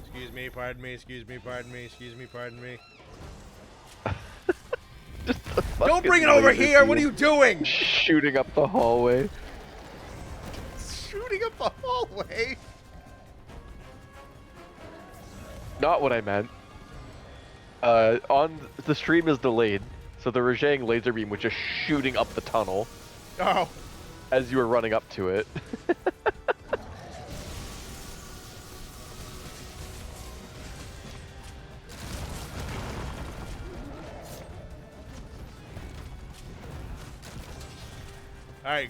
Excuse me, pardon me, excuse me, pardon me, excuse me, pardon me. Don't bring it over here! What are you doing? Shooting up the hallway. Shooting up the hallway? Not what I meant. On the stream is delayed, so the Rajang laser beam was just shooting up the tunnel Oh. as you were running up to it. Alright.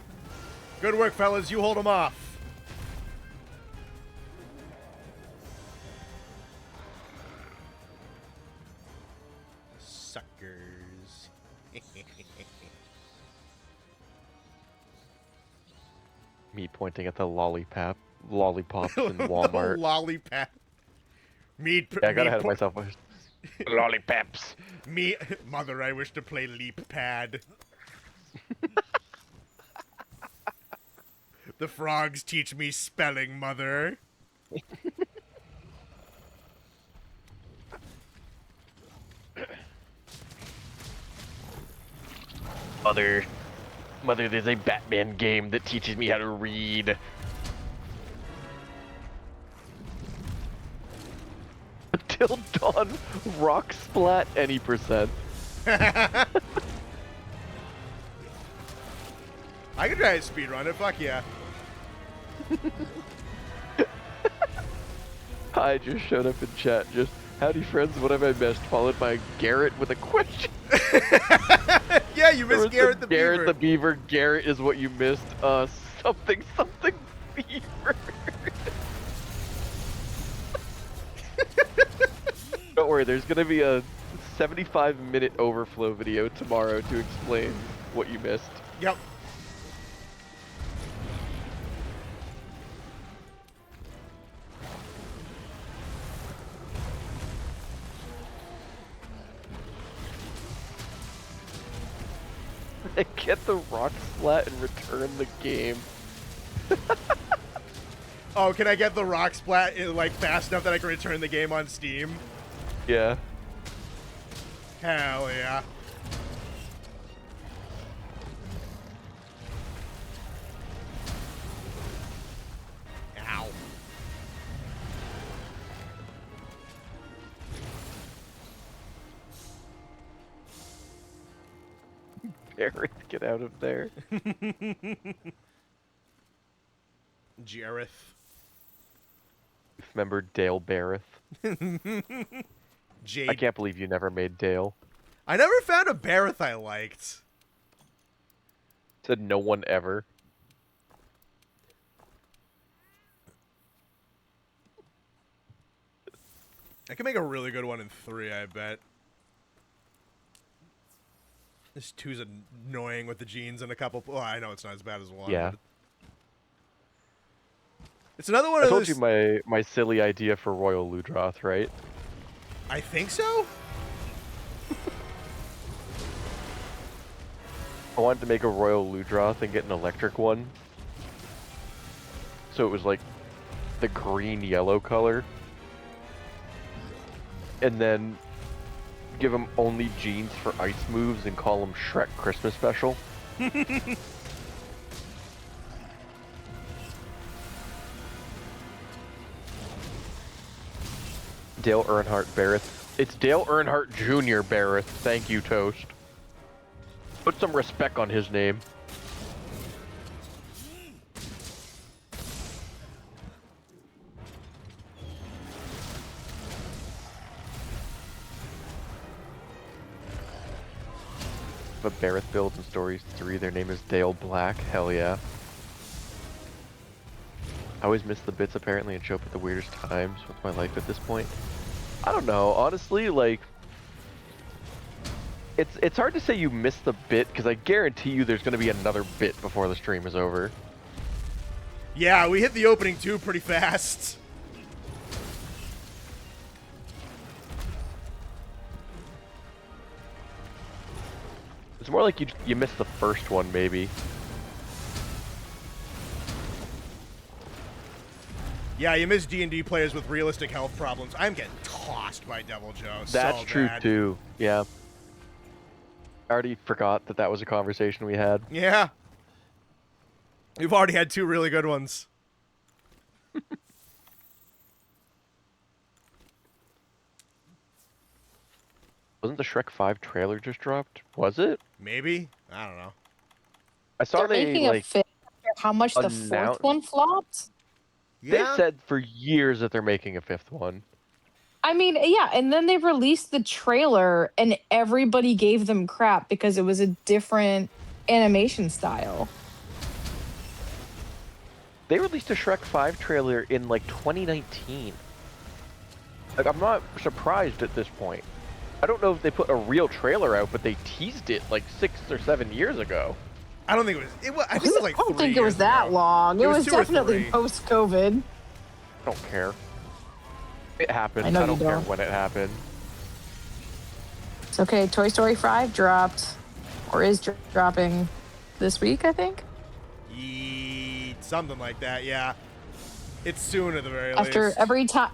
Good work, fellas. You hold them off. Suckers. Me pointing at the lollipops in Walmart. Lollipop. Me. Yeah, I got me ahead of myself. Lollipops. Me. Mother, I wish to play Leap Pad. The frogs teach me spelling, mother. Mother, there's a Batman game that teaches me how to read. Until dawn, rock splat any percent. I could try to speedrun it, fuck yeah. I just showed up in chat, just, howdy friends, what have I missed? Followed by Garrett with a question. Yeah, you missed Garrett the Garrett Beaver. the Beaver, Garrett is what you missed. Something Beaver. Don't worry, there's gonna be a 75-minute overflow video tomorrow to explain what you missed. Yep. And get the rock splat and return the game. Oh, can I get the rock splat like fast enough that I can return the game on Steam? Yeah. Hell yeah. Ow. Gareth, get out of there. Jareth. Remember Dale Barrett? Jade. I can't believe you never made Dale. I never found a Bareth I liked. Said no one ever. I can make a really good one in 3, I bet. This 2's annoying with the jeans and a couple. Well, I know it's not as bad as 1. Yeah. But it's another one I of told those. you my silly idea for Royal Ludroth, right? I think so. I wanted to make a Royal Ludroth and get an electric one. So it was like the green-yellow color. And then give him only genes for ice moves and call him Shrek Christmas Special. Dale Earnhardt Barrett. It's Dale Earnhardt Jr. Barrett. Thank you, Toast. Put some respect on his name. But Barrett builds in Stories 3. Their name is Dale Black. Hell yeah. I always miss the bits apparently and show up at the weirdest times. What's my life at this point? I don't know. Honestly, like... It's hard to say you missed the bit, because I guarantee you there's going to be another bit before the stream is over. Yeah, we hit the opening 2 pretty fast. It's more like you missed the first one, maybe. Yeah, you miss D&D players with realistic health problems. I'm getting tossed by Devil Joe. That's so true, bad. too. Yeah. I already forgot that that was a conversation we had. Yeah. We've already had 2 really good ones. Wasn't the Shrek 5 trailer just dropped? Was it? Maybe? I don't know. I saw They're they, making like, a fifth. How much the announce- fourth one flopped? they've Yeah. said for years that they're making a 5th one. I mean, yeah, and then they released the trailer and everybody gave them crap because it was a different animation style. They released a Shrek 5 trailer in, like, 2019. Like, I'm not surprised at this point. I don't know if they put a real trailer out, but they teased it, like, 6 or 7 years ago. I don't think it was. I think it was like I don't 3 think it was years that ago. long. It It was was 2 or definitely 3. post-COVID. I don't care. It happened. I know I you don't care don't. when it happened. It's okay. Toy Story 5 dropped, or is dropping this week, I think. Something like that, yeah. It's soon at the very After least.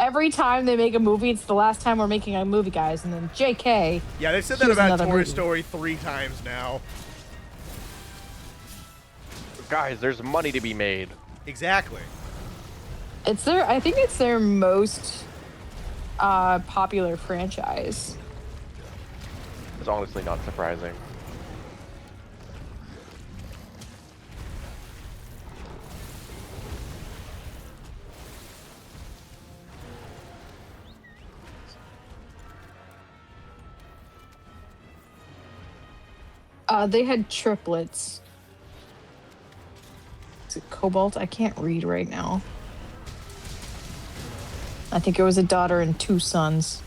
every time they make a movie, it's the last time we're making a movie, guys. And then JK. Yeah, they've said that here's about another Toy movie. Story 3 times now. Guys, there's money to be made. Exactly. It's their. I think it's their most popular franchise. It's honestly not surprising. They had triplets. Is it Cobalt? I can't read right now. I think it was a daughter and 2 sons.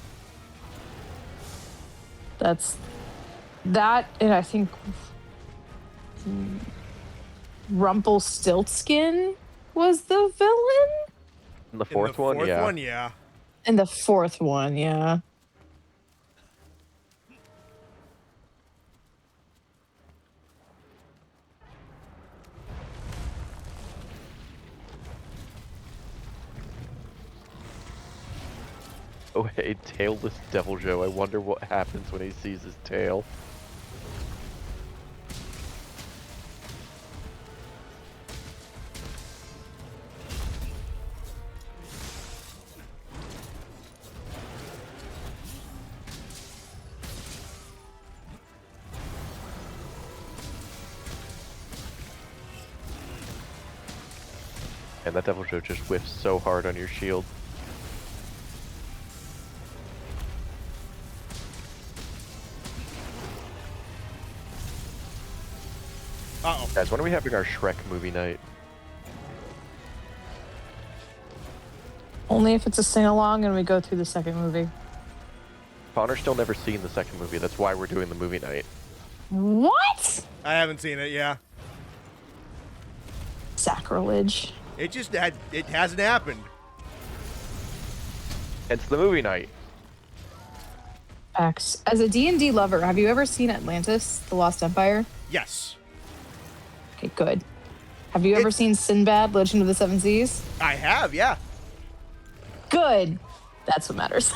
That's that, and I think Rumpelstiltskin was the villain. And the fourth one, Fourth yeah. one, yeah. And the 4th one, yeah. Oh hey, tailless Devil Joe. I wonder what happens when he sees his tail. And that Devil Joe just whiffs so hard on your shield. Uh-oh. Guys, when are we having our Shrek movie night? Only if it's a sing-along and we go through the second movie. Connor's still never seen the second movie. That's why we're doing the movie night. What? I haven't seen it, yeah. Sacrilege. It hasn't happened. Hence the movie night. X. As a D&D lover, have you ever seen Atlantis, The Lost Empire? Yes, Okay, good. Have you ever It's- seen Sinbad, Legend of the Seven Seas? I have. Yeah. Good. That's what matters.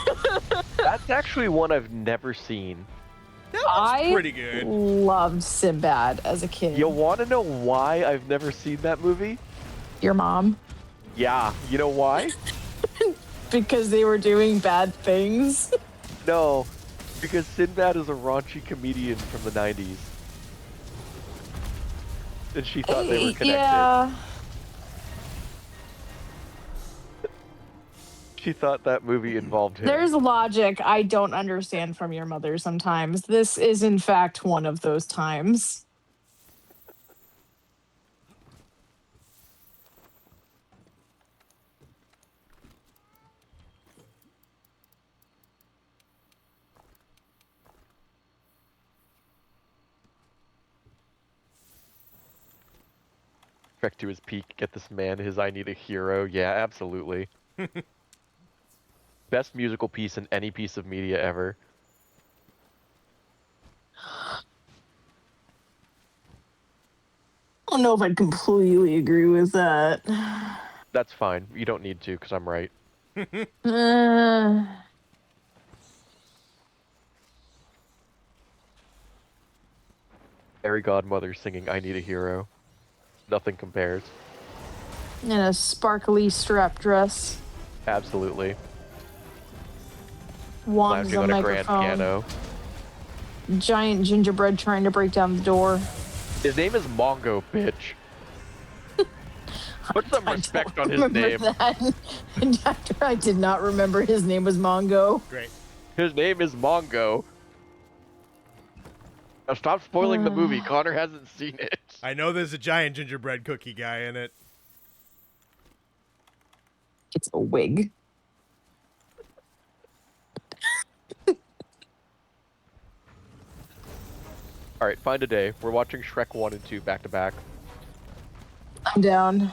That's actually one I've never seen. That one's I pretty good. loved Sinbad as a kid. You want to know why I've never seen that movie? Your mom? Yeah, you know why? Because they were doing bad things. No, because Sinbad is a raunchy comedian from the 90s. And she thought they were connected. Yeah. She thought that movie involved him. There's logic I don't understand from your mother sometimes. This is, in fact, one of those times. Trek to his peak, get this man his I Need a Hero. Yeah, absolutely. Best musical piece in any piece of media ever. I don't know if I'd completely agree with that. That's fine. You don't need to, because I'm right. Uh, Fairy Godmother singing I Need a Hero. Nothing compares. in a sparkly strap dress. Absolutely. Wands Lounging on on a grand microphone. piano. Giant gingerbread trying to break down the door. His name is Mongo, bitch. Put some respect on his Remember name. that. Doctor, I did not remember his name was Mongo. Great. His name is Mongo. Now stop spoiling the movie. Connor hasn't seen it. I know there's a giant gingerbread cookie guy in it. It's a wig. Alright, find a day. We're watching Shrek 1 and 2 back to back. I'm down.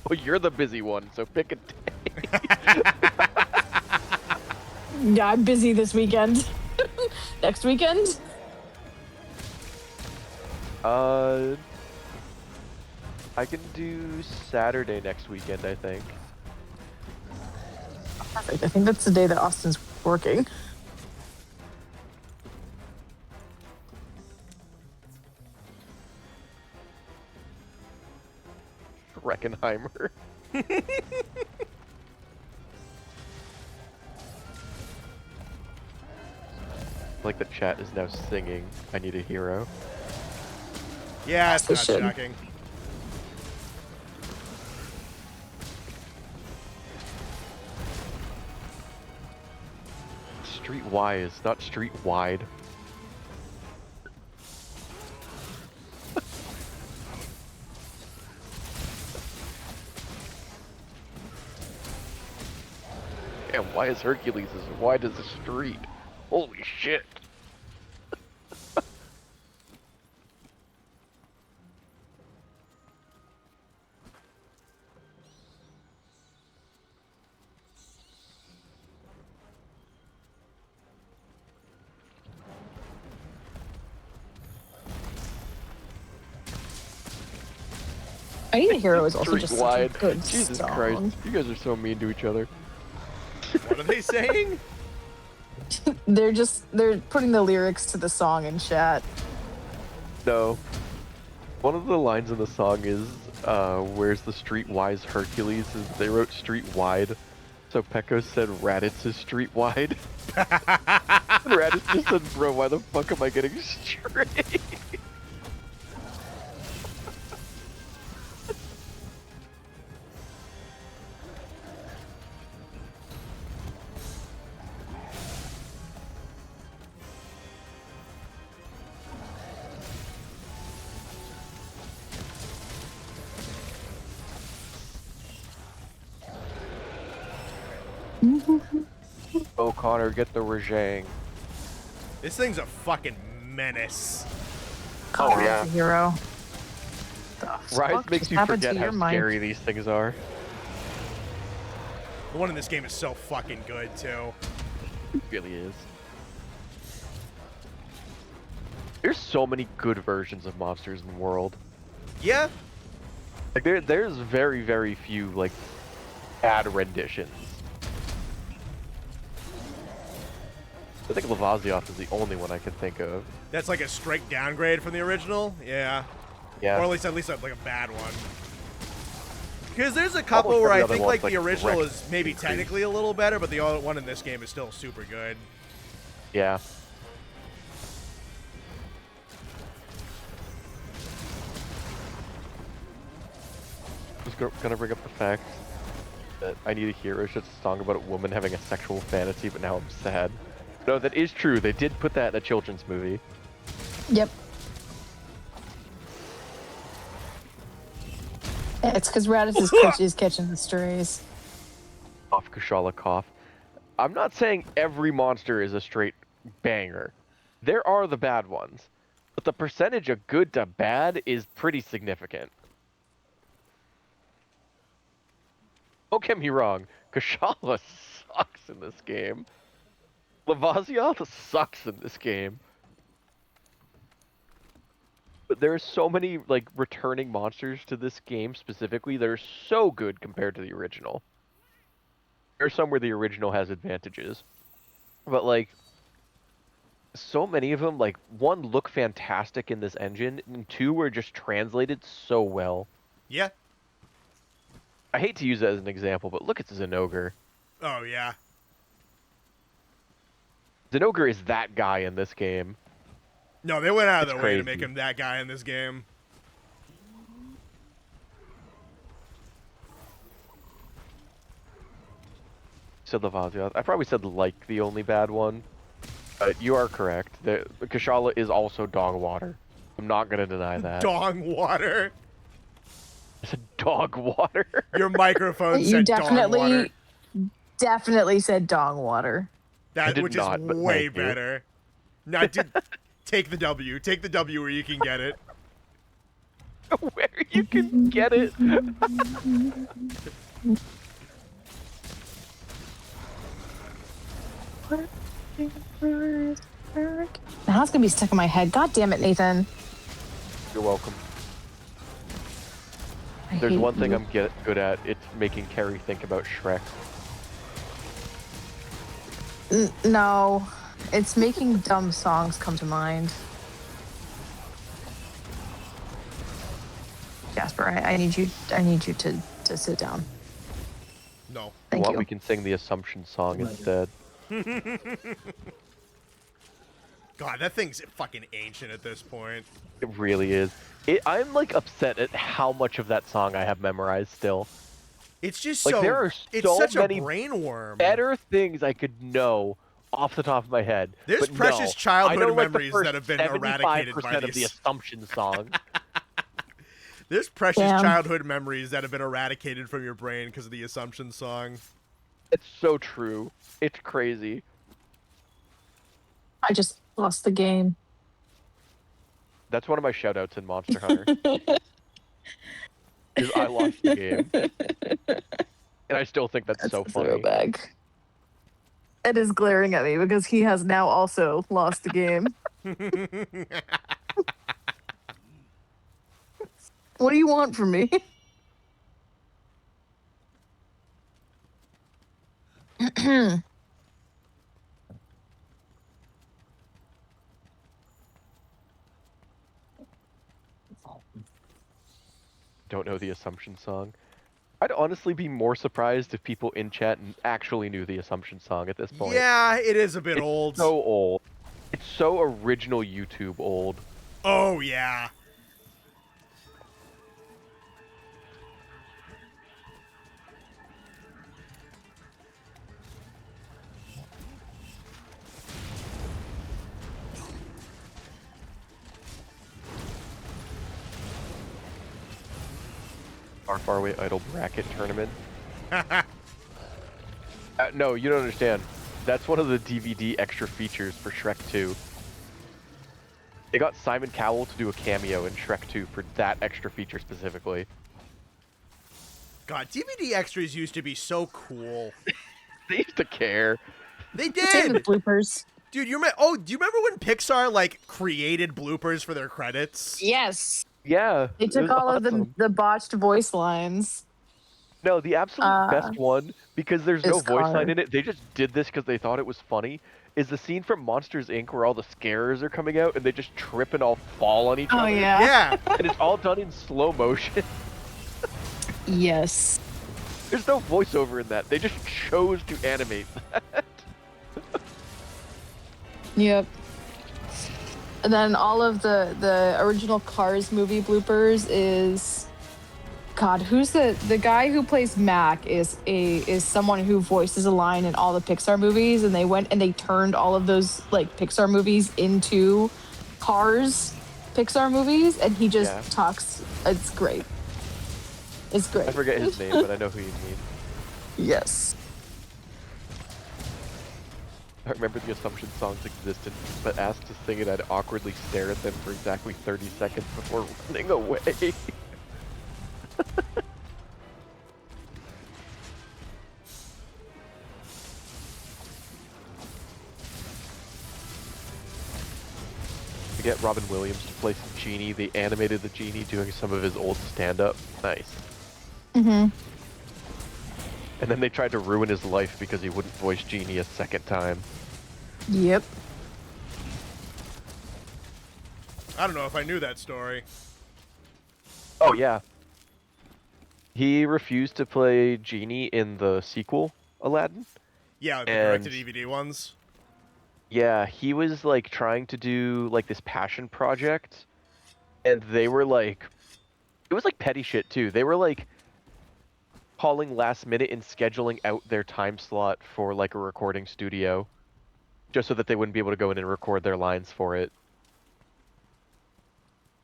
Well, you're the busy one, so pick a day. Yeah, I'm busy this weekend. Next weekend? I can do Saturday next weekend, I think. Perfect. I think that's the day that Austin's working. Reckenheimer. Like the chat is now singing I Need a Hero. Yeah, it's They not should. shocking. Street wise, not street wide. Damn, why is Hercules as wide as a street? Holy shit. I Need a Hero is also Street just wide. such a good Jesus song. Christ. You guys are so mean to each other. What are they saying? They're putting the lyrics to the song in chat. No. One of the lines in the song is, where's the streetwise Hercules? Is they wrote street wide. So Pecco said Raditz is street wide. And Raditz just said, bro, why the fuck am I getting straight? Oh, Connor, get the Rajang. This thing's a fucking menace. Oh, yeah. Hero. Rise makes you forget how scary these things are. The one in this game is so fucking good, too. It really is. There's so many good versions of monsters in the world. Yeah. Like there's very, very few like bad renditions. I think Lavazioth is the only one I can think of. That's like a straight downgrade from the original. Yeah. Yeah. Or at least like a bad one. Because there's a couple Almost where every I other think one's, like the original direct is maybe increase. technically a little better, but the other one in this game is still super good. Yeah. Gonna bring up the fact that I Need a Hero is just a song about a woman having a sexual fantasy, but now I'm sad. No, that is true. They did put that in a children's movie. Yep. Yeah, it's because Raditz is catching the strays. Cough, Kushala, cough. I'm not saying every monster is a straight banger. There are the bad ones, but the percentage of good to bad is pretty significant. Don't get me wrong, Kushala sucks in this game. Lavazioth sucks in this game. But there are so many like returning monsters to this game specifically that are so good compared to the original. There are some where the original has advantages. But like so many of them, like one, look fantastic in this engine, and two, were just translated so well. Yeah. I hate to use that as an example, but look at Zinogre. Oh, yeah. Zinogre is that guy in this game. No, they went out of It's their way to crazy. make him that guy in this game. Said Lavazioth. I probably said like the only bad one. But you are correct. Kushala is also dog water. I'm not gonna deny that. Dong water. I said dog water. Your microphone You said dong water. definitely said dong water. I That did which not, is but way thank you. better. No, dude, take the W. Take the W where you can get it. Where you can get it. Now it's gonna be stuck in my head. God damn it, Nathan. You're welcome. I There's hate one thing you. I'm good at. It's making Carrie think about Shrek. No, it's making dumb songs come to mind. Jasper, I need you. I need you to sit down. No. Thank What, you. we can sing the Assumption song instead. God, that thing's fucking ancient at this point. It really is. I'm like upset at how much of that song I have memorized still. It's just Like, so. there are It's so such many a brain worm. Better things I could know off the top of my head. There's but precious no. childhood I know, like, the memories first that have been eradicated by 75% of the these. Assumption song. There's precious Damn. childhood memories that have been eradicated from your brain because of the Assumption song. It's so true. It's crazy. I just lost the game. That's one of my shoutouts in Monster Hunter. Is I lost the game. And I still think that's so a funny. throwback. Ed is glaring at me because he has now also lost the game. What do you want from me? Don't know the Assumption song. I'd honestly be more surprised if people in chat actually knew the Assumption song at this point. Yeah, it is a bit It's old. so old. It's so original YouTube old. Oh, yeah. Our Faraway Idol bracket tournament. No, you don't understand. That's one of the DVD extra features for Shrek 2. They got Simon Cowell to do a cameo in Shrek 2 for that extra feature specifically. God, DVD extras used to be so cool. They used to care. They Same with did. bloopers. Dude, do you remember when Pixar like created bloopers for their credits? Yes. Yeah, They it took was all of awesome. the botched voice lines. No, the absolute best one, because there's no Is voice line Car. in it, they just did this because they thought it was funny, is the scene from Monsters, Inc. where all the scarers are coming out and they just trip and all fall on each Oh other. yeah. Yeah. And it's all done in slow motion. Yes. There's no voiceover in that. They just chose to animate that. Yep. And then all of the original Cars movie bloopers is, God, who's the guy who plays Mac is someone who voices a line in all the Pixar movies, and they went and they turned all of those like Pixar movies into Cars Pixar movies, and he just Yeah. talks. It's great. It's great. I forget his name, but I know who you mean. Yes. I remember the Assumption songs existed, but asked to sing it, I'd awkwardly stare at them for exactly 30 seconds before running away. To get Robin Williams to play some Genie, they animated the Genie doing some of his old stand-up. Nice. Mm-hmm. And then they tried to ruin his life because he wouldn't voice Genie a second time. Yep. I don't know if I knew that story. Oh yeah. He refused to play Genie in the sequel, Aladdin. Yeah, the And- direct-to-DVD ones. Yeah, he was like trying to do like this passion project, and they were like, it was like petty shit too. They were like calling last minute and scheduling out their time slot for like a recording studio, just so that they wouldn't be able to go in and record their lines for it.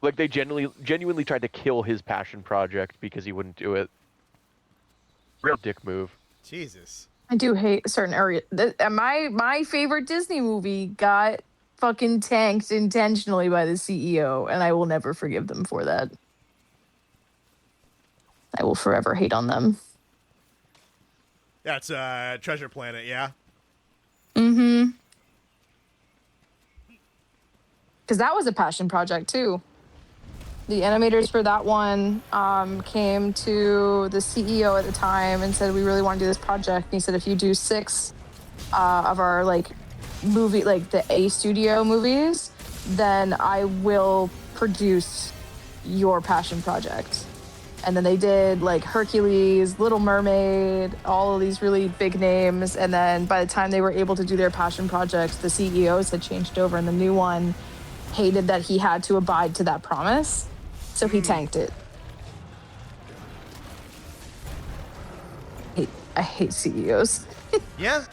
Like they genuinely tried to kill his passion project because he wouldn't do it. Real dick move. Jesus. I do hate certain areas. My favorite Disney movie got fucking tanked intentionally by the CEO, and I will never forgive them for that. I will forever hate on them. That's Treasure Planet, yeah. Mm-hmm. Because that was a passion project too. The animators for that one came to the CEO at the time and said, "We really want to do this project." And he said, "If you do 6 of our like movie, like the A studio movies, then I will produce your passion project." And then they did like Hercules, Little Mermaid, all of these really big names. And then by the time they were able to do their passion projects, the CEOs had changed over, and the new one hated that he had to abide to that promise. So he tanked it. I hate CEOs. Yeah.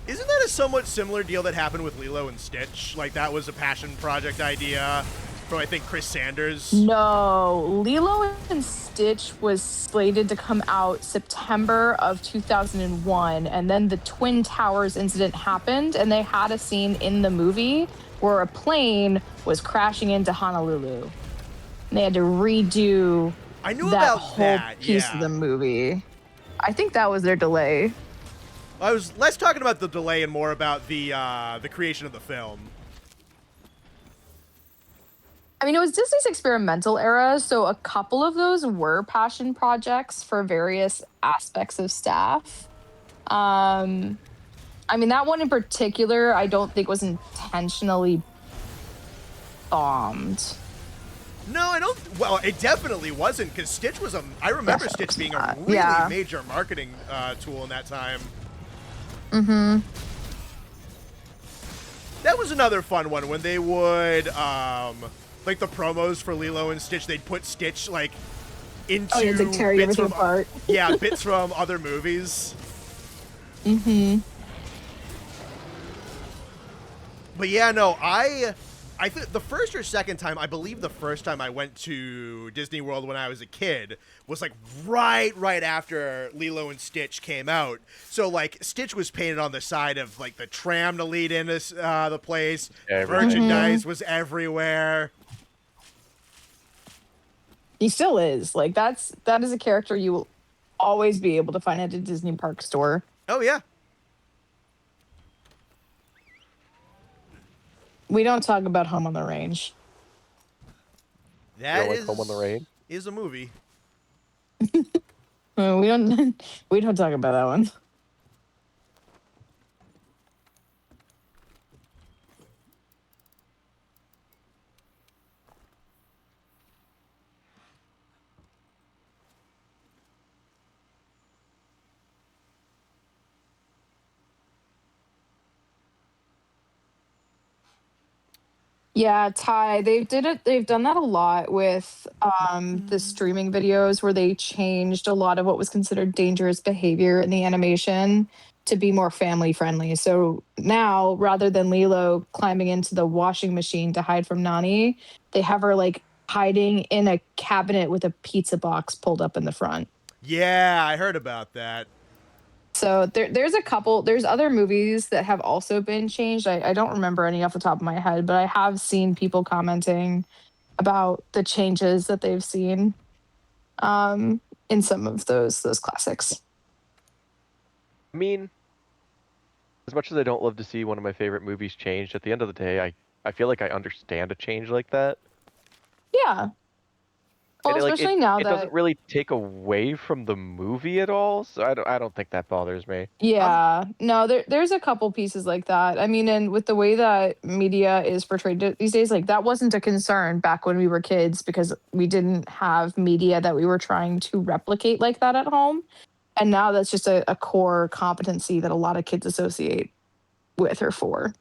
Isn't that a somewhat similar deal that happened with Lilo and Stitch? Like, that was a passion project idea from, I think, Chris Sanders. No, Lilo and Stitch was slated to come out September of 2001, and then the Twin Towers incident happened, and they had a scene in the movie where a plane was crashing into Honolulu. And they had to redo I knew that about whole that, piece yeah. of the movie. I think that was their delay. I was less talking about the delay and more about the creation of the film. I mean, it was Disney's experimental era, so a couple of those were passion projects for various aspects of staff. I mean, that one in particular, I don't think was intentionally bombed. No, I don't. Well, it definitely wasn't, because Stitch was I remember Definitely Stitch being a not. really Yeah. major marketing tool in that time. Mm-hmm. That was another fun one when they would, like the promos for Lilo and Stitch, they'd put Stitch like into Oh, yeah, to tear bits everything from apart. yeah, bits from other movies. Mm-hmm. But yeah, no, I think the first or second time, I believe the first time I went to Disney World when I was a kid was like right after Lilo and Stitch came out. So like Stitch was painted on the side of like the tram to lead into the place. Everything. Merchandise was everywhere. He still is. Like, that is a character you will always be able to find at a Disney park store. Oh yeah. We don't talk about Home on the Range. That like Home on the Range? is a movie. We don't we don't talk about that one. Yeah, Ty, they've done that a lot with the streaming videos where they changed a lot of what was considered dangerous behavior in the animation to be more family friendly. So now rather than Lilo climbing into the washing machine to hide from Nani, they have her like hiding in a cabinet with a pizza box pulled up in the front. Yeah, I heard about that. So there's other movies that have also been changed. I don't remember any off the top of my head, but I have seen people commenting about the changes that they've seen in some of those classics. I mean, as much as I don't love to see one of my favorite movies changed, at the end of the day, I feel like I understand a change like that. Yeah. Well, And especially now it doesn't that really take away from the movie at all, so I don't think that bothers me. yeah, no, there's a couple pieces like that. I mean, and with the way that media is portrayed these days, like that wasn't a concern back when we were kids because we didn't have media that we were trying to replicate like that at home. And now that's just a core competency that a lot of kids associate with or for.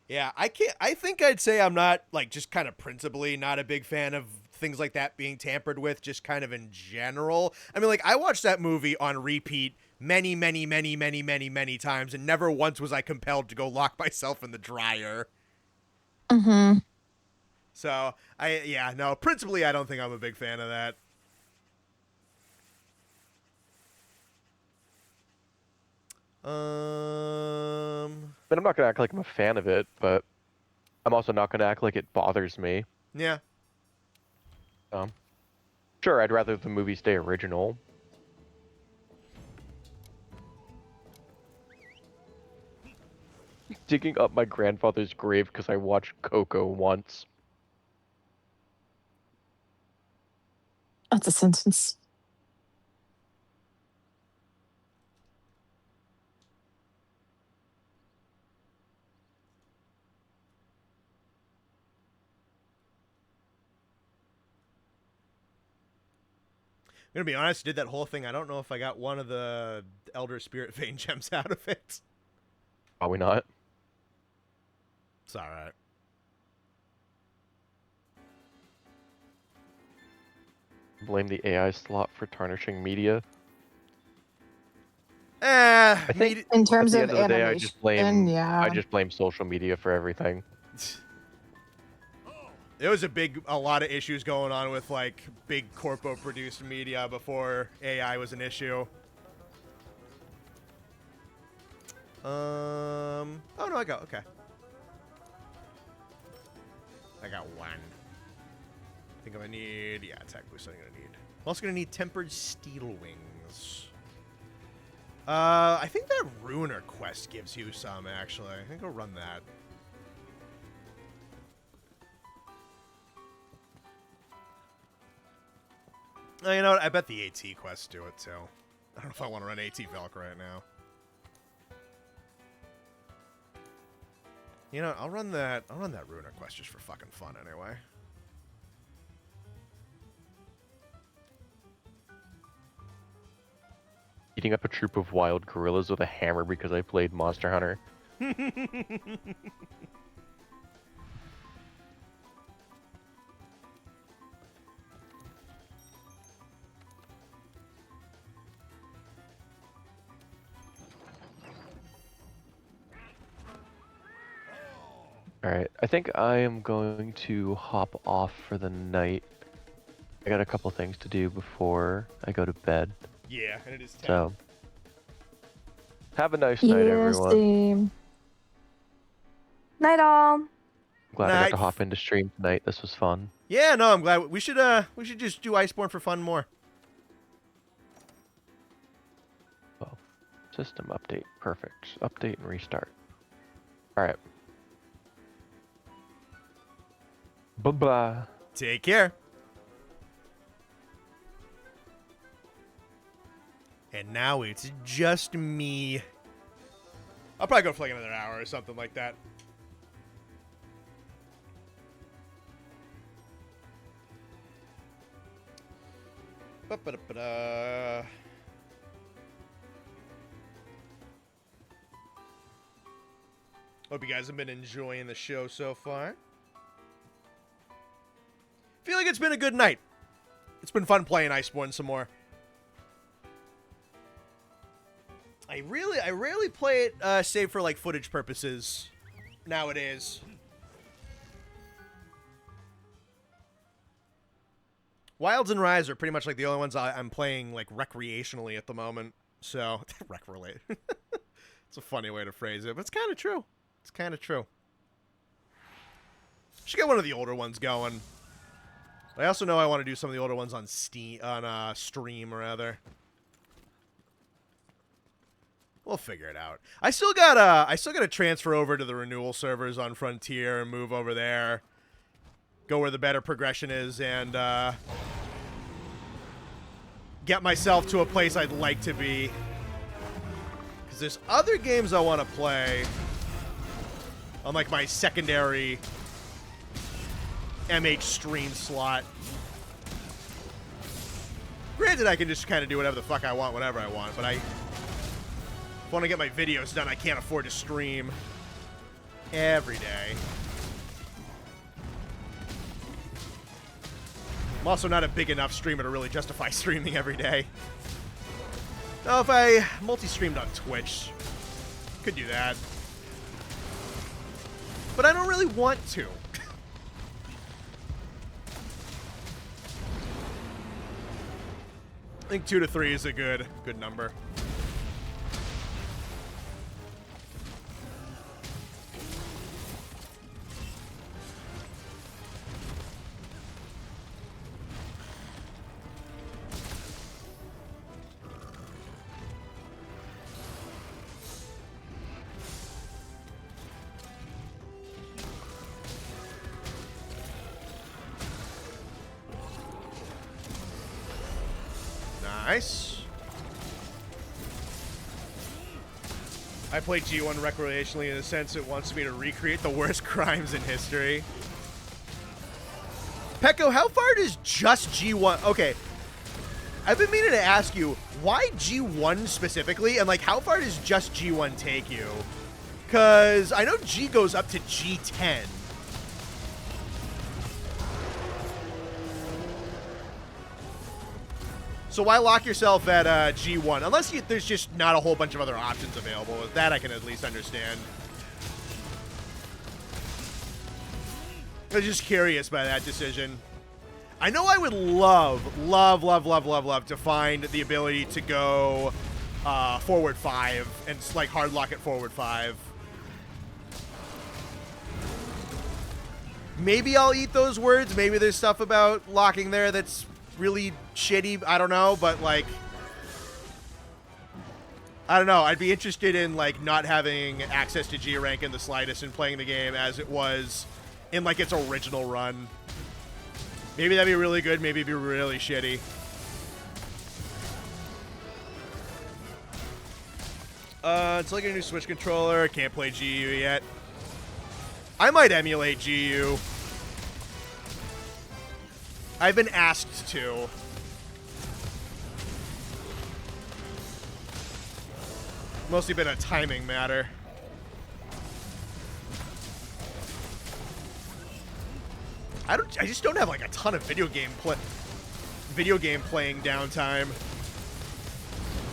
Yeah, I can't. I think I'd say I'm not like just kind of principally not a big fan of things like that being tampered with, just kind of in general. I mean, like I watched that movie on repeat many, many, many, many, many, many times, and never once was I compelled to go lock myself in the dryer. Mm-hmm. So no, principally I don't think I'm a big fan of that. But I'm not gonna act like I'm a fan of it, but I'm also not gonna act like it bothers me. Yeah. Sure, I'd rather the movie stay original. Digging up my grandfather's grave because I watched Coco once. That's a sentence. I'm gonna be honest, did that whole thing. I don't know if I got one of the Elder Spirit Vein gems out of it. Probably not. It's alright. Blame the AI slot for tarnishing media. I think In terms At of the end of the day, animation, yeah. I just blame social media for everything. There was a lot of issues going on with like big corpo produced media before AI was an issue. Oh no, okay. I got one. I think I'm gonna need, attack boost I'm gonna need. I'm also gonna need tempered steel wings. I think that Ruiner quest gives you some, actually. I think I'll run that. Oh, you know what? I bet the AT quests do it, too. I don't know if I want to run AT Velk right now. You know, I'll run that Ruiner quest just for fucking fun, anyway. Beating up a troop of wild gorillas with a hammer because I played Monster Hunter. Alright, I think I am going to hop off for the night. I got a couple things to do before I go to bed. Yeah, and it is 10. So, have a nice night, everyone. Same. Night all. Glad I got to hop into stream tonight. This was fun. Yeah, no, I'm glad. We should just do Iceborne for fun more. Well, system update. Perfect. Update and restart. Alright. Bye-bye. Take care. And now it's just me. I'll probably go for like another hour or something like that. Ba-ba-da-ba-da. Hope you guys have been enjoying the show so far. Feel like it's been a good night. It's been fun playing Iceborne some more. I rarely play it save for like footage purposes nowadays. Wilds and Rise are pretty much like the only ones I'm playing like recreationally at the moment. So rec-related. It's a funny way to phrase it, but it's kind of true. It's kind of true. Should get one of the older ones going. I also know I want to do some of the older ones on Steam, on stream rather. We'll figure it out. I still gotta transfer over to the renewal servers on Frontier and move over there. Go where the better progression is and get myself to a place I'd like to be. Because there's other games I want to play on like my secondary MH stream slot. Granted, I can just kind of do whatever the fuck I want, whenever I want, but if I want to get my videos done, I can't afford to stream every day. I'm also not a big enough streamer to really justify streaming every day. Now, if I multi-streamed on Twitch, could do that. But I don't really want to. I think 2 to 3 is a good number. Nice. I play G1 recreationally in the sense it wants me to recreate the worst crimes in history. Pecco, how far does just G1... Okay. I've been meaning to ask you, why G1 specifically? And, like, how far does just G1 take you? Because I know G goes up to G10. So why lock yourself at G1? Unless there's just not a whole bunch of other options available. That I can at least understand. I was just curious by that decision. I know I would love to find the ability to go forward 5 and like hard lock at forward 5. Maybe I'll eat those words. Maybe there's stuff about locking there that's really shitty. I don't know, but like, I don't know. I'd be interested in like not having access to G rank in the slightest and playing the game as it was in like its original run. Maybe that'd be really good. Maybe it'd be really shitty. It's like a new Switch controller. Can't play GU yet. I might emulate GU. I've been asked to. Mostly been a timing matter. I just don't have like a ton of video game playing downtime.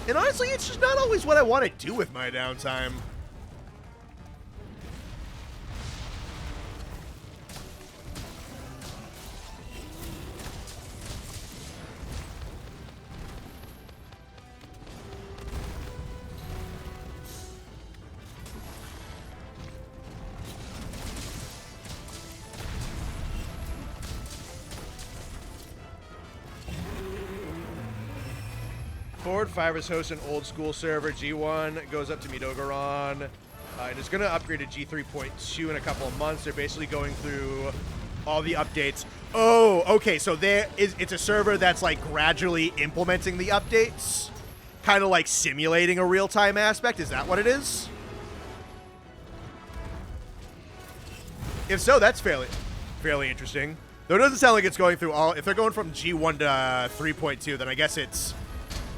And honestly, it's just not always what I want to do with my downtime. Forward 5 is hosting an old school server. G1 goes up to Midogaron. And is going to upgrade to G3.2 in a couple of months. They're basically going through All the updates. Oh, okay. So it's a server that's like gradually implementing the updates, kind of like simulating a real-time aspect. Is that what it is? If so, that's fairly interesting. Though it doesn't sound like it's going through all. If they're going from G1 to 3.2, then I guess it's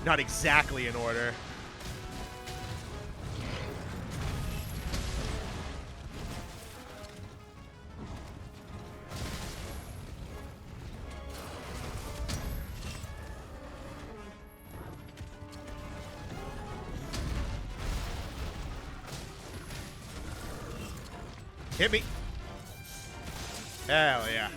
not exactly in order. Hit me. Hell yeah.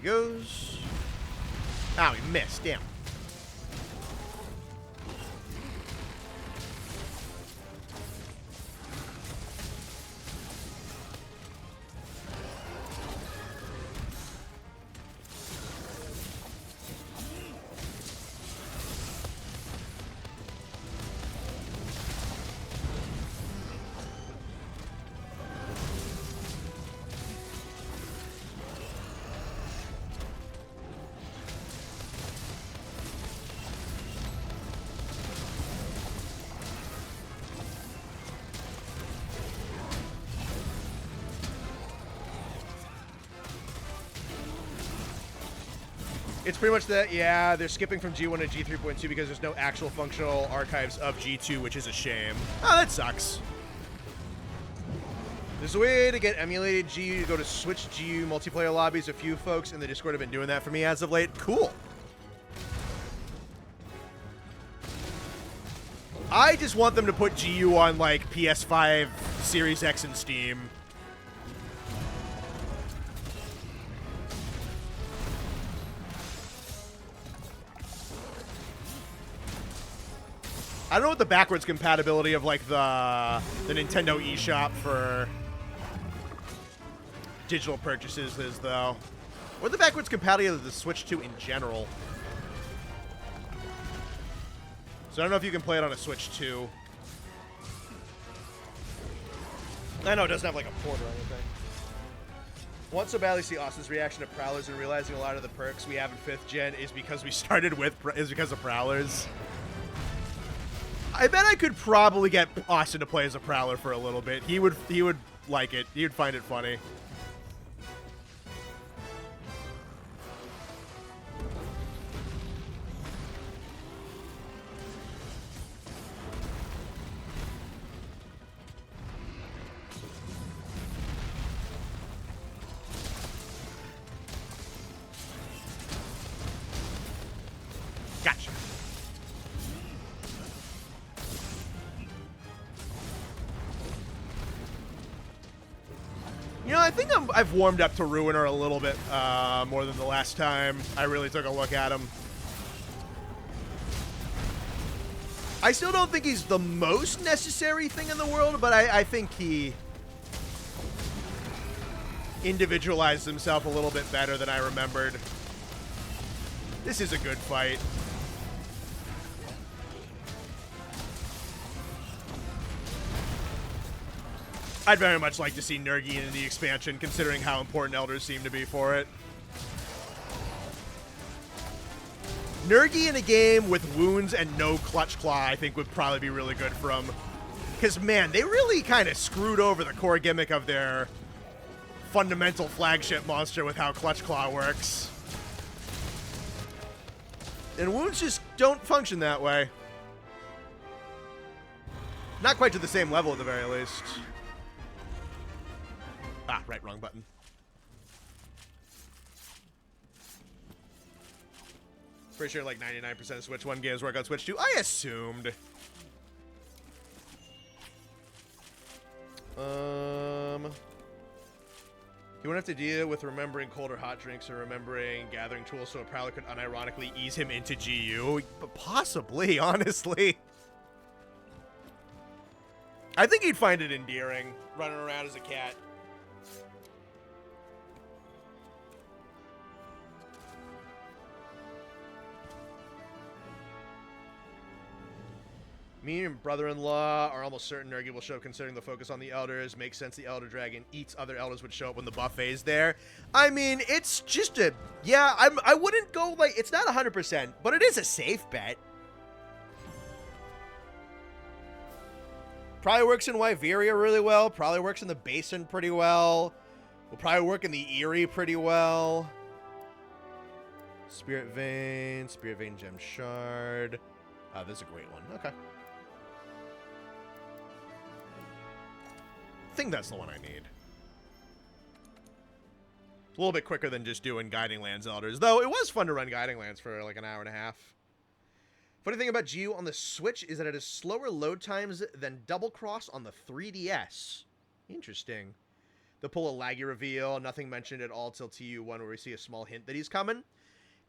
Goes. Oh, he missed. Damn. It's pretty much that, yeah, they're skipping from G1 to G3.2 because there's no actual functional archives of G2, which is a shame. Oh, that sucks. There's a way to get emulated GU to go to Switch GU multiplayer lobbies. A few folks in the Discord have been doing that for me as of late. Cool. I just want them to put GU on, like, PS5, Series X, and Steam. I don't know what the backwards compatibility of, like, the Nintendo eShop for digital purchases is, though. Or the backwards compatibility of the Switch 2 in general. So I don't know if you can play it on a Switch 2. I know it doesn't have, like, a port or anything. Want so badly see Austin's reaction to Prowlers and realizing a lot of the perks we have in 5th gen is because we started with, is because of Prowlers. I bet I could probably get Austin to play as a Prowler for a little bit. He would like it. He would find it funny. Gotcha. You know, I think I've warmed up to Ruiner a little bit more than the last time I really took a look at him. I still don't think he's the most necessary thing in the world, but I think he individualized himself a little bit better than I remembered. This is a good fight. I'd very much like to see Nergi in the expansion, considering how important Elders seem to be for it. Nergi in a game with wounds and no Clutch Claw, I think, would probably be really good for him. Because, man, they really kind of screwed over the core gimmick of their fundamental flagship monster with how Clutch Claw works. And wounds just don't function that way. Not quite to the same level, at the very least. Ah, right, wrong button. Pretty sure like 99% of Switch 1 games work on Switch 2. I assumed. He wouldn't have to deal with remembering cold or hot drinks or remembering gathering tools, so it probably could unironically ease him into GU. But possibly, honestly. I think he'd find it endearing, running around as a cat. Me and brother-in-law are almost certain Nergi will show up considering the focus on the elders. Makes sense the elder dragon eats other elders would show up when the buffet is there. I mean, it's just a... Yeah, I wouldn't go like... It's not 100%, but it is a safe bet. Probably works in Wyveria really well. Probably works in the Basin pretty well. Will probably work in the Eyrie pretty well. Spirit Vein Gem Shard. This is a great one. Okay. I think that's the one I need. A little bit quicker than just doing Guiding Lands Elders, though it was fun to run Guiding Lands for like an hour and a half. Funny thing about GU on the Switch is that it has slower load times than Double Cross on the 3DS. Interesting. They'll pull a laggy reveal, nothing mentioned at all till TU1 where we see a small hint that he's coming.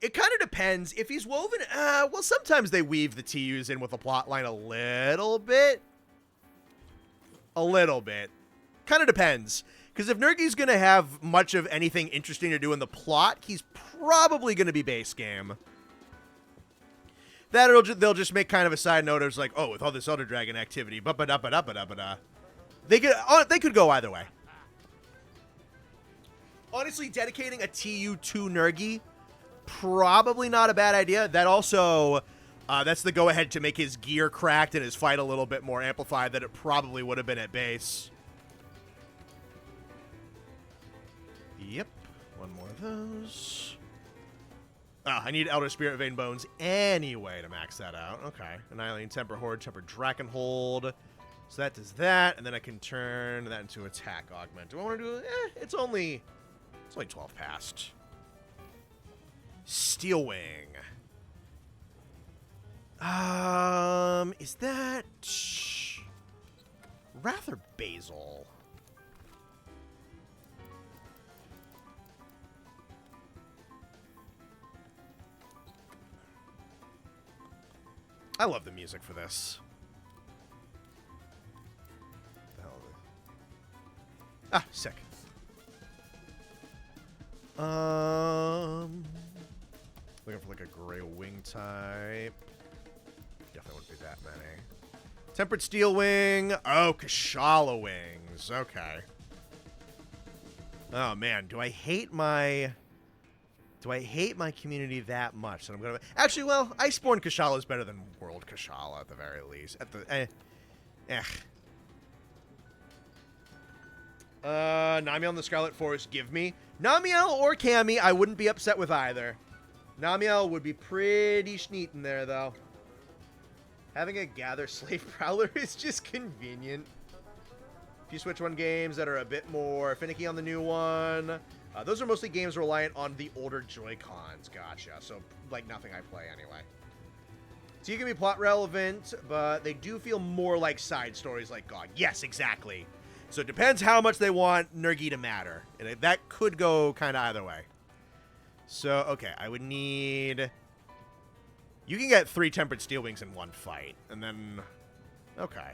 It kind of depends. If he's woven, well, sometimes they weave the TUs in with a plot line a little bit. A little bit. Kind of depends. Because if Nergi's going to have much of anything interesting to do in the plot, he's probably going to be base game. That they'll just make kind of a side note. It's like, oh, with all this Elder Dragon activity, they could go either way. Honestly, dedicating a TU to Nergi, probably not a bad idea. That also, that's the go-ahead to make his gear cracked and his fight a little bit more amplified than it probably would have been at base. Yep, one more of those. I need Elder Spirit Vein Bones anyway to max that out. Okay, Annihilating Temper Horde, Temper Drakenhold. So that does that, and then I can turn that into Attack Augment. Do I want to do it? It's only 12 past. Steelwing. Is that Wrath or Basil? I love the music for this. The hell is it? Ah, sick. Looking for like a gray wing type. Definitely wouldn't be that many. Tempered Steel Wing. Oh, Kashala Wings. Okay. Oh man, do I hate my community that much that I'm gonna... Actually, well, Iceborne Kashala is better than World Kashala at the very least. Namiel and the Scarlet Forest, give me. Namiel or Cammy, I wouldn't be upset with either. Namiel would be pretty neat in there, though. Having a Gather Slave Prowler is just convenient. If you Switch 1 games that are a bit more finicky on the new one... those are mostly games reliant on the older Joy-Cons. Gotcha. So, like, nothing I play anyway. So you can be plot relevant, but they do feel more like side stories like GOG. Yes, exactly. So it depends how much they want Nergi to matter. And that could go kind of either way. So, okay, I would need... You can get 3 Tempered Steel Wings in one fight. And then... Okay.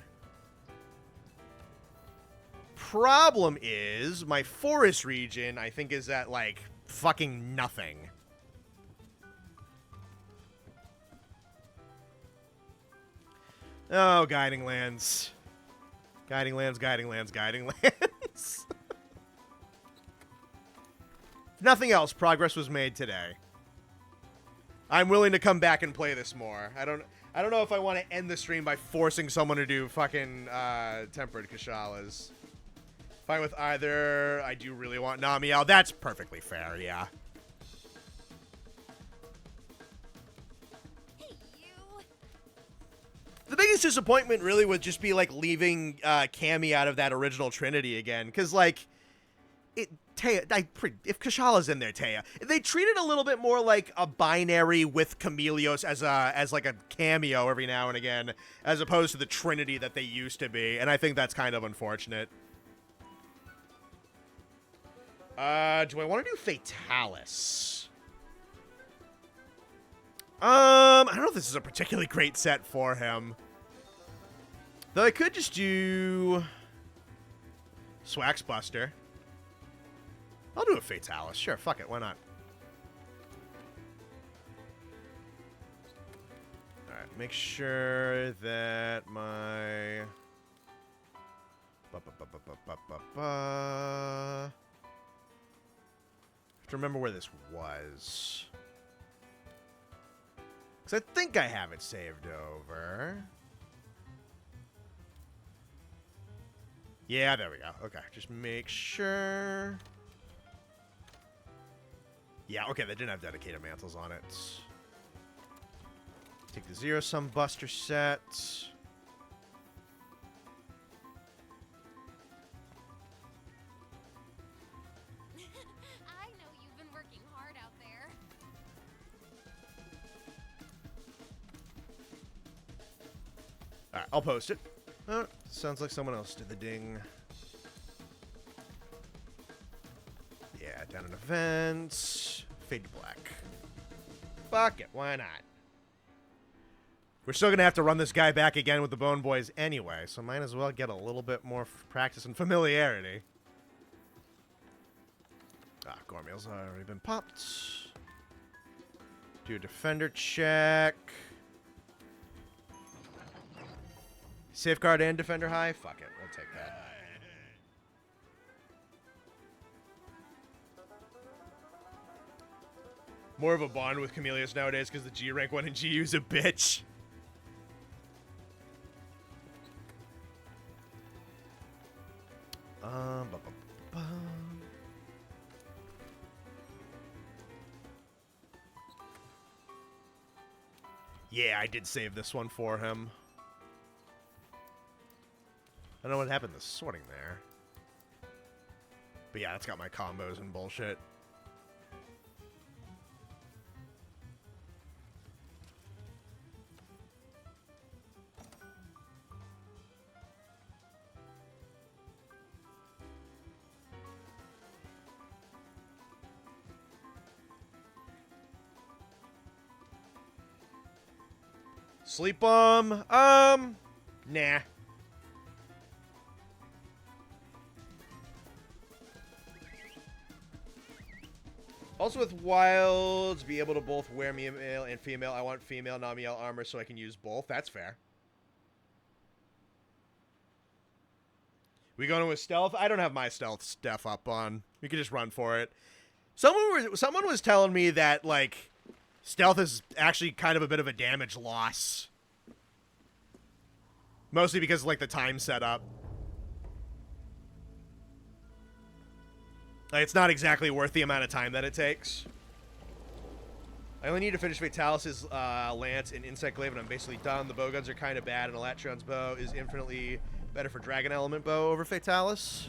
Problem is, my forest region, I think, is at, like, fucking nothing. Oh, Guiding Lands. Guiding Lands, Guiding Lands, Guiding Lands. If nothing else, progress was made today. I'm willing to come back and play this more. I don't know if I want to end the stream by forcing someone to do fucking Tempered Kashalas. Fine with either. I do really want Namiel. That's perfectly fair, yeah. Hey, you. The biggest disappointment really would just be, like, leaving Cammy out of that original Trinity again. Because, like, if Kashala's in there, Taya, they treat it a little bit more like a binary with Chameleos as like a cameo every now and again, as opposed to the Trinity that they used to be. And I think that's kind of unfortunate. Do I want to do Fatalis? I don't know if this is a particularly great set for him. Though I could just do Swax Buster. I'll do a Fatalis. Sure, fuck it. Why not? Alright, make sure that my... I have to remember where this was. Because I think I have it saved over. Yeah, there we go. Okay, just make sure. Yeah, okay, they didn't have dedicated mantles on it. Take the zero-sum buster set. I know you've been working hard out there. Alright, I'll post it. Oh, sounds like someone else did the ding. Yeah, down in events. Fade to black. Fuck it, why not? We're still gonna have to run this guy back again with the Bone Boys anyway, so might as well get a little bit more practice and familiarity. Ah, Gormeal's already been popped. Do a defender check. Safeguard and defender high? Fuck it, we'll take that. More of a bond with Chameleus nowadays because the G rank one in GU's a bitch. Yeah, I did save this one for him. I don't know what happened to sorting there. But yeah, it's got my combos and bullshit. Sleep bomb? Nah. Also with wilds, be able to both wear male and female. I want female, not male armor so I can use both. That's fair. We going with stealth? I don't have my stealth stuff up on. We could just run for it. Someone was telling me that, like, stealth is actually kind of a bit of a damage loss. Mostly because of, like, the time setup. Like, it's not exactly worth the amount of time that it takes. I only need to finish Fatalis' Lance and Insect Glaive, and I'm basically done. The bowguns are kind of bad, and Elatron's bow is infinitely better for Dragon Element bow over Fatalis.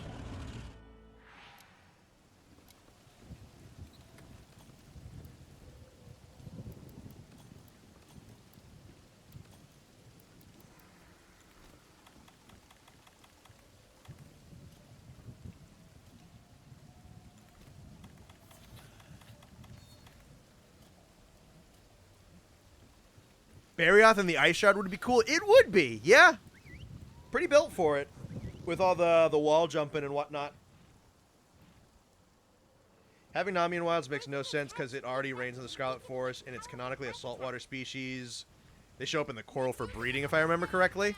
Barioth and the Ice Shard would be cool. It would be, yeah. Pretty built for it. With all the wall jumping and whatnot. Having Nami in wilds makes no sense because it already reigns in the Scarlet Forest and it's canonically a saltwater species. They show up in the coral for breeding, if I remember correctly.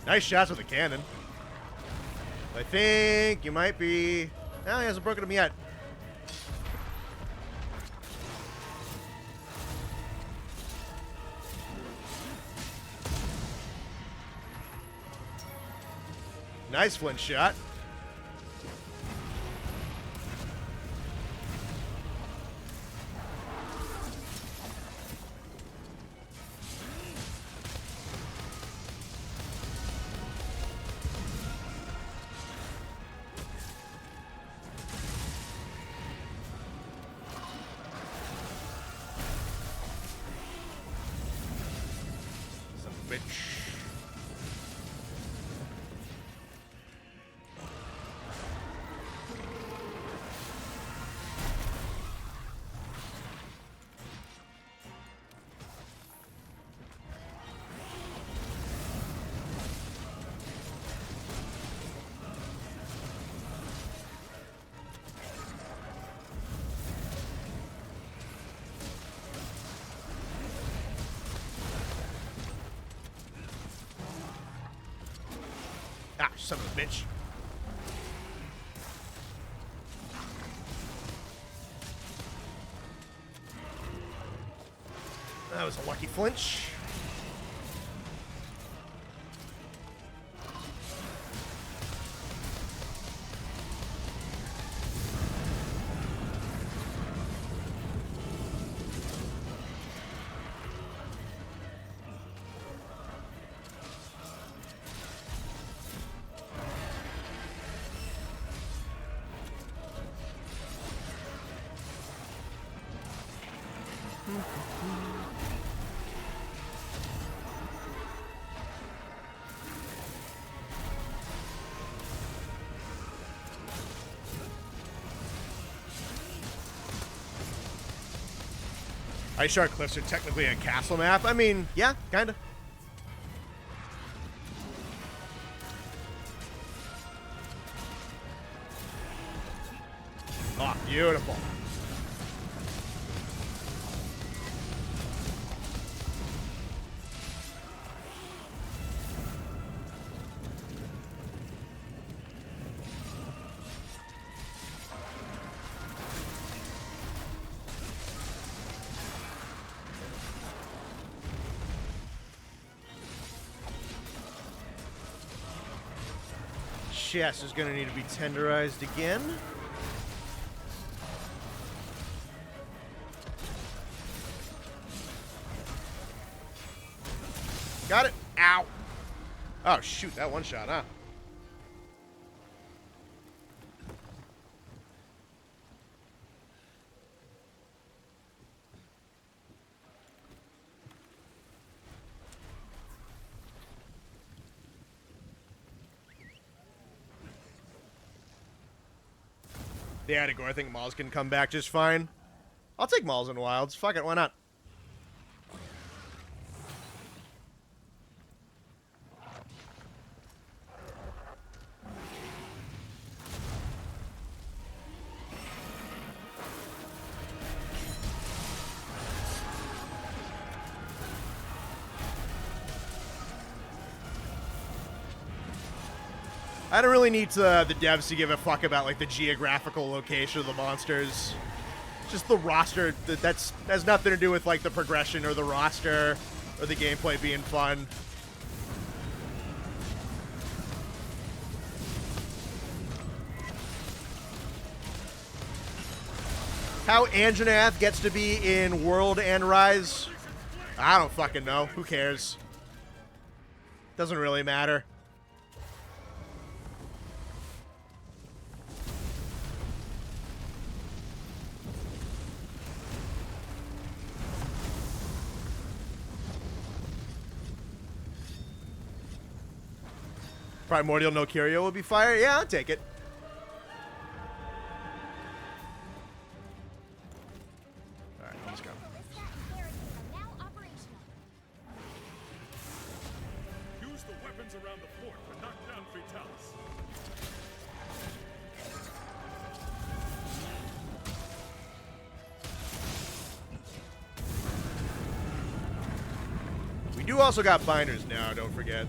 Nice shots with the cannon. I think you might be... No, he hasn't broken him yet. Nice flint shot. Son of a bitch. Ah, son of a bitch. That was a lucky flinch. Ice Shard Cliffs are technically a castle map. I mean, yeah, kinda. Oh, beautiful. Chest is going to need to be tenderized again. Got it. Ow. Oh, shoot. That one shot, huh? Yeah, to go. I think Mauls can come back just fine. I'll take Mauls and Wilds. Fuck it, why not? I don't really need the devs to give a fuck about like the geographical location of the monsters. Just the roster. That's has nothing to do with like the progression or the roster or the gameplay being fun. How Anjanath gets to be in World and Rise, I don't fucking know. Who cares? Doesn't really matter. Primordial no Curio will be fire? Yeah, I'll take it. Alright, let's go. Use the weapons around the fort to knock down Vitalis. We do also got binders now, don't forget.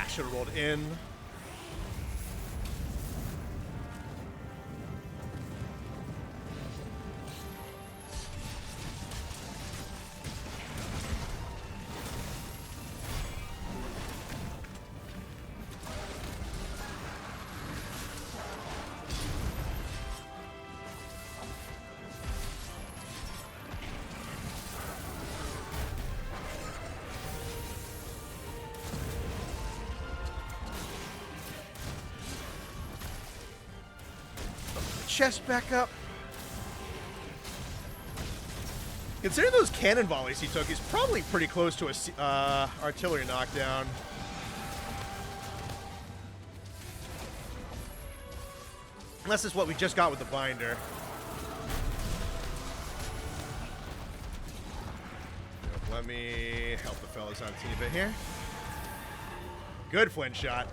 should have rolled in. Chest back up. Considering those cannon volleys he took, he's probably pretty close to a artillery knockdown. Unless it's what we just got with the binder. Let me help the fellas out a teeny bit here. Good flint shot.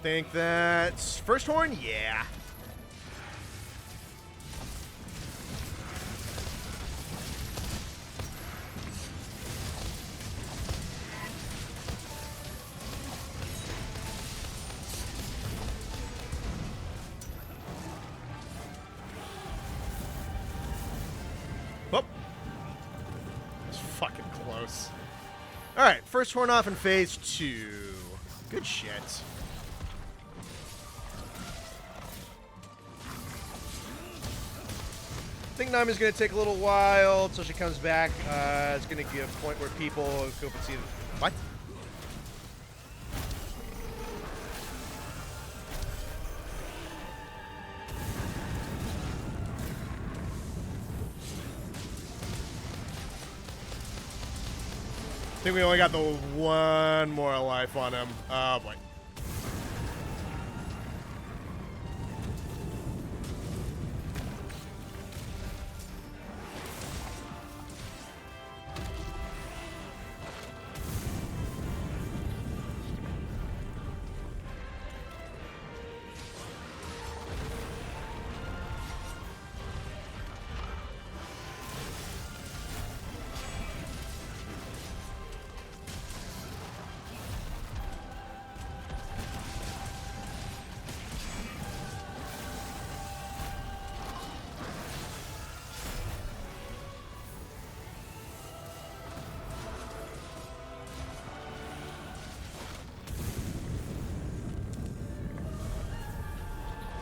Think that's first horn? Yeah. Whoop. It's fucking close. Alright, first horn off in phase 2. Good shit. I think Nami's going to take a little while until she comes back. It's going to be a point where people go and see... What? I think we only got the one more life on him. Oh, boy.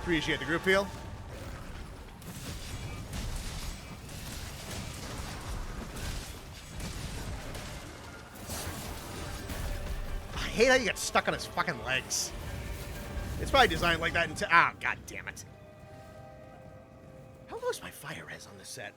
Appreciate the group heal. I hate how you get stuck on his fucking legs. It's probably designed like that until... Ah, god damn it. How low is my fire res on this set?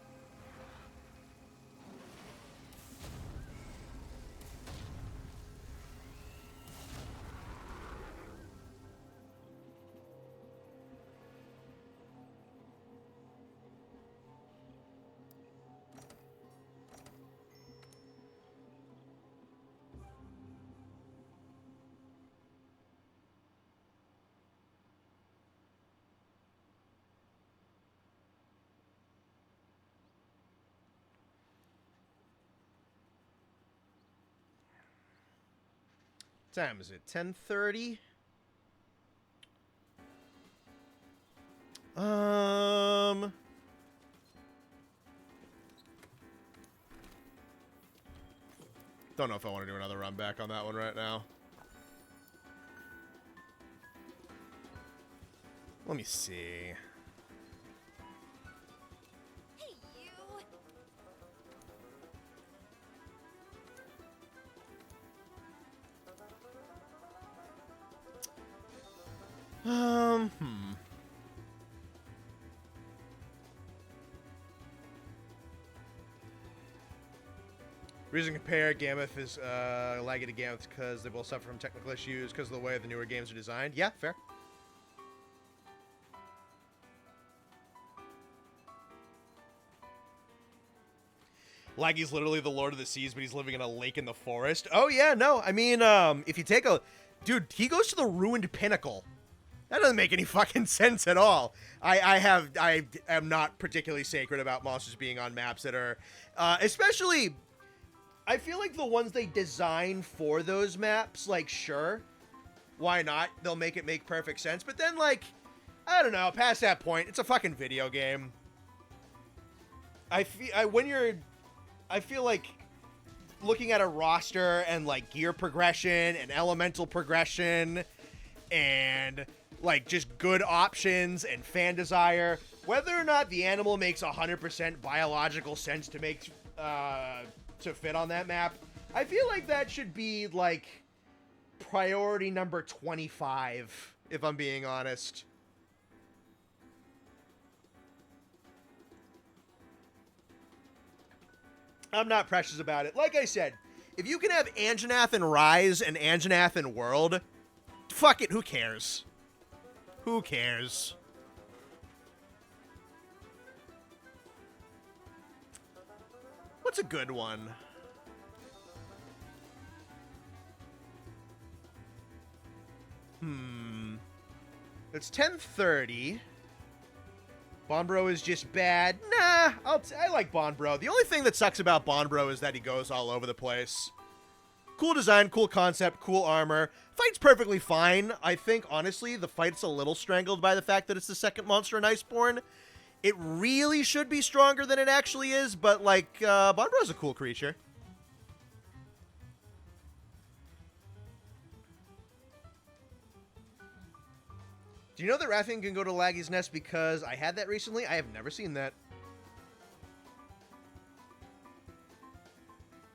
Time is it? 10:30. Don't know if I want to do another run back on that one right now. Let me see. Hey, you. Reason to compare Gammoth is laggy to Gammoth because they both suffer from technical issues because of the way the newer games are designed. Yeah, fair. Laggy's literally the Lord of the Seas, but he's living in a lake in the forest. Oh yeah, no. I mean, if you take a Dude, he goes to the ruined pinnacle. That doesn't make any fucking sense at all. I am not particularly sacred about monsters being on maps that are, especially, I feel like the ones they design for those maps, like, sure, why not? They'll make it make perfect sense. But then, like, I don't know, past that point, it's a fucking video game. I feel like looking at a roster and, like, gear progression and elemental progression and, like, just good options and fan desire, whether or not the animal makes 100% biological sense to make, to fit on that map, I feel like that should be, like, priority number 25, if I'm being honest. I'm not precious about it. Like I said, if you can have Anjanath and Rise and Anjanath and World, fuck it, who cares? Who cares? What's a good one? It's 10:30. Bonbro is just bad. Nah, I like Bonbro. The only thing that sucks about Bonbro is that he goes all over the place. Cool design, cool concept, cool armor. Fight's perfectly fine. I think, honestly, the fight's a little strangled by the fact that it's the second monster in Iceborne. It really should be stronger than it actually is, but, like, Bonbro's a cool creature. Do you know that Rathian can go to Laggy's Nest because I had that recently? I have never seen that.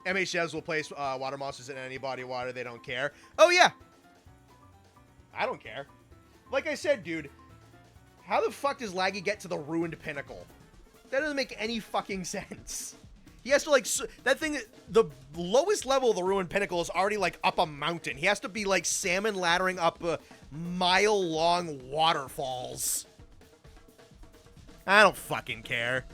MHS will place water monsters in any body of water. They don't care. Oh, yeah. I don't care. Like I said, dude, how the fuck does Laggy get to the ruined pinnacle? That doesn't make any fucking sense. He has to, like, that thing, the lowest level of the ruined pinnacle is already, like, up a mountain. He has to be, like, salmon laddering up mile-long waterfalls. I don't fucking care.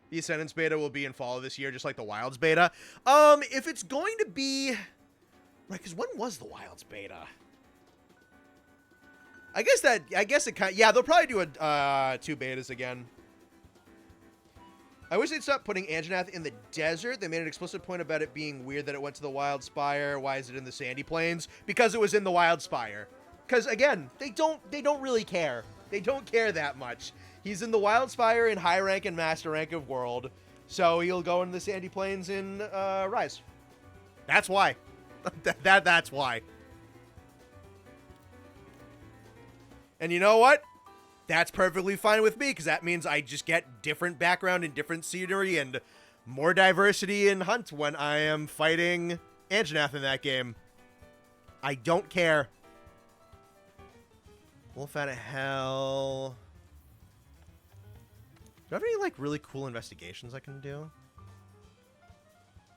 The Ascendance beta will be in fall of this year, just like the Wilds beta. If it's going to be... Right, because when was the Wilds beta? I guess it kind of... Yeah, they'll probably do a 2 betas again. I wish they'd stop putting Anjanath in the desert. They made an explicit point about it being weird that it went to the Wild Spire. Why is it in the Sandy Plains? Because it was in the Wild Spire. Because, again, they don't really care. They don't care that much. He's in the Wild Spire in high rank and master rank of World. So he'll go into the Sandy Plains in Rise. That's why. That's why. And you know what? That's perfectly fine with me, because that means I just get different background and different scenery and more diversity in Hunt when I am fighting Anjanath in that game. I don't care. Wolf out of Hell. Do I have any, like, really cool investigations I can do?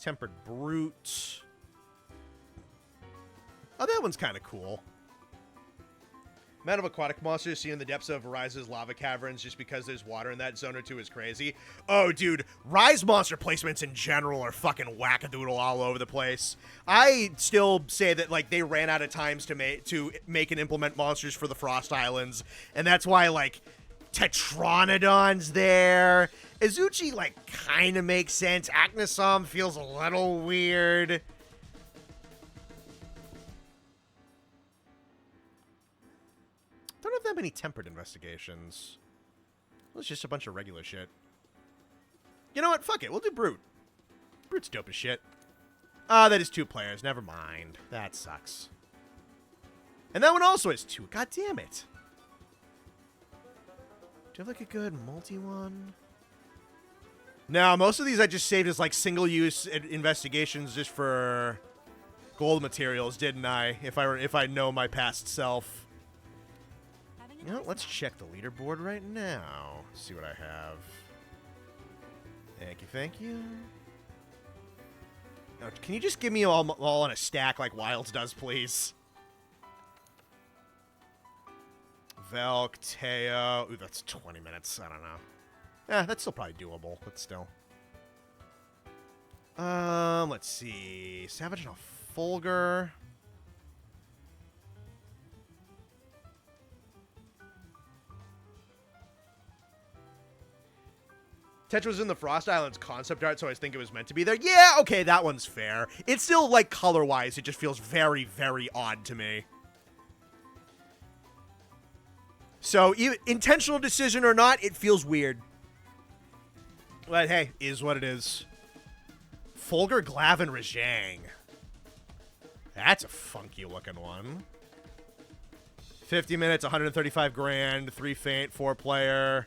Tempered Brute. Oh, that one's kind of cool. Amount of aquatic monsters seen in the depths of Rise's lava caverns just because there's water in that zone or two is crazy. Oh, dude, Rise monster placements in general are fucking wackadoodle all over the place. I still say that, like, they ran out of times to make and implement monsters for the Frost Islands, and that's why, like, Tetranodon's there. Izuchi, like, kind of makes sense. Acnosom feels a little weird. Don't have that many tempered investigations. Well, it's just a bunch of regular shit. You know what? Fuck it. We'll do Brute. Brute's dope as shit. Ah, that is 2 players. Never mind. That sucks. And that one also has 2. God damn it. Do you have, like, a good multi one? No, most of these I just saved as, like, single-use investigations just for gold materials, didn't I? If I know my past self. You know, let's check the leaderboard right now. See what I have. Thank you, thank you. Now, can you just give me all in a stack like Wilds does, please? Velk, Teo. Ooh, that's 20 minutes. I don't know. Yeah, that's still probably doable, but still. Let's see. Savage and a Fulgur. Tetch was in the Frost Islands concept art, so I think it was meant to be there. Yeah, okay, that one's fair. It's still, like, color-wise, it just feels very, very odd to me. So, intentional decision or not, it feels weird. But hey, is what it is. Fulgur, Glavin, Rajang. That's a funky looking one. 50 minutes, 135 grand, 3 faint, 4 player.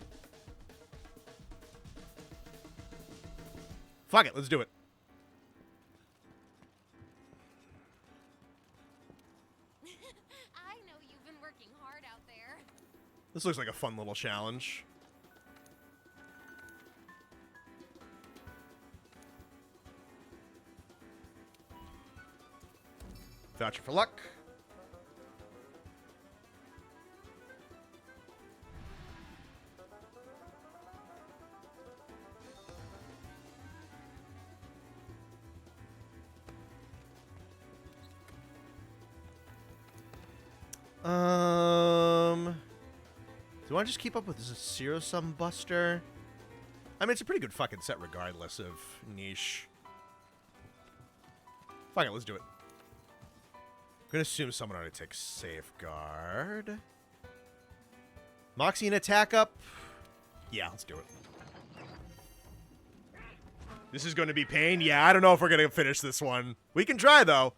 Fuck it, let's do it. I know you've been working hard out there. This looks like a fun little challenge. Voucher for luck. Do I just keep up with this Zero Sum Buster? I mean, it's a pretty good fucking set regardless of niche. Fuck it, let's do it. I'm gonna assume someone already takes Safeguard. Moxie and attack up. Yeah, let's do it. This is gonna be pain. Yeah, I don't know if we're gonna finish this one. We can try, though.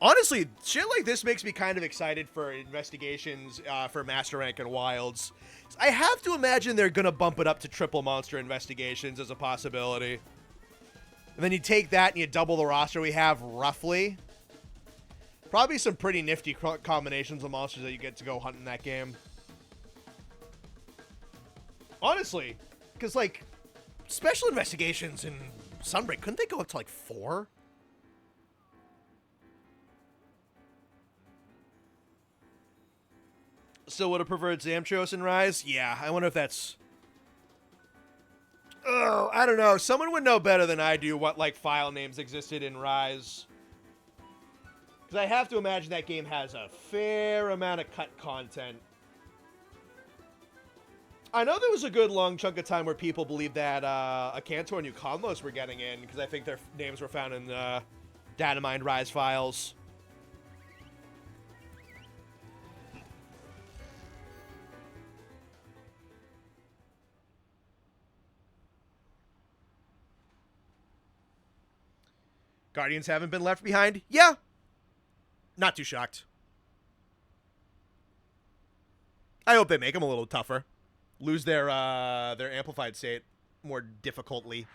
Honestly, shit like this makes me kind of excited for investigations for Master Rank and Wilds. I have to imagine they're going to bump it up to triple monster investigations as a possibility. And then you take that and you double the roster we have, roughly. Probably some pretty nifty combinations of monsters that you get to go hunt in that game. Honestly, because, like, special investigations in Sunbreak, couldn't they go up to, like, 4? Still would have preferred Zamtros and Rise? Yeah, I wonder if that's... Oh, I don't know. Someone would know better than I do what, like, file names existed in Rise. Because I have to imagine that game has a fair amount of cut content. I know there was a good long chunk of time where people believed that Akantor and Euconlos were getting in, because I think their names were found in Datamined Rise files. Guardians haven't been left behind? Yeah. Not too shocked. I hope they make them a little tougher. Lose their amplified state more difficultly.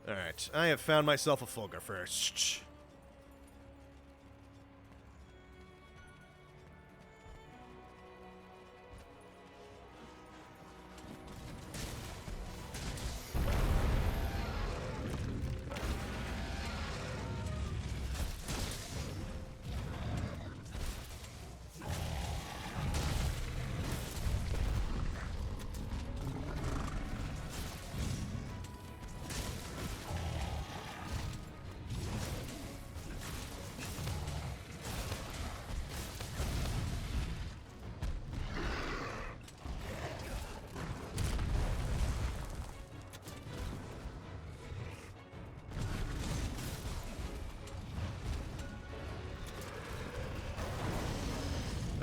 Alright, I have found myself a Fulgur first.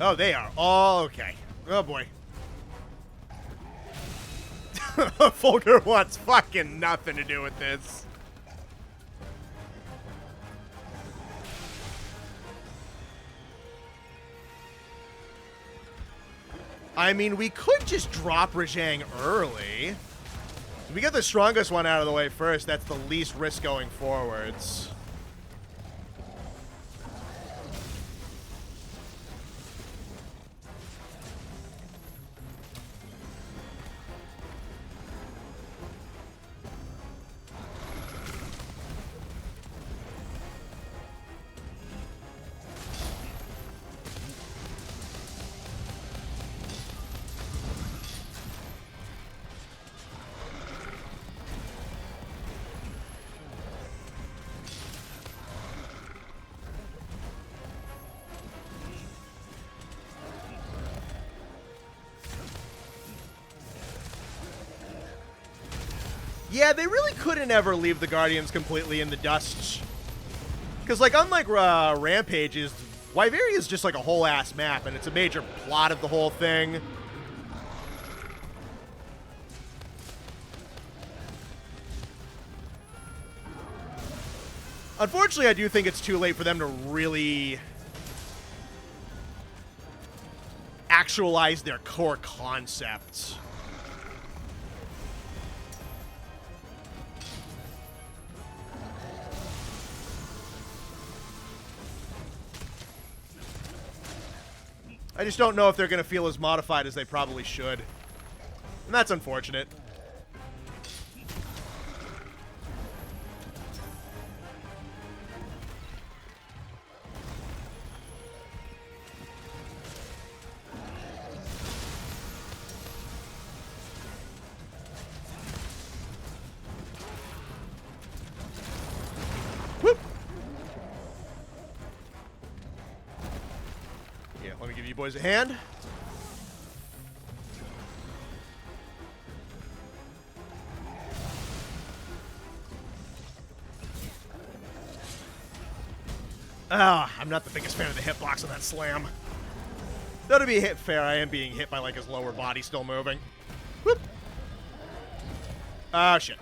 Oh, they are all okay. Oh, boy. Fulgur wants fucking nothing to do with this. I mean, we could just drop Rajang early. If we get the strongest one out of the way first, that's the least risk going forwards. Yeah, they really couldn't ever leave the Guardians completely in the dust. Because, like, unlike Rampages, Wyveria is just like a whole ass map, and it's a major plot of the whole thing. Unfortunately, I do think it's too late for them to really actualize their core concepts. I just don't know if they're going to feel as modified as they probably should. And that's unfortunate. Whoop. Yeah, let me give you boys a hand. Ah, I'm not the biggest fan of the hitbox on that slam. Though to be hit fair, I am being hit by like his lower body still moving. Whoop. Oh, shit.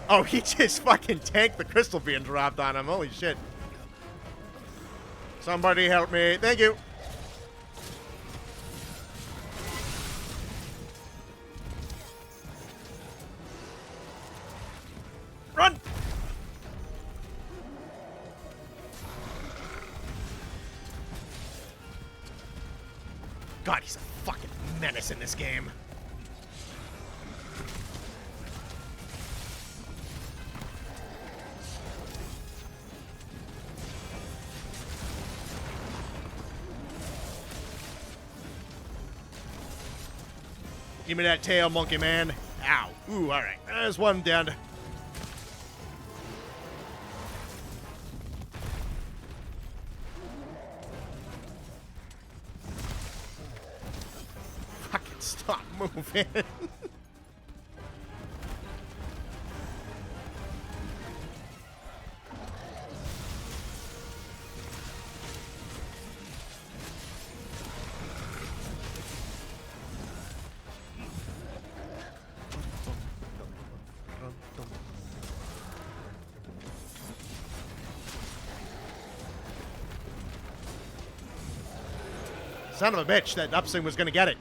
Oh, he just fucking tanked the crystal being dropped on him. Holy shit. Somebody help me. Thank you. Run! God, he's a fucking menace in this game. Give me that tail, monkey man. Ow. Ooh, alright. There's one down. Fucking stop moving. Son of a bitch, that upswing was going to get it.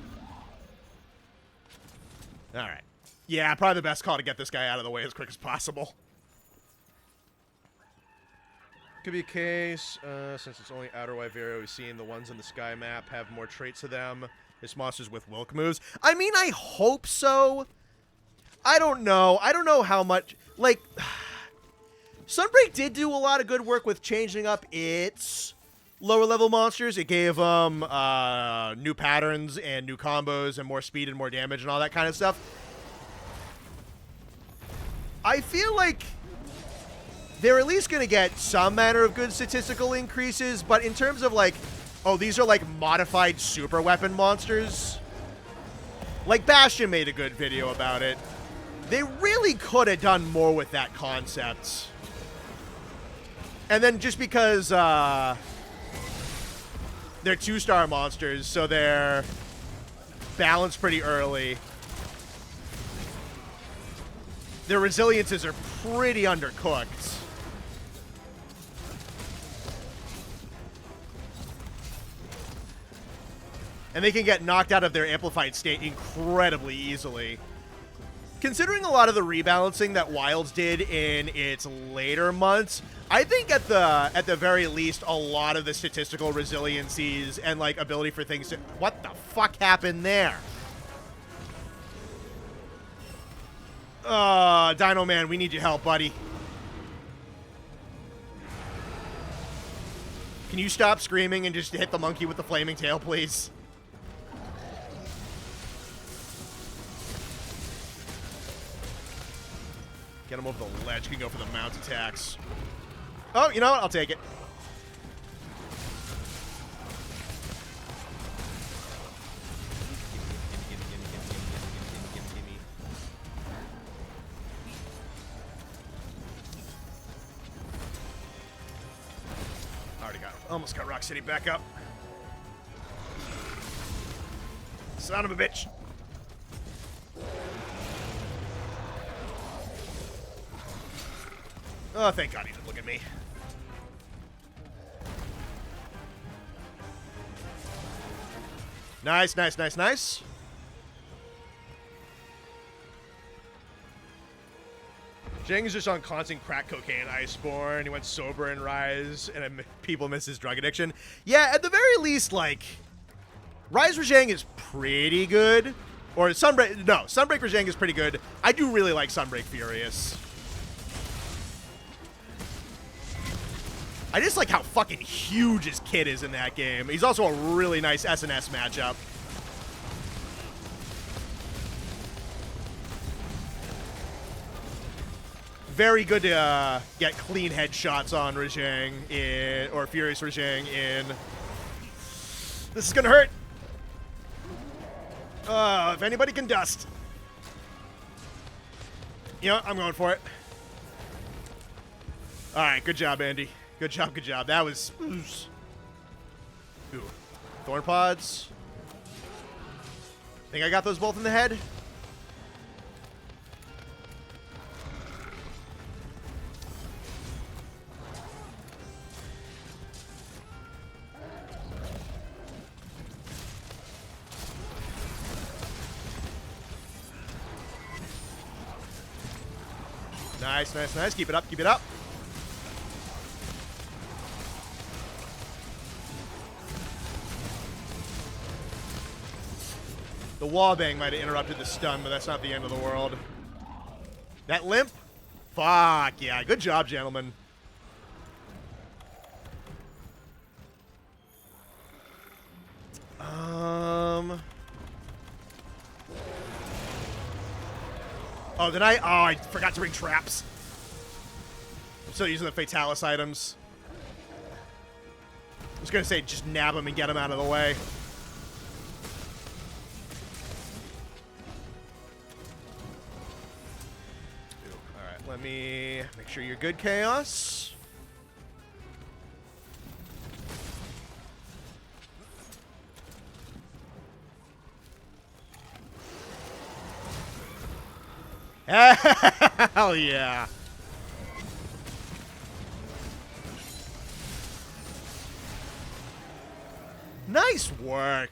Alright. Yeah, probably the best call to get this guy out of the way as quick as possible. Could be a case, since it's only outer Wyveria we've seen, the ones in the sky map have more traits to them. It's monsters with Wilk moves. I mean, I hope so. I don't know. I don't know how much... Like, Sunbreak did do a lot of good work with changing up its lower level monsters. It gave them new patterns and new combos and more speed and more damage and all that kind of stuff. I feel like they're at least going to get some manner of good statistical increases, but in terms of like, oh, these are like modified super weapon monsters. Like Bastion made a good video about it. They really could have done more with that concept. And then just because they're 2-star monsters, so they're balanced pretty early. Their resiliences are pretty undercooked. And they can get knocked out of their amplified state incredibly easily. Considering a lot of the rebalancing that Wilds did in its later months, I think at the very least, a lot of the statistical resiliencies and like ability for things to... What the fuck happened there? Dino Man, we need your help, buddy. Can you stop screaming and just hit the monkey with the flaming tail, please? Get him over the ledge. Can go for the mount attacks. Oh, you know what? I'll take it. Almost got Rock City back up. Son of a bitch. Oh, thank God he didn't look at me. Nice, nice, nice, nice. Zhang is just on constant crack cocaine, Iceborne. He went sober in Rise, and people miss his drug addiction. Yeah, at the very least, like, Rise Zhang is pretty good. Or Sunbreak, no, Sunbreak Zhang is pretty good. I do really like Sunbreak Furious. I just like how fucking huge his kid is in that game. He's also a really nice SNS matchup. Very good to get clean headshots on Rajang in, or Furious Rajang in. This is gonna hurt. If anybody can dust. You know, I'm going for it. All right, good job, Andy. Good job, good job. That was... Ooh. Thorn pods. Think I got those both in the head? Nice, nice, nice. Keep it up, keep it up. The wall bang might have interrupted the stun, but that's not the end of the world. That limp? Fuck, yeah. Good job, gentlemen. Oh, did I? Oh, I forgot to bring traps. I'm still using the Fatalis items. I was going to say, just nab them and get them out of the way. Alright, let me make sure you're good, Chaos. Hell yeah. Nice work.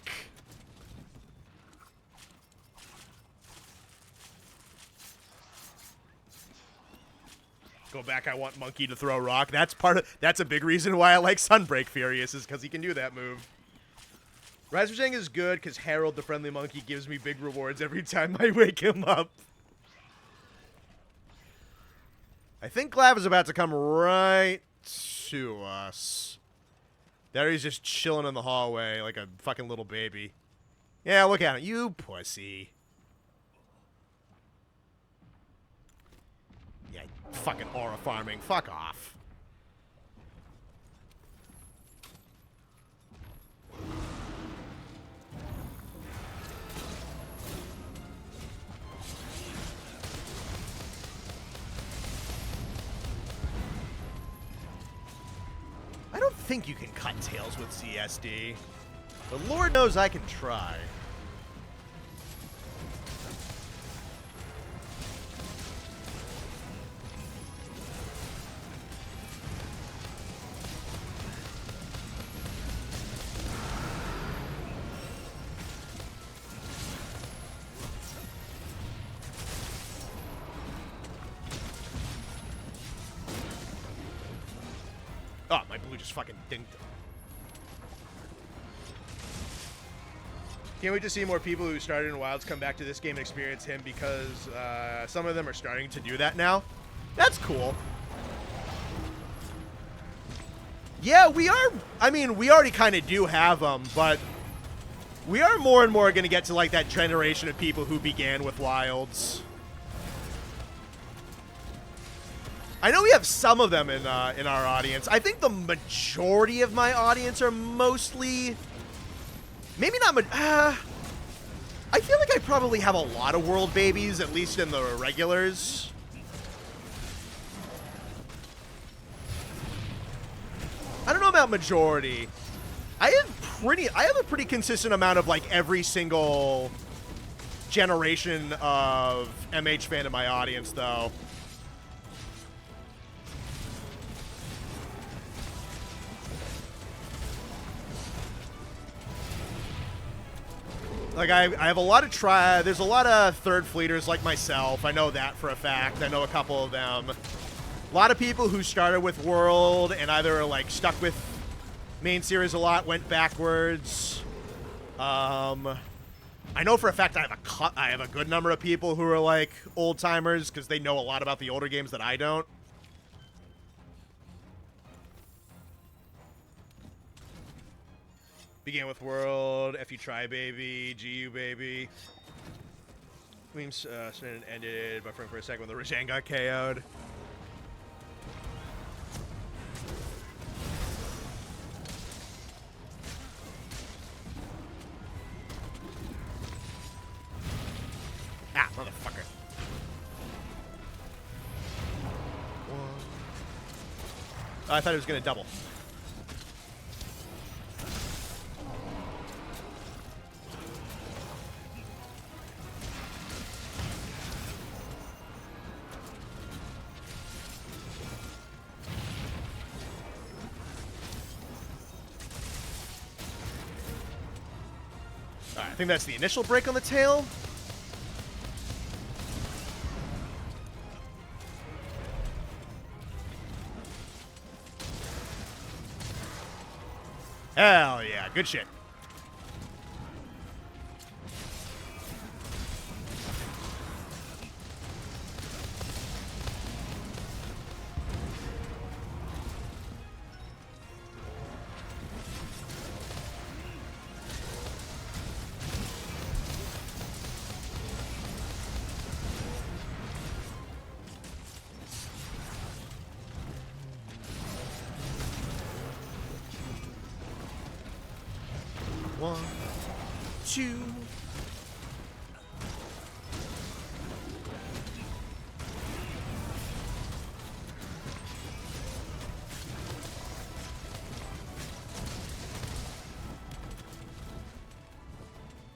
Go back, I want Monkey to throw rock. That's a big reason why I like Sunbreak Furious, is because he can do that move. Rise of Zhang is good because Harold the Friendly Monkey gives me big rewards every time I wake him up. I think Glav is about to come right to us. There he's just chilling in the hallway like a fucking little baby. Yeah, look at him. You pussy. Yeah, fucking aura farming. Fuck off. I don't think you can cut tails with CSD, but Lord knows I can try. Oh, my blue just fucking dinked him. Can't wait to see more people who started in Wilds come back to this game and experience him, because some of them are starting to do that now. That's cool. Yeah, we are. I mean, we already kind of do have them, but we are more and more going to get to like that generation of people who began with Wilds. I know we have some of them in our audience. I think the majority of my audience are mostly, maybe not. I feel like I probably have a lot of world babies, at least in the regulars. I don't know not majority. I have a pretty consistent amount of like every single generation of MH fan in my audience, though. Like, I have a lot of there's a lot of third fleeters like myself. I know that for a fact. I know a couple of them. A lot of people who started with World and either are, like, stuck with main series a lot, went backwards. I know for a fact I have a good number of people who are, like, old-timers because they know a lot about the older games that I don't. Began with World, FU Try Baby, GU Baby. Memes ended buffering for a second when the Rajang got KO'd. Ah, motherfucker. Oh, I thought it was going to double. I think that's the initial break on the tail. Hell yeah, good shit. One, two.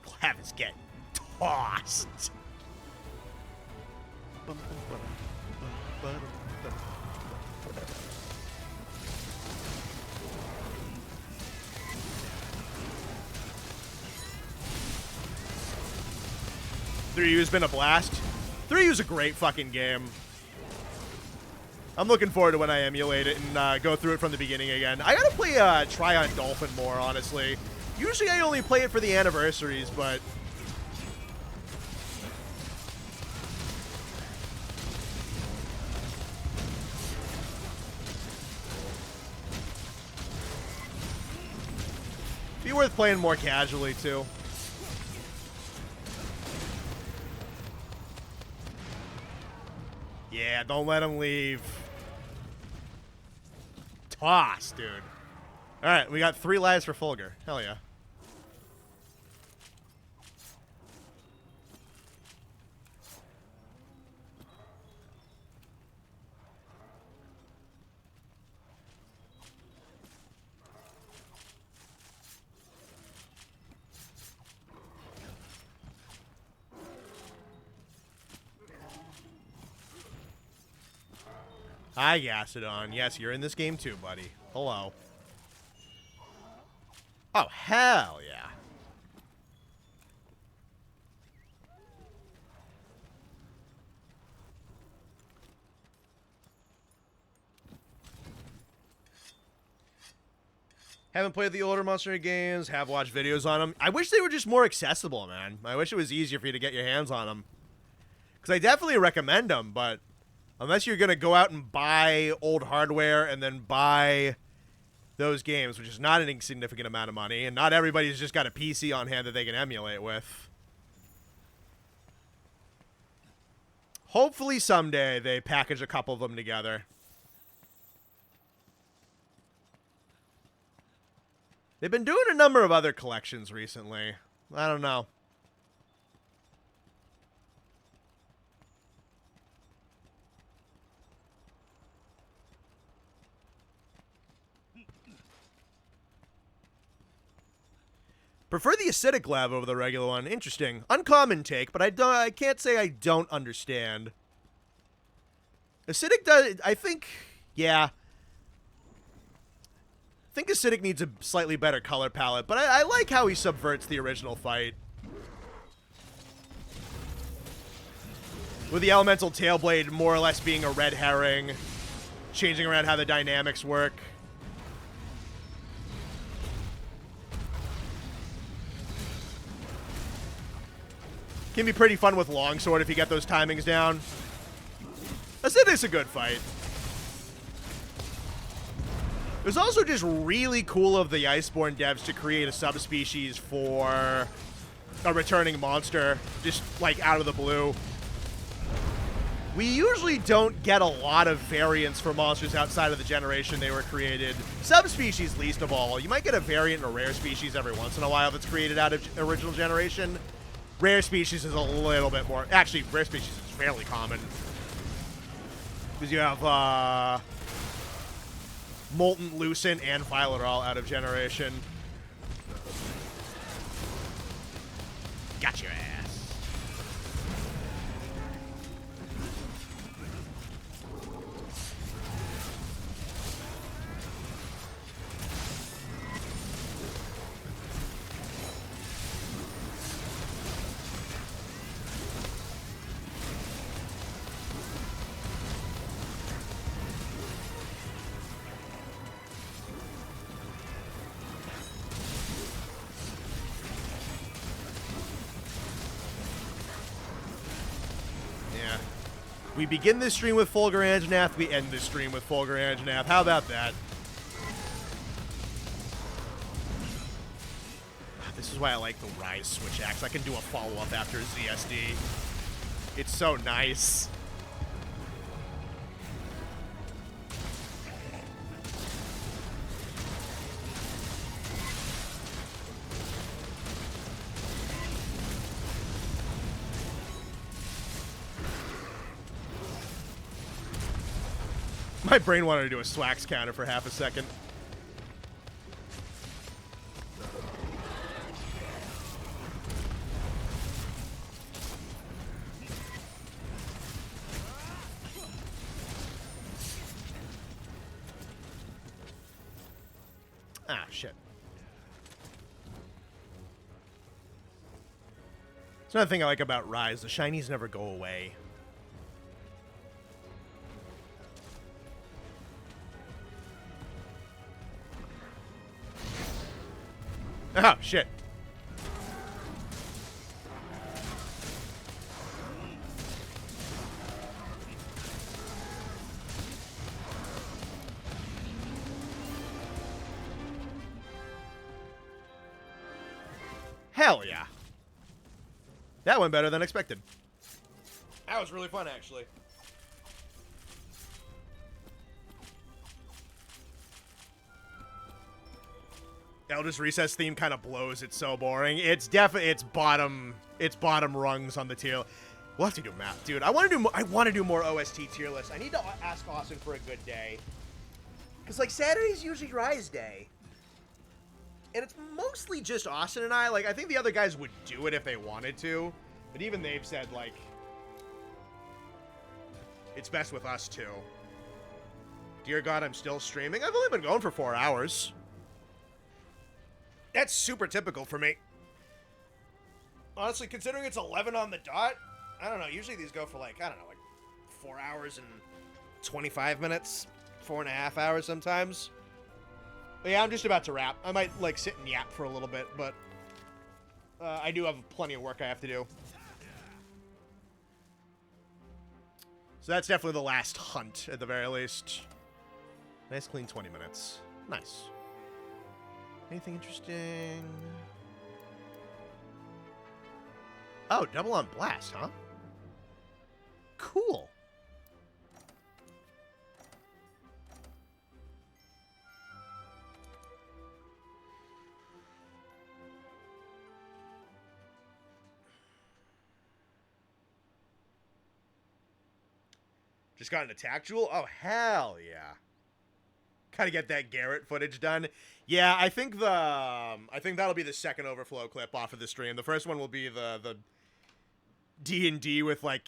Clavis get tossed. Three U's been a blast. 3U's a great fucking game. I'm looking forward to when I emulate it and go through it from the beginning again. I gotta play Try on Dolphin more, honestly. Usually I only play it for the anniversaries, but... be worth playing more casually, too. Yeah, don't let him leave. Toss, dude. Alright, we got 3 lives for Fulgur. Hell yeah. Hi, Gasodon. Yes, you're in this game too, buddy. Hello. Oh, hell yeah. Haven't played the older Monster Hunter games, have watched videos on them. I wish they were just more accessible, man. I wish it was easier for you to get your hands on them. Because I definitely recommend them, but unless you're going to go out and buy old hardware and then buy those games, which is not an insignificant amount of money, and not everybody's just got a PC on hand that they can emulate with. Hopefully someday they package a couple of them together. They've been doing a number of other collections recently. I don't know. Prefer the acidic lava over the regular one. Interesting. Uncommon take, but I can't say I don't understand. Acidic does, I think, yeah. I think acidic needs a slightly better color palette, but I like how he subverts the original fight. With the elemental tailblade more or less being a red herring, changing around how the dynamics work. Can be pretty fun with longsword if you get those timings down. Acidic's a good fight. It was also just really cool of the Iceborne devs to create a subspecies for a returning monster, just like out of the blue. We usually don't get a lot of variants for monsters outside of the generation they were created. Subspecies least of all. You might get a variant in a rare species every once in a while that's created out of original generation. Rare species is a little bit more... Actually, rare species is fairly common. Because you have Molten, Lucent, and Violet are all out of generation. Got your ass. We begin this stream with Fulgur Anjanath, we end this stream with Fulgur Anjanath. How about that? This is why I like the Rise Switch Axe. I can do a follow-up after ZSD. It's so nice. My brain wanted to do a Swax counter for half a second. Ah, shit. It's another thing I like about Rise. The shinies never go away. Oh, shit. Hell yeah. That went better than expected. That was really fun, actually. Eldritch Recess theme kind of blows. It's so boring. It's definitely it's bottom rungs on the tier. We'll have to do math, dude. I want to do more OST tier lists. I need to ask Austin for a good day, cause like Saturday's usually Rise Day, and it's mostly just Austin and I. Like I think the other guys would do it if they wanted to, but even they've said like it's best with us too. Dear God, I'm still streaming. I've only been going for 4 hours. That's super typical for me. Honestly, considering it's 11 on the dot, I don't know. Usually these go for like, I don't know, like 4 hours and 25 minutes, 4.5 hours sometimes. But yeah, I'm just about to wrap. I might like sit and yap for a little bit, but I do have plenty of work I have to do. So that's definitely the last hunt at the very least. Nice clean 20 minutes. Nice. Anything interesting? Oh, double on blast, huh? Cool. Just got an attack jewel? Oh, hell yeah. Gotta get that Garrett footage done. Yeah, I think that'll be the second overflow clip off of the stream. The first one will be the D&D with like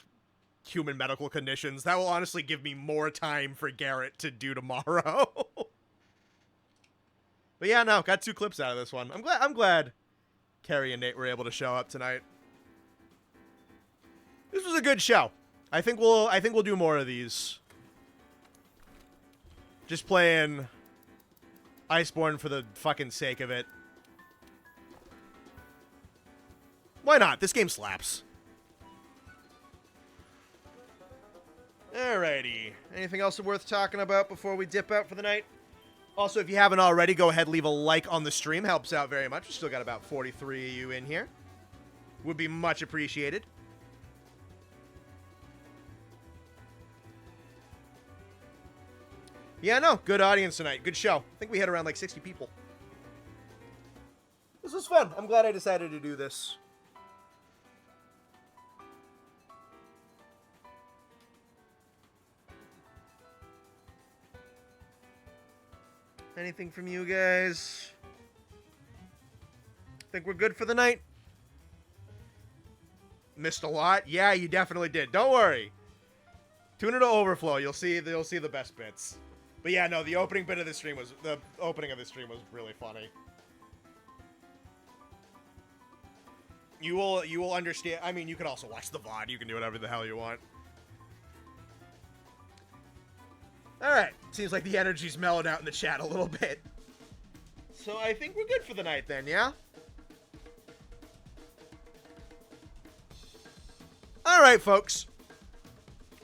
human medical conditions. That will honestly give me more time for Garrett to do tomorrow. But yeah, no, got 2 clips out of this one. I'm glad Carrie and Nate were able to show up tonight. This was a good show. I think we'll do more of these. Just playing Iceborne for the fucking sake of it. Why not? This game slaps. Alrighty. Anything else worth talking about before we dip out for the night? Also, if you haven't already, go ahead and leave a like on the stream. Helps out very much. We still got about 43 of you in here. Would be much appreciated. Yeah, no, good audience tonight. Good show. I think we had around like 60 people. This was fun. I'm glad I decided to do this. Anything from you guys? Think we're good for the night? Missed a lot? Yeah, you definitely did. Don't worry. Tune into Overflow. You'll see the best bits. But yeah, no, the opening of the stream was really funny. You will understand. I mean, you can also watch the VOD. You can do whatever the hell you want. Alright, seems like the energy's mellowed out in the chat a little bit. So I think we're good for the night then, yeah? Alright, folks.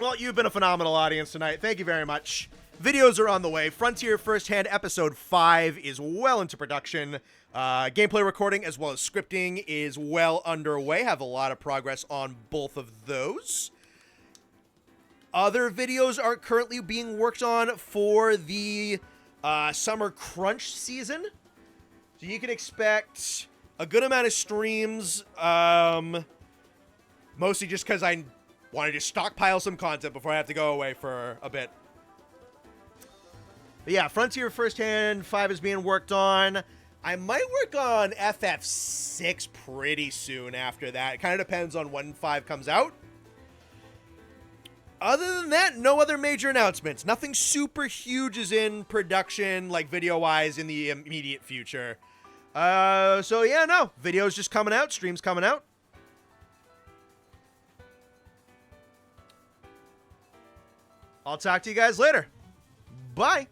Well, you've been a phenomenal audience tonight. Thank you very much. Videos are on the way. Frontier First Hand Episode 5 is well into production. Gameplay recording as well as scripting is well underway. Have a lot of progress on both of those. Other videos are currently being worked on for the summer crunch season. So you can expect a good amount of streams. Mostly just because I wanted to stockpile some content before I have to go away for a bit. But yeah, Frontier First Hand 5 is being worked on. I might work on FF6 pretty soon after that. It kind of depends on when 5 comes out. Other than that, no other major announcements. Nothing super huge is in production, like video-wise, in the immediate future. So yeah, no. Videos just coming out. Streams coming out. I'll talk to you guys later. Bye.